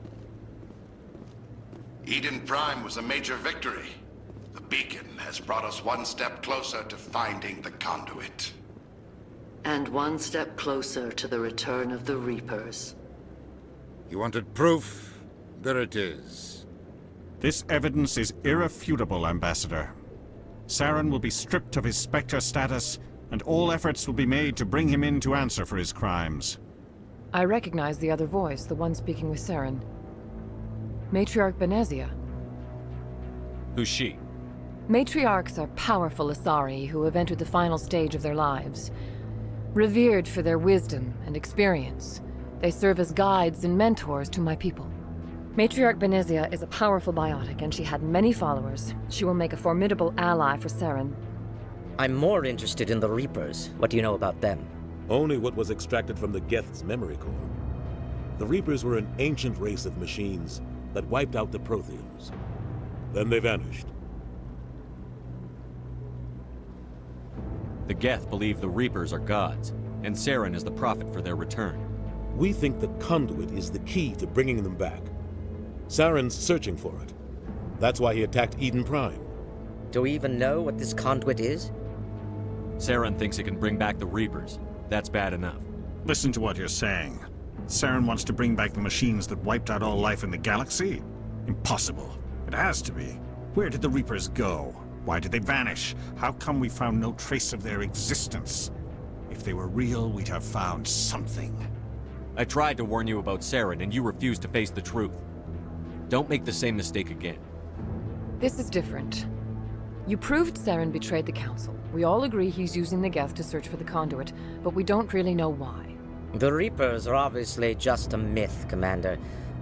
Eden Prime was a major victory. The beacon has brought us one step closer to finding the conduit. And one step closer to the return of the Reapers. You wanted proof? There it is. This evidence is irrefutable, Ambassador. Saren will be stripped of his Spectre status, and all efforts will be made to bring him in to answer for his crimes. I recognize the other voice, the one speaking with Saren. Matriarch Benezia. Who's she? Matriarchs are powerful Asari who have entered the final stage of their lives. Revered for their wisdom and experience, they serve as guides and mentors to my people. Matriarch Benezia is a powerful biotic, and she had many followers. She will make a formidable ally for Saren. I'm more interested in the Reapers. What do you know about them? Only what was extracted from the Geth's memory core. The Reapers were an ancient race of machines that wiped out the Protheans. Then they vanished. The Geth believe the Reapers are gods, and Saren is the prophet for their return. We think the conduit is the key to bringing them back. Saren's searching for it. That's why he attacked Eden Prime. Do we even know what this conduit is? Saren thinks it can bring back the Reapers. That's bad enough. Listen to what you're saying. Saren wants to bring back the machines that wiped out all life in the galaxy? Impossible. It has to be. Where did the Reapers go? Why did they vanish? How come we found no trace of their existence? If they were real, we'd have found something. I tried to warn you about Saren, and you refused to face the truth. Don't make the same mistake again. This is different. You proved Saren betrayed the Council. We all agree he's using the Geth to search for the conduit, but we don't really know why. The Reapers are obviously just a myth, Commander.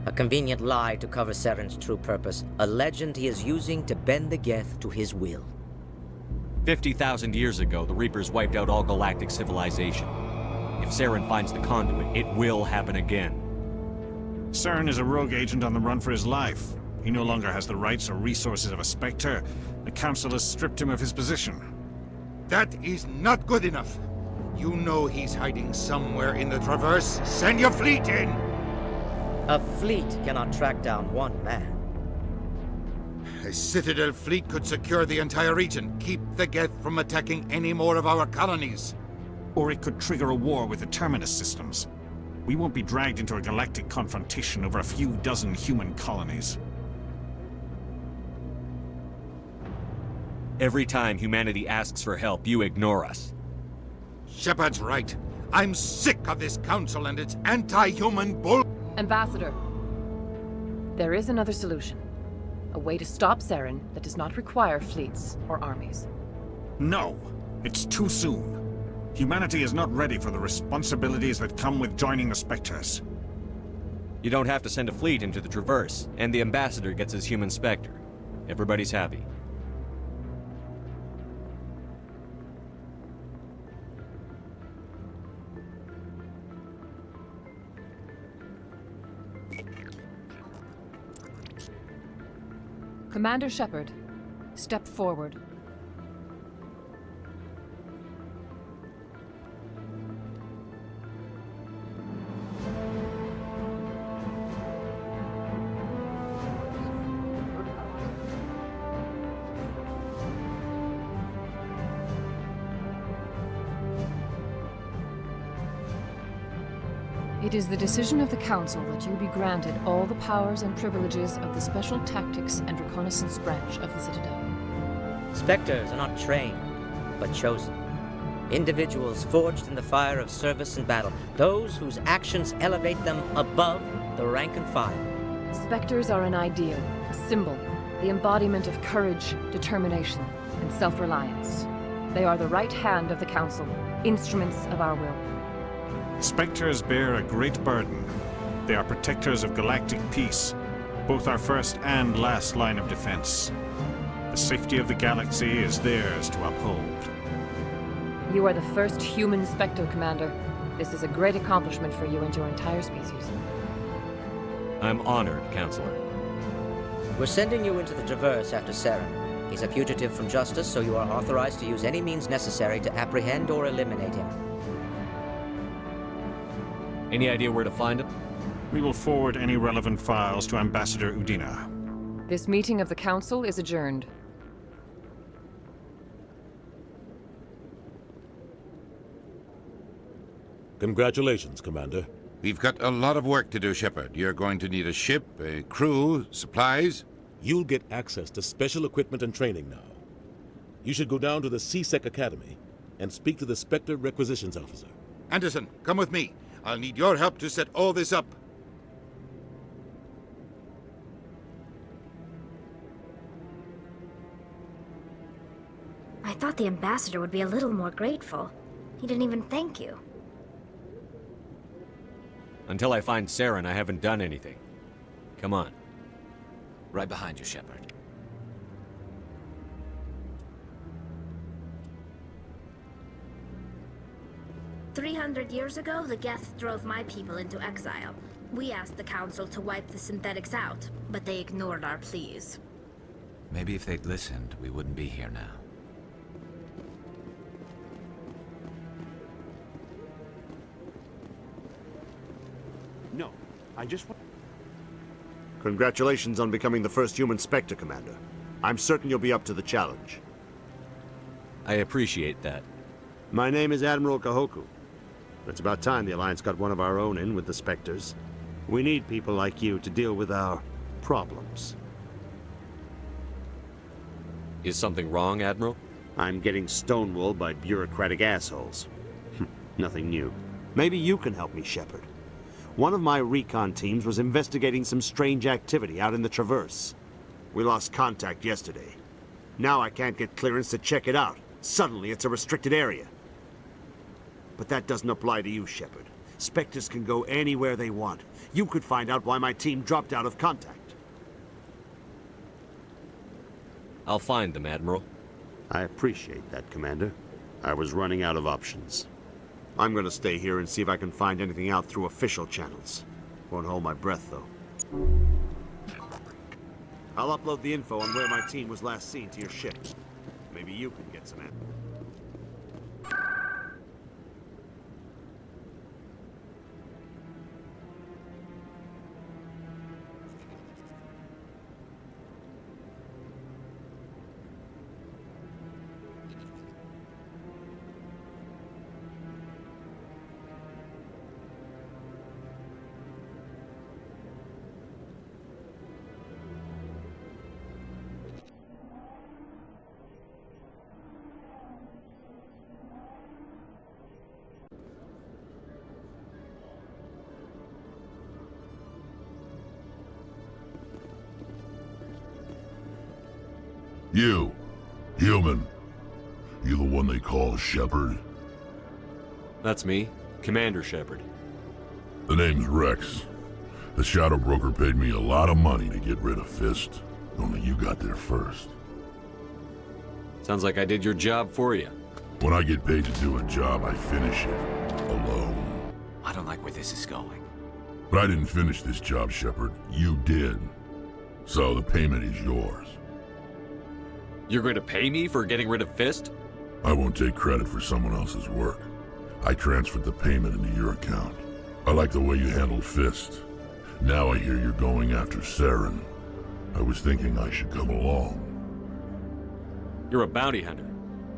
A convenient lie to cover Saren's true purpose. A legend he is using to bend the Geth to his will. 50,000 years ago, the Reapers wiped out all galactic civilization. If Saren finds the conduit, it will happen again. Saren is a rogue agent on the run for his life. He no longer has the rights or resources of a Spectre. The Council has stripped him of his position. That is not good enough. You know he's hiding somewhere in the Traverse. Send your fleet in! A fleet cannot track down one man. A Citadel fleet could secure the entire region, keep the Geth from attacking any more of our colonies. Or it could trigger a war with the Terminus systems. We won't be dragged into a galactic confrontation over a few dozen human colonies. Every time humanity asks for help, you ignore us. Shepard's right. I'm sick of this council and its anti-human bull... Ambassador, there is another solution. A way to stop Saren that does not require fleets or armies. No, it's too soon. Humanity is not ready for the responsibilities that come with joining the Spectres. You don't have to send a fleet into the Traverse, and the Ambassador gets his human Spectre. Everybody's happy. Commander Shepard, step forward. It is the decision of the Council that you be granted all the powers and privileges of the Special Tactics and Reconnaissance Branch of the Citadel. Spectres are not trained, but chosen. Individuals forged in the fire of service and battle. Those whose actions elevate them above the rank and file. Spectres are an ideal, a symbol, the embodiment of courage, determination, and self-reliance. They are the right hand of the Council, instruments of our will. Spectres bear a great burden. They are protectors of galactic peace, both our first and last line of defense. The safety of the galaxy is theirs to uphold. You are the first human Spectre, Commander. This is a great accomplishment for you and your entire species. I'm honored, Counselor. We're sending you into the Traverse after Saren. He's a fugitive from justice, so you are authorized to use any means necessary to apprehend or eliminate him. Any idea where to find him? We will forward any relevant files to Ambassador Udina. This meeting of the Council is adjourned. Congratulations, Commander. We've got a lot of work to do, Shepard. You're going to need a ship, a crew, supplies. You'll get access to special equipment and training now. You should go down to the CSEC Academy and speak to the Spectre Requisitions Officer. Anderson, come with me. I'll need your help to set all this up. I thought the ambassador would be a little more grateful. He didn't even thank you. Until I find Saren, I haven't done anything. Come on. Right behind you, Shepard. "300 years ago, the Geth drove my people into exile. We asked the Council to wipe the synthetics out, but they ignored our pleas. Maybe if they'd listened, we wouldn't be here now. No, I just want... Congratulations on becoming the first human Spectre, Commander. I'm certain you'll be up to the challenge. I appreciate that. My name is Admiral Kahoku. It's about time the Alliance got one of our own in with the Spectres. We need people like you to deal with our problems. Is something wrong, Admiral? I'm getting stonewalled by bureaucratic assholes. Nothing new. Maybe you can help me, Shepard. One of my recon teams was investigating some strange activity out in the Traverse. We lost contact yesterday. Now I can't get clearance to check it out. Suddenly it's a restricted area. But that doesn't apply to you, Shepard. Spectres can go anywhere they want. You could find out why my team dropped out of contact. I'll find them, Admiral. I appreciate that, Commander. I was running out of options. I'm gonna stay here and see if I can find anything out through official channels. Won't hold my breath, though. I'll upload the info on where my team was last seen to your ship. Maybe you can get some answers. You, human. You the one they call Shepard? That's me, Commander Shepard. The name's Rex. The Shadow Broker paid me a lot of money to get rid of Fist. Only you got there first. Sounds like I did your job for you. When I get paid to do a job, I finish it. Alone. I don't like where this is going. But I didn't finish this job, Shepard. You did. So the payment is yours. You're going to pay me for getting rid of Fist? I won't take credit for someone else's work. I transferred the payment into your account. I like the way you handled Fist. Now I hear you're going after Saren. I was thinking I should come along. You're a bounty hunter.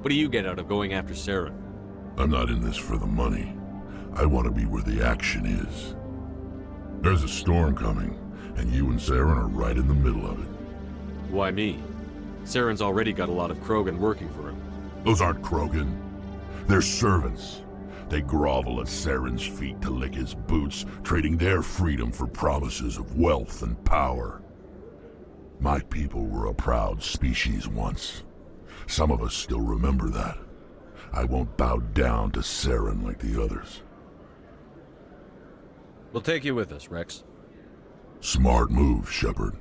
What do you get out of going after Saren? I'm not in this for the money. I want to be where the action is. There's a storm coming, and you and Saren are right in the middle of it. Why me? Saren's already got a lot of Krogan working for him. Those aren't Krogan. They're servants. They grovel at Saren's feet to lick his boots, trading their freedom for promises of wealth and power. My people were a proud species once. Some of us still remember that. I won't bow down to Saren like the others. We'll take you with us, Rex. Smart move, Shepard.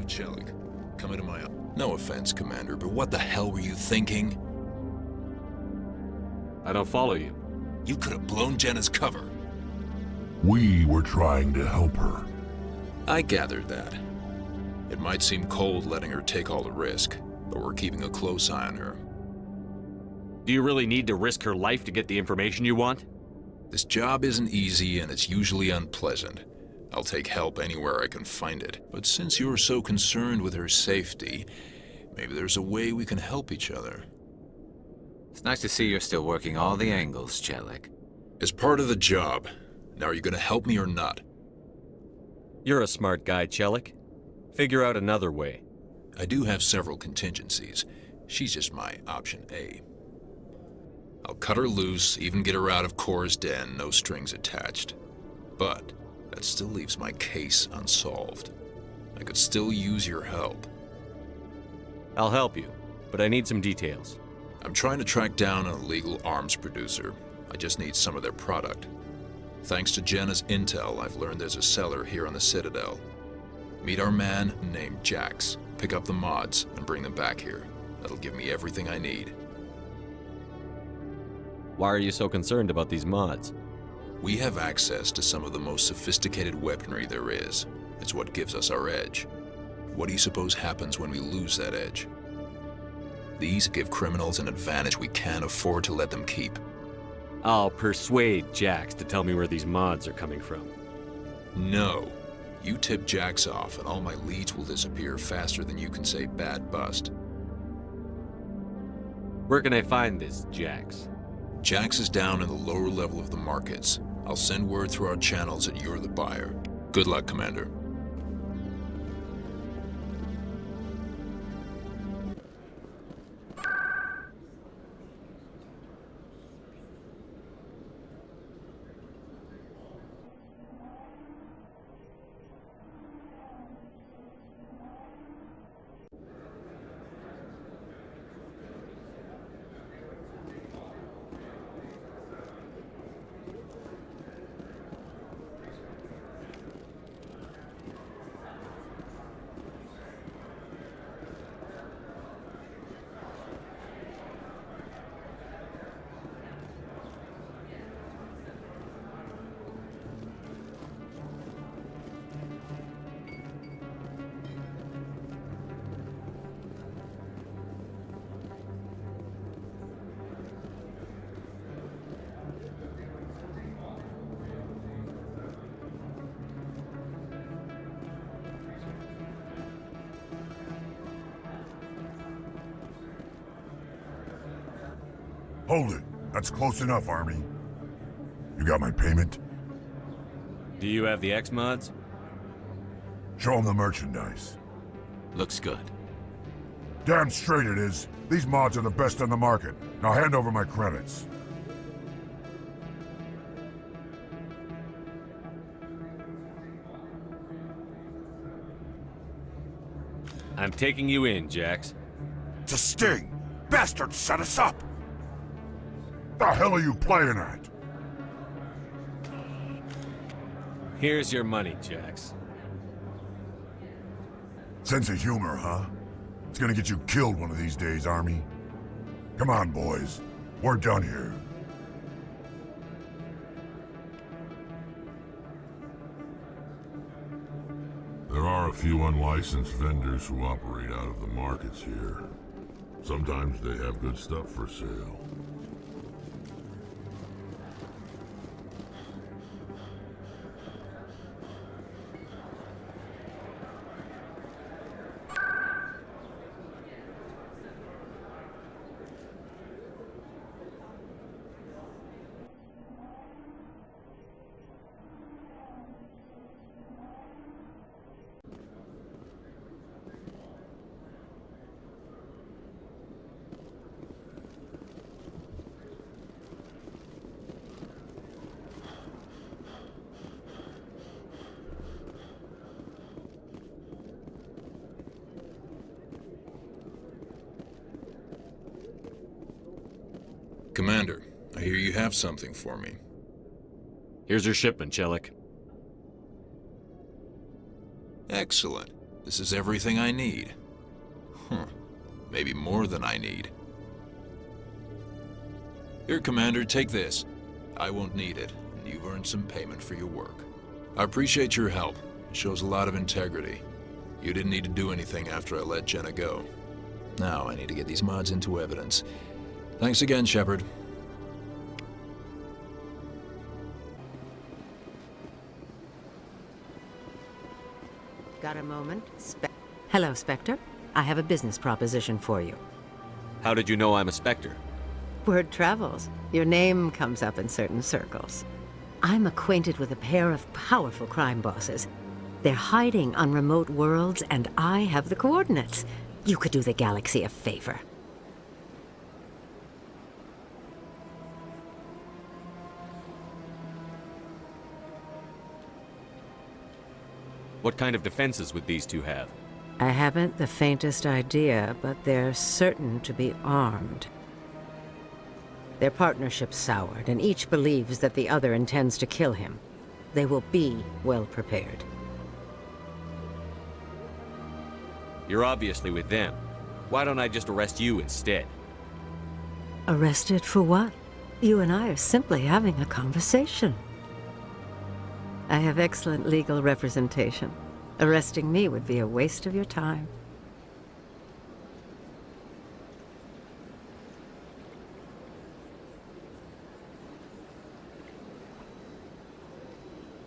Chelik. Come into my... No offense, Commander, but what the hell were you thinking? I don't follow you. You could have blown Jenna's cover. We were trying to help her. I gathered that. It might seem cold letting her take all the risk, but we're keeping a close eye on her. Do you really need to risk her life to get the information you want? This job isn't easy and it's usually unpleasant. I'll take help anywhere I can find it. But since you're so concerned with her safety, maybe there's a way we can help each other. It's nice to see you're still working all the angles, Chelik. As part of the job. Now, are you gonna help me or not? You're a smart guy, Chelik. Figure out another way. I do have several contingencies. She's just my option A. I'll cut her loose, even get her out of Cora's den, no strings attached. But that still leaves my case unsolved. I could still use your help. I'll help you, but I need some details. I'm trying to track down an illegal arms producer. I just need some of their product. Thanks to Jenna's intel, I've learned there's a seller here on the Citadel. Meet our man named Jax, pick up the mods, and bring them back here. That'll give me everything I need. Why are you so concerned about these mods? We have access to some of the most sophisticated weaponry there is. It's what gives us our edge. What do you suppose happens when we lose that edge? These give criminals an advantage we can't afford to let them keep. I'll persuade Jax to tell me where these mods are coming from. No. You tip Jax off and all my leads will disappear faster than you can say bad bust. Where can I find this Jax? Jax is down in the lower level of the markets. I'll send word through our channels that you're the buyer. Good luck, Commander. Hold it. That's close enough, Army. You got my payment? Do you have the X mods? Show them the merchandise. Looks good. Damn straight it is. These mods are the best on the market. Now hand over my credits. I'm taking you in, Jax. It's a sting! Bastards set us up! The hell are you playing at? Here's your money, Jax. Sense of humor, huh? It's gonna get you killed one of these days, Army. Come on, boys. We're done here. There are a few unlicensed vendors who operate out of the markets here. Sometimes they have good stuff for sale. Commander, I hear you have something for me. Here's your shipment, Chelik. Excellent. This is everything I need. Maybe more than I need. Here, Commander, take this. I won't need it, and you've earned some payment for your work. I appreciate your help. It shows a lot of integrity. You didn't need to do anything after I let Jenna go. Now I need to get these mods into evidence. Thanks again, Shepard. Got a moment? Hello, Spectre. I have a business proposition for you. How did you know I'm a Spectre? Word travels. Your name comes up in certain circles. I'm acquainted with a pair of powerful crime bosses. They're hiding on remote worlds, and I have the coordinates. You could do the galaxy a favor. What kind of defenses would these two have? I haven't the faintest idea, but they're certain to be armed. Their partnership's soured, and each believes that the other intends to kill him. They will be well prepared. You're obviously with them. Why don't I just arrest you instead? Arrested for what? You and I are simply having a conversation. I have excellent legal representation. Arresting me would be a waste of your time.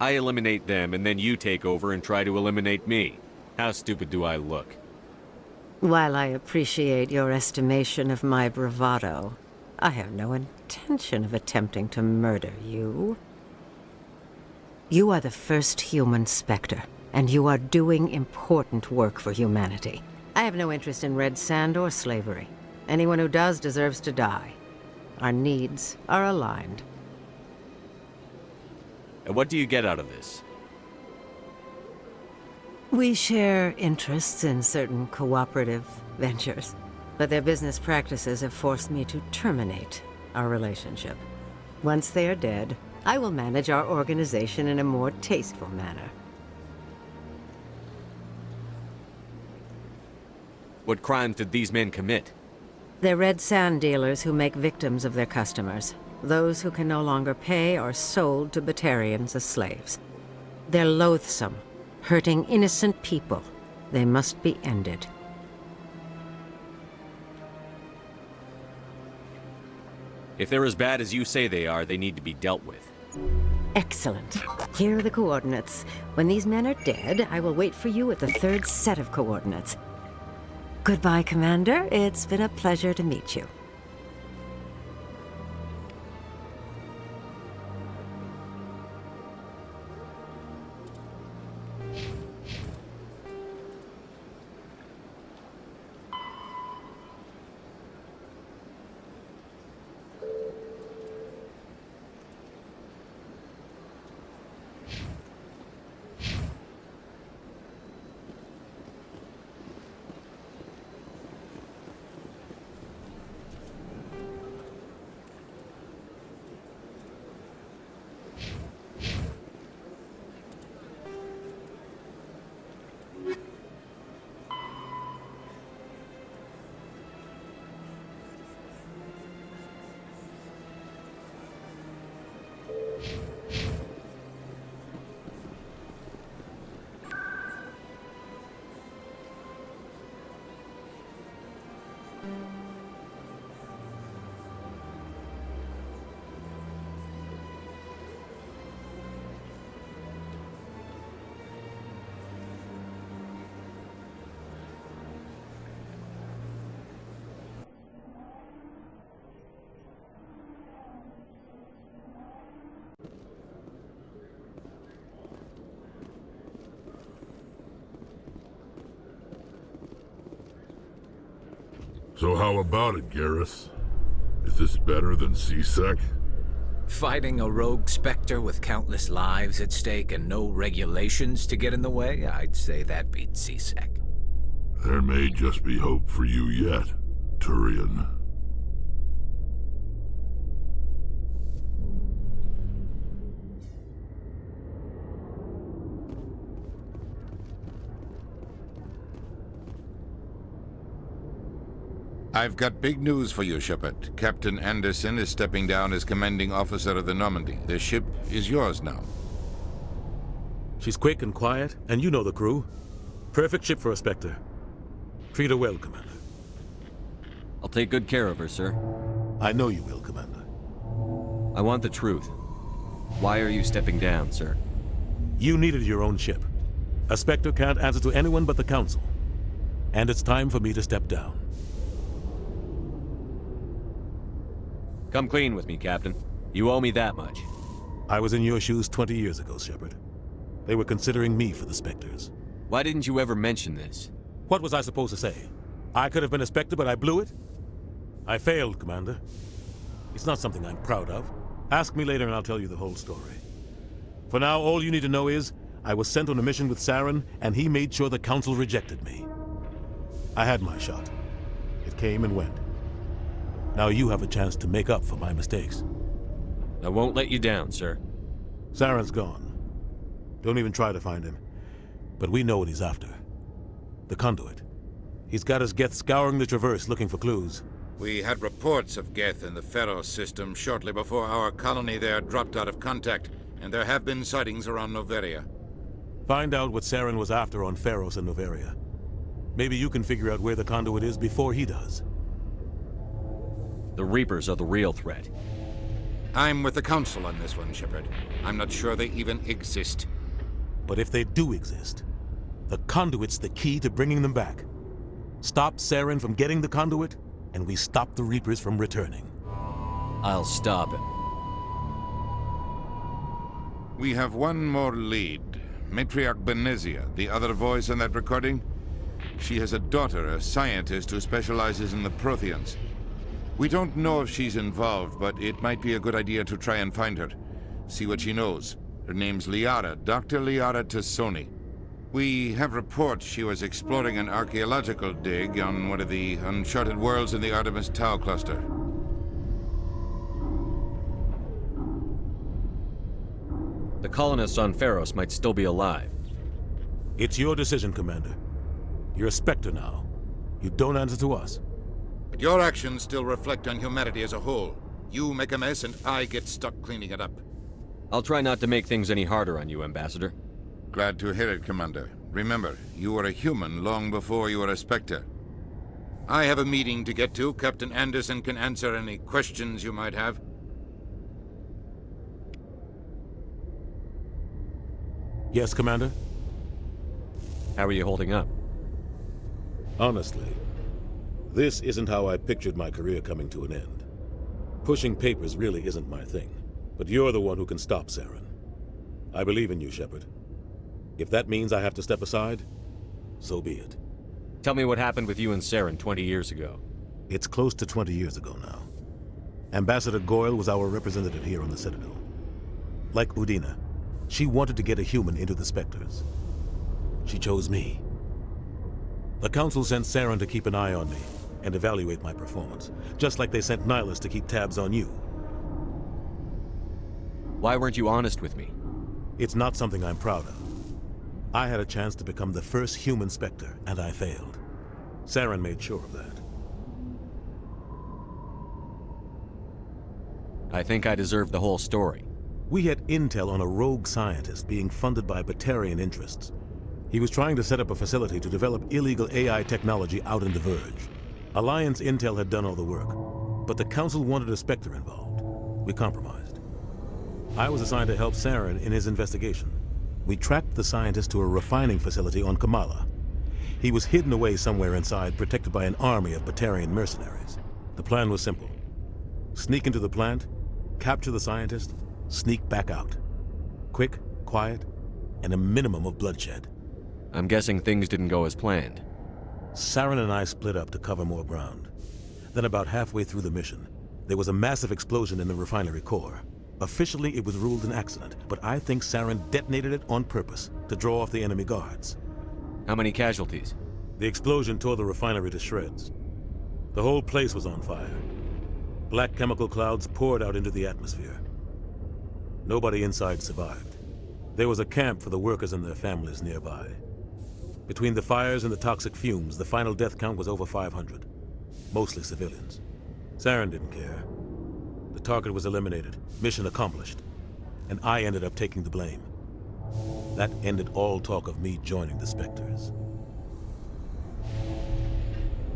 I eliminate them, and then you take over and try to eliminate me. How stupid do I look? While I appreciate your estimation of my bravado, I have no intention of attempting to murder you. You are the first human Spectre, and you are doing important work for humanity. I have no interest in red sand or slavery. Anyone who does deserves to die. Our needs are aligned. And what do you get out of this? We share interests in certain cooperative ventures, but their business practices have forced me to terminate our relationship. Once they are dead, I will manage our organization in a more tasteful manner. What crimes did these men commit? They're red sand dealers who make victims of their customers. Those who can no longer pay are sold to Batarians as slaves. They're loathsome, hurting innocent people. They must be ended. If they're as bad as you say they are, they need to be dealt with. Excellent. Here are the coordinates. When these men are dead, I will wait for you at the third set of coordinates. Goodbye, Commander. It's been a pleasure to meet you. So how about it, Garrus? Is this better than C-Sec? Fighting a rogue Spectre with countless lives at stake and no regulations to get in the way? I'd say that beats C-Sec. There may just be hope for you yet, Turian. I've got big news for you, Shepard. Captain Anderson is stepping down as commanding officer of the Normandy. The ship is yours now. She's quick and quiet, and you know the crew. Perfect ship for a Spectre. Treat her well, Commander. I'll take good care of her, sir. I know you will, Commander. I want the truth. Why are you stepping down, sir? You needed your own ship. A Spectre can't answer to anyone but the Council. And it's time for me to step down. Come clean with me, Captain. You owe me that much. I was in your shoes 20 years ago, Shepard. They were considering me for the Spectres. Why didn't you ever mention this? What was I supposed to say? I could have been a Spectre, but I blew it? I failed, Commander. It's not something I'm proud of. Ask me later and I'll tell you the whole story. For now, all you need to know is, I was sent on a mission with Saren, and he made sure the Council rejected me. I had my shot. It came and went. Now you have a chance to make up for my mistakes. I won't let you down, sir. Saren's gone. Don't even try to find him. But we know what he's after. The conduit. He's got his Geth scouring the Traverse looking for clues. We had reports of Geth in the Pharos system shortly before our colony there dropped out of contact, and there have been sightings around Noveria. Find out what Saren was after on Pharos and Noveria. Maybe you can figure out where the conduit is before he does. The Reapers are the real threat. I'm with the Council on this one, Shepard. I'm not sure they even exist. But if they do exist, the conduit's the key to bringing them back. Stop Saren from getting the conduit, and we stop the Reapers from returning. I'll stop him. We have one more lead. Matriarch Benezia, the other voice in that recording. She has a daughter, a scientist who specializes in the Protheans. We don't know if she's involved, but it might be a good idea to try and find her. See what she knows. Her name's Liara, Dr. Liara Tassoni. We have reports she was exploring an archaeological dig on one of the uncharted worlds in the Artemis Tau cluster. The colonists on Pharos might still be alive. It's your decision, Commander. You're a Spectre now. You don't answer to us. But your actions still reflect on humanity as a whole. You make a mess and I get stuck cleaning it up. I'll try not to make things any harder on you, Ambassador. Glad to hear it, Commander. Remember, you were a human long before you were a Spectre. I have a meeting to get to. Captain Anderson can answer any questions you might have. Yes, Commander? How are you holding up? Honestly, this isn't how I pictured my career coming to an end. Pushing papers really isn't my thing, but you're the one who can stop Saren. I believe in you, Shepard. If that means I have to step aside, so be it. Tell me what happened with you and Saren 20 years ago. It's close to 20 years ago now. Ambassador Goyle was our representative here on the Citadel. Like Udina, she wanted to get a human into the Spectres. She chose me. The Council sent Saren to keep an eye on me and evaluate my performance, just like they sent Nihilus to keep tabs on you. Why weren't you honest with me? It's not something I'm proud of. I had a chance to become the first human Spectre, and I failed. Saren made sure of that. I think I deserve the whole story. We had intel on a rogue scientist being funded by Batarian interests. He was trying to set up a facility to develop illegal AI technology out in the Verge. Alliance intel had done all the work, but the Council wanted a Spectre involved. We compromised. I was assigned to help Saren in his investigation. We tracked the scientist to a refining facility on Kamala. He was hidden away somewhere inside, protected by an army of Batarian mercenaries. The plan was simple. Sneak into the plant, capture the scientist, sneak back out. Quick, quiet, and a minimum of bloodshed. I'm guessing things didn't go as planned. Saren and I split up to cover more ground. Then about halfway through the mission, there was a massive explosion in the refinery core. Officially, it was ruled an accident, but I think Saren detonated it on purpose to draw off the enemy guards. How many casualties? The explosion tore the refinery to shreds. The whole place was on fire. Black chemical clouds poured out into the atmosphere. Nobody inside survived. There was a camp for the workers and their families nearby. Between the fires and the toxic fumes, the final death count was over 500. mostly civilians. Saren didn't care. The target was eliminated, mission accomplished, and I ended up taking the blame. That ended all talk of me joining the Spectres.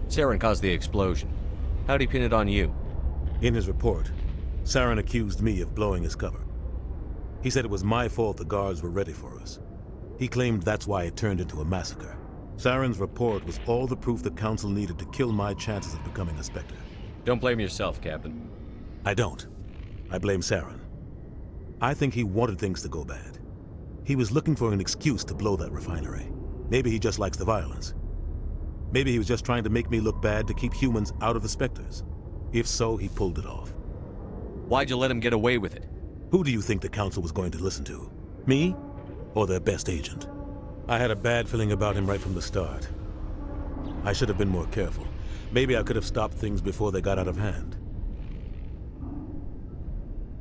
Saren caused the explosion. How'd he pin it on you? In his report, Saren accused me of blowing his cover. He said it was my fault the guards were ready for us. He claimed that's why it turned into a massacre. Saren's report was all the proof the Council needed to kill my chances of becoming a Spectre. Don't blame yourself, Captain. I don't. I blame Saren. I think he wanted things to go bad. He was looking for an excuse to blow that refinery. Maybe he just likes the violence. Maybe he was just trying to make me look bad to keep humans out of the Spectres. If so, he pulled it off. Why'd you let him get away with it? Who do you think the Council was going to listen to? Me? Or their best agent? I had a bad feeling about him right from the start. I should have been more careful. Maybe I could have stopped things before they got out of hand.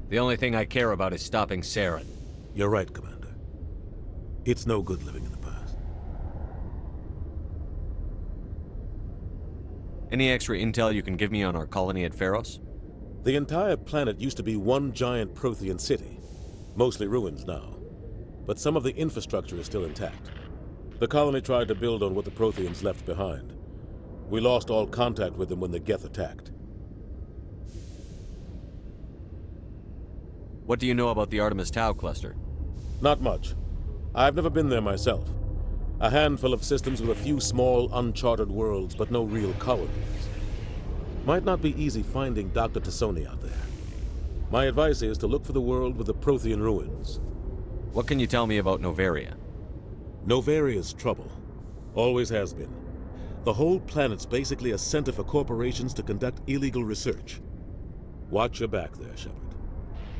The only thing I care about is stopping Saren. You're right, Commander. It's no good living in the past. Any extra intel you can give me on our colony at Pharos? The entire planet used to be one giant Prothean city. Mostly ruins now. But some of the infrastructure is still intact. The colony tried to build on what the Protheans left behind. We lost all contact with them when the Geth attacked. What do you know about the Artemis Tau cluster? Not much. I've never been there myself. A handful of systems with a few small, uncharted worlds, but no real colonies. Might not be easy finding Dr. Tassoni out there. My advice is to look for the world with the Prothean ruins. What can you tell me about Noveria? Noveria's trouble. Always has been. The whole planet's basically a center for corporations to conduct illegal research. Watch your back there, Shepard.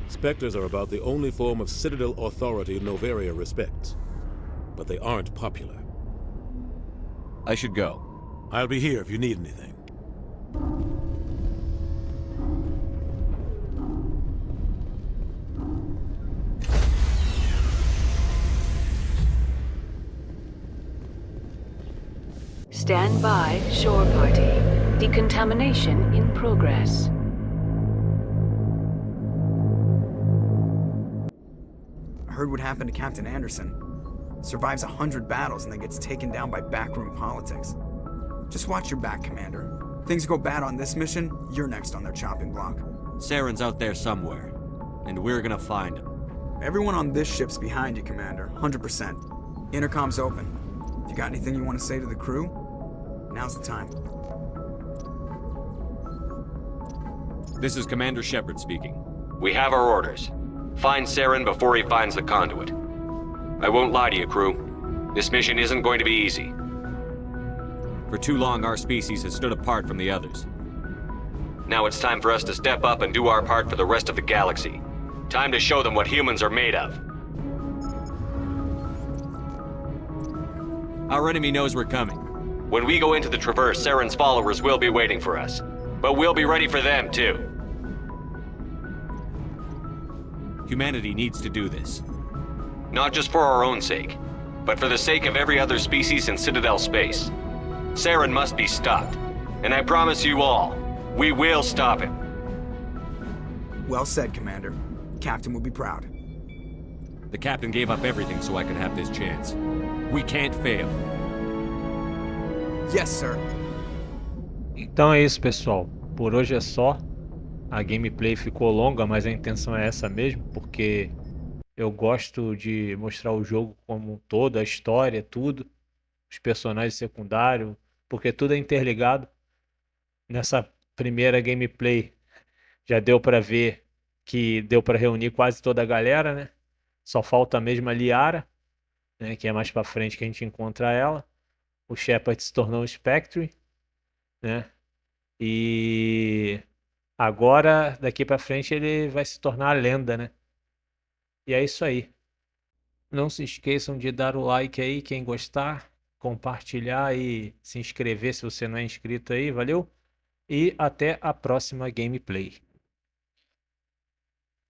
Spectres are about the only form of Citadel authority Noveria respects. But they aren't popular. I should go. I'll be here if you need anything. Stand by, shore party. Decontamination in progress. I heard what happened to Captain Anderson. Survives 100 battles and then gets taken down by backroom politics. Just watch your back, Commander. Things go bad on this mission, you're next on their chopping block. Saren's out there somewhere, and we're gonna find him. Everyone on this ship's behind you, Commander, 100%. Intercom's open. If you got anything you want to say to the crew, now's the time. This is Commander Shepard speaking. We have our orders. Find Saren before he finds the conduit. I won't lie to you, crew. This mission isn't going to be easy. For too long, our species has stood apart from the others. Now it's time for us to step up and do our part for the rest of the galaxy. Time to show them what humans are made of. Our enemy knows we're coming. When we go into the Traverse, Saren's followers will be waiting for us. But we'll be ready for them, too. Humanity needs to do this. Not just for our own sake, but for the sake of every other species in Citadel space. Saren must be stopped. And I promise you all, we will stop him. Well said, Commander. Captain will be proud. The Captain gave up everything so I could have this chance. We can't fail. Yes, sir. Então é isso, pessoal. Por hoje é só. A gameplay ficou longa, mas a intenção é essa mesmo, porque eu gosto de mostrar o jogo como um todo, a história, tudo, os personagens secundários, porque tudo é interligado. Nessa primeira gameplay já deu para ver que deu para reunir quase toda a galera, né? Só falta mesmo a Liara, né? Que é mais para frente que a gente encontra ela. O Shepard se tornou um Spectre, né? E agora, daqui para frente, ele vai se tornar a lenda, né? E é isso aí. Não se esqueçam de dar o like aí, quem gostar, compartilhar e se inscrever se você não é inscrito aí, valeu? E até a próxima gameplay.